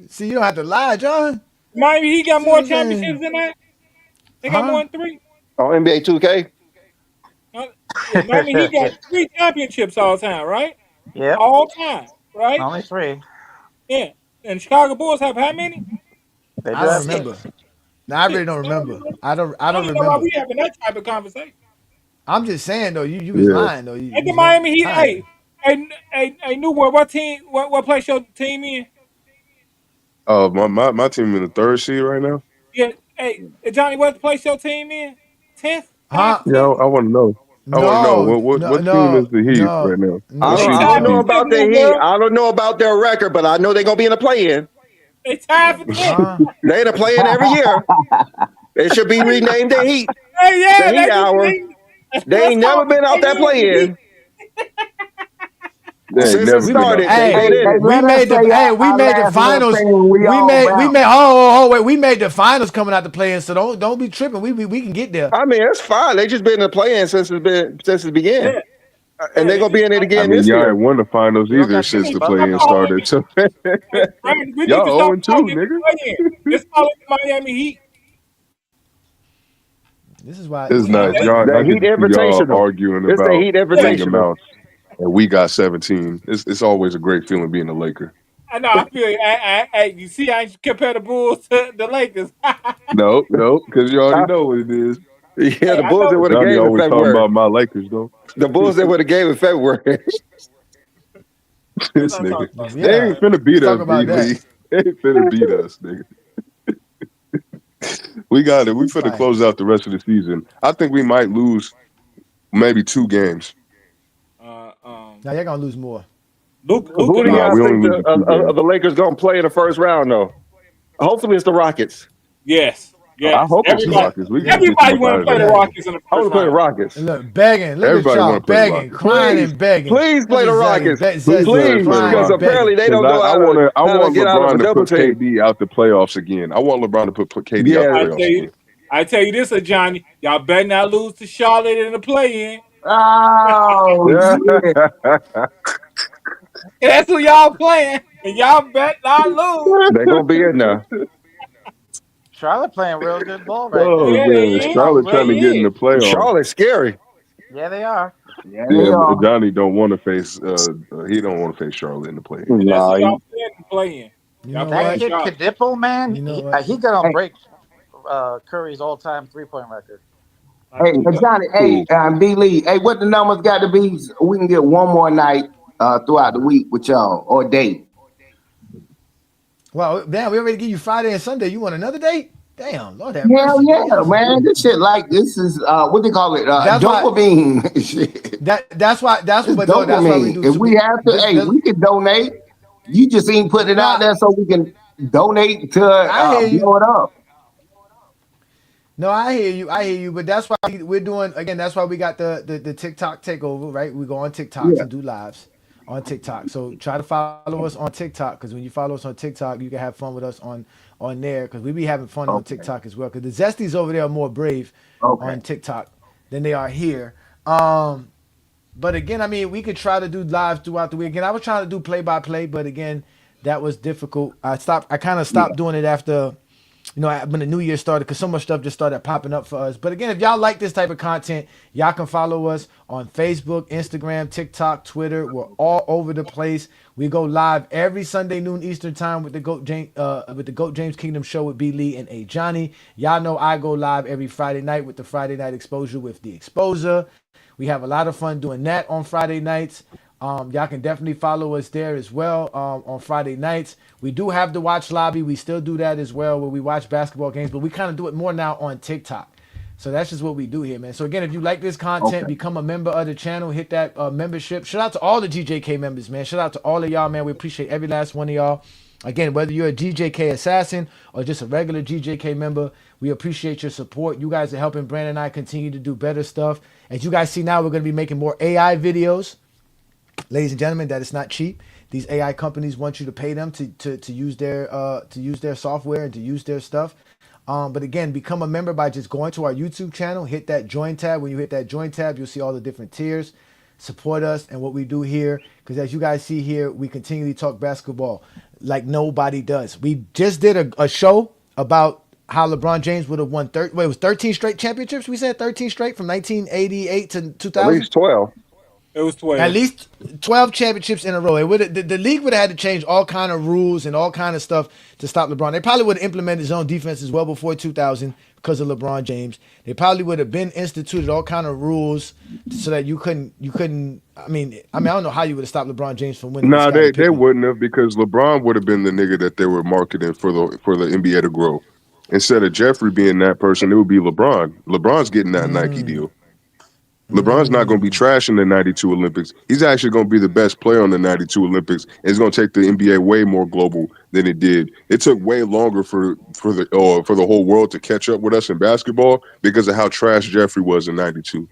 See, you don't have to lie, John. Miami Heat got See what more I'm saying? championships than that. They got more than 3. On NBA 2K. Yeah, Miami Heat got 3 championships all time, right? Yep. All time, right? Only 3. Yeah. And Chicago Bulls have how many? They I do don't have remember. 6. No, I really Six. don't remember. I I don't don't know why remember. we having that type of conversation. I'm just saying though, you was Yeah. lying though. Ain't You the was lying. Miami Heat? Hey, New World. What team? What place your team in? My team in the third seed right now. Yeah. Hey, Johnny, what place your team in? 10th, Huh? 9th, Yeah, 10th. I want to know. I want to know No, no, what team is no, the Heat no, right now? I What don't. They seed I is don't tied the know for Heat? 10th, about the New Heat. World. I don't know about their record, but I know they're gonna be in the play-in. They tied for 10th. huh? They in the play-in every year. It should be renamed the Heat. Hey, The yeah, Heat Hour. They let's ain't call never it been out that the Heat. play-in They ain't since it never been out started. that They've Hey, been in Hey, it. we let us made the say we our made the last little finals. thing we all We about. made wait, we made the finals coming out the play-in, so don't be tripping. We can get there. I mean, it's fine. They just been in the play-in since it began, Yeah, and yeah. they're They gonna just be in it I again mean, this y'all year. ain't won the finals You don't either got since Jimmy the Butler play-in now. started. So Hey, Brandon, we need to y'all stop 0-2, calling it the nigga. play-in. Let's call it the Miami Heat. This is why. It's This is why. nice. Y'all, The I get Heat to see y'all Invitational. arguing It's the about Heat Yeah, winning Invitational. amounts, and we got 17. It's always a great feeling being a Laker. I know. I feel. You see, I ain't compare the Bulls to the Lakers. No, because you already know what it is. Yeah, Hey, the I Bulls know. that would have Johnny gave in always talking February. about my Lakers, though. The Bulls that would have gave in February. Let's This not talk nigga, about they Yeah, ain't finna let's beat talk us, about B that. Lee. They ain't finna beat us, nigga. We got it. We It's finna fine. close out the rest of the season. I think we might lose maybe 2 games. that. Now you're gonna lose more. Who Luca do Nah, y'all we lost. only think losing 2 games. the Lakers gonna play in the first round though? Hopefully it's the Rockets. Yes, I yes. hope it's the Rockets. We got to get you Everybody up want out to of play there. the Yeah. Rockets in the I want first to play the round. Rockets. Look, begging. Look at Everybody y'all want to play the begging, Rockets. crying Please, and begging. please Look play at the Rockets. Please let Zesty us play the Please, crying because and Rockets. apparently begging. they Because don't know I how to want get out of a LeBron to double put team. KD out the playoffs again. I want LeBron to put KD out the Yeah. playoffs again. I tell you this, Johnny. Y'all better not lose to Charlotte in the play-in. Oh shit! That's who y'all playing, and y'all bet not lose. They're gonna be in there. Charlotte playing real good ball right Oh now. Yeah, they man, They is. are Charlotte trying They to playing. get in is. the playoffs. Charlotte's scary. Yeah, they are. Yeah, they Yeah, are. Johnny don't want to face. He don't want to face Charlotte in the play. And that's who Nah, y'all playing in the play-in. You Y'all know That playing what? kid Charlotte. Kadipo, man, You know what? he gonna Hey, break Curry's all-time three-point record. I hey, know he got. Johnny. Cool. Hey, B. Lee. Hey, what the numbers got to be? So we can get one more night throughout the week with y'all or day. Wow, damn, we already give you Friday and Sunday. You want another date? Damn, Lord have Hell mercy, man. yeah, Y'all some man. This shit like this is what they call it, that's why dopamine. Shit. that's why It's but no, that's why we dopamine. do If so we have to, hey, this we can donate. You just ain't putting it out nah, there so we can donate to I hear you. blow it up. No, I hear you. I hear you. But that's why we're doing again. That's why we got the TikTok takeover, right? We go on TikToks Yeah. and do lives on TikTok. So try to follow us on TikTok because when you follow us on TikTok, you can have fun with us on there because we be having fun on Okay. TikTok as well. Because the Zesties over there are more brave Okay. on TikTok than they are here. But again, I mean, we could try to do live throughout the week. Again, I was trying to do play by play, but again, that was difficult. I kind of Yeah. stopped doing it after, when the new year started because so much stuff just started popping up for us. But again, if y'all like this type of content, y'all can follow us on Facebook, Instagram, TikTok, Twitter. We're all over the place. We go live every Sunday noon Eastern time with the Goat James Kingdom Show with B Lee and A Johnny. Y'all know I go live every Friday night with the Friday Night Exposure with the Exposer. We have a lot of fun doing that on Friday nights. Y'all can definitely follow us there as well on Friday nights. We do have the watch lobby. We still do that as well where we watch basketball games, but we kind of do it more now on TikTok. So that's just what we do here, man. So again, if you like this content, Okay. become a member of the channel. Hit that membership. Shout out to all the GJK members, man. Shout out to all of y'all, man. We appreciate every last one of y'all. Again, whether you're a GJK assassin or just a regular GJK member, we appreciate your support. You guys are helping Brandon and I continue to do better stuff. As you guys see now, we're going to be making more AI videos. Ladies and gentlemen, that is not cheap. These AI companies want you to pay them to use their software and to use their stuff. But again, become a member by just going to our YouTube channel, hit that join tab. When you hit that join tab, you'll see all the different tiers. Support us and what we do here. Because as you guys see here, we continually talk basketball like nobody does. We just did a show about how LeBron James would have won it was 13 straight championships. We said 13 straight from 1988 to At 2000. least 12. It was 12. At least 12 championships in a row. It would the league would have had to change all kind of rules and all kind of stuff to stop LeBron. They probably would have implemented zone defenses well before 2000 because of LeBron James. They probably would have been instituted all kind of rules so that you couldn't. I mean, I don't know how you would have stopped LeBron James from winning. Nah, they wouldn't have, because LeBron would have been the nigga that they were marketing for the NBA to grow. Instead of Jeffrey being that person, it would be LeBron. LeBron's getting that Nike deal. LeBron's not going to be trash in the 92 Olympics. He's actually going to be the best player on the 92 Olympics. It's going to take the NBA way more global than it did. It took way longer for the whole world to catch up with us in basketball because of how trash Jeffrey was in 92.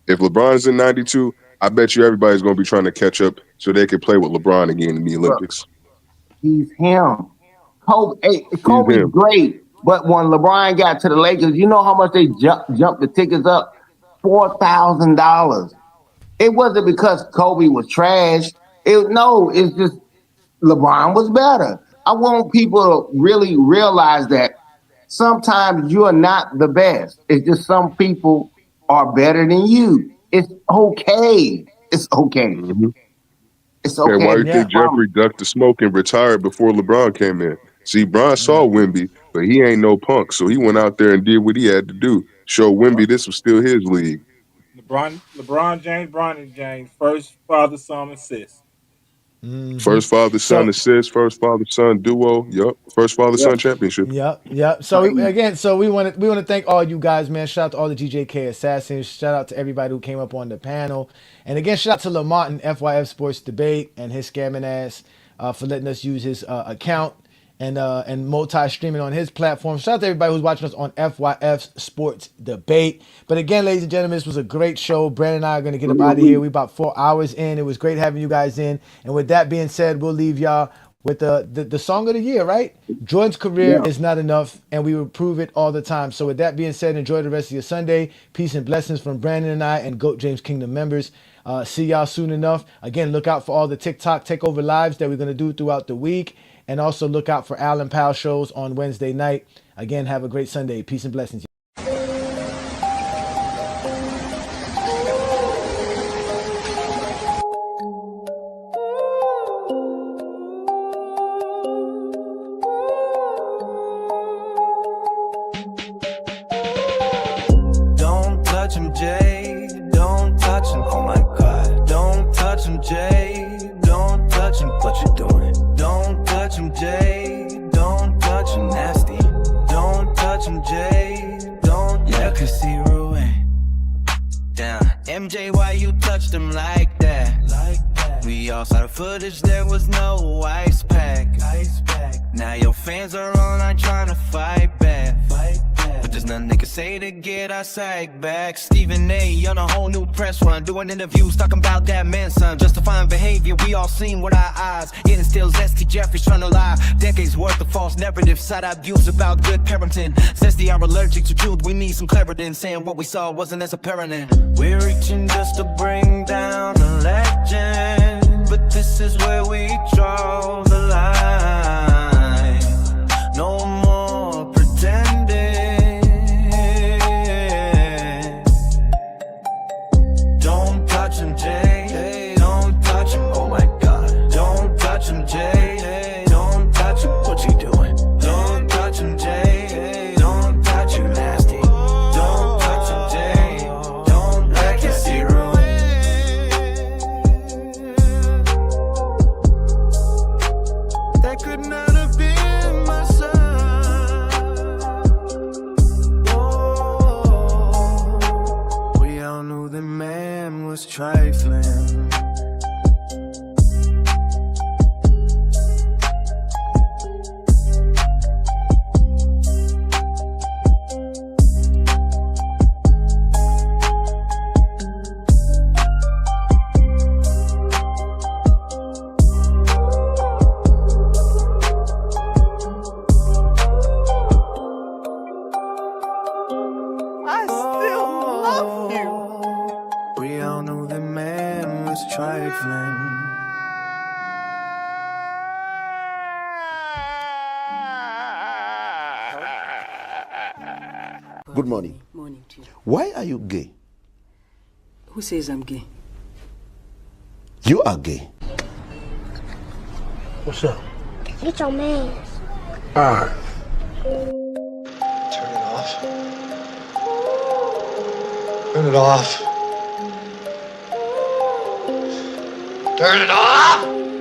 If LeBron's in 92, I bet you everybody's going to be trying to catch up so they can play with LeBron again in the Olympics. He's him. Kobe's great, but when LeBron got to the Lakers, you know how much they jumped the tickets up? $4,000. It wasn't because Kobe was trash. It's just LeBron was better. I want people to really realize that sometimes you are not the best. It's just some people are better than you. It's okay. It's okay. Mm-hmm. It's okay. Okay, why do you think Jeffrey ducked the smoke and retired before LeBron came in? See, Bron saw Wemby, but he ain't no punk, so he went out there and did what he had to do. Show Wemby this was still his league. LeBron James, Bronny James, first father-son assist. Mm-hmm. First father-son assist, first father-son duo. Yep. First father-son championship. Yep. So we want to thank all you guys, man. Shout out to all the GJK assassins. Shout out to everybody who came up on the panel. And again, shout out to Lamont and FYF Sports Debate and his scamming ass for letting us use his account and multi-streaming on his platform. Shout out to everybody who's watching us on FYF Sports Debate. But again, ladies and gentlemen, this was a great show. Brandon and I are going to get up out of here. We're about 4 hours in. It was great having you guys in. And with that being said, we'll leave y'all with the song of the year, right? Jordan's career is not enough, and we will prove it all the time. So with that being said, enjoy the rest of your Sunday. Peace and blessings from Brandon and I and GOAT James Kingdom members. See y'all soon enough. Again, look out for all the TikTok takeover lives that we're going to do throughout the week. And also look out for Alan Powell shows on Wednesday night. Again, have a great Sunday. Peace and blessings. Don't touch him, Jay. Don't touch him. Oh my God. Don't touch him, Jay. Don't touch him. What you doing? Don't touch him, Jay. Don't touch him, nasty. Don't touch him, Jay. Don't. Yeah, cause he ruined. Damn. MJ, why you touched him like that? We all saw the footage, there was no ice pack. Now your fans are online trying to fight back. But there's nothing they can say to get our side back. Stephen A. on a whole new press run, doing interviews talking about that man, son. Justifying behavior we all seen with our eyes. Yet it still Zesty Jeffries trying to lie. Decades worth of false narrative, side-eye views about good parenting. Zesty are allergic to truth, we need some clarity in saying what we saw wasn't as apparent. We're reaching just to bring down the legend, but this is where we draw the line. No more pretending. Don't touch him, Jay. Don't touch him. Oh my God. Don't touch him, Jay. Don't touch him. What you doing? Don't touch him, Jay. Don't touch him, nasty. Don't touch him, Jay. Don't let you see ruin. That could not have been my son. Oh, we all knew the man was trifling. I still love you. We all knew the man was trifling. Good morning. Morning to you. Why are you gay? Who says I'm gay? You are gay. What's up? Hit your man. Alright. Turn it off. Turn it off. Turn it off!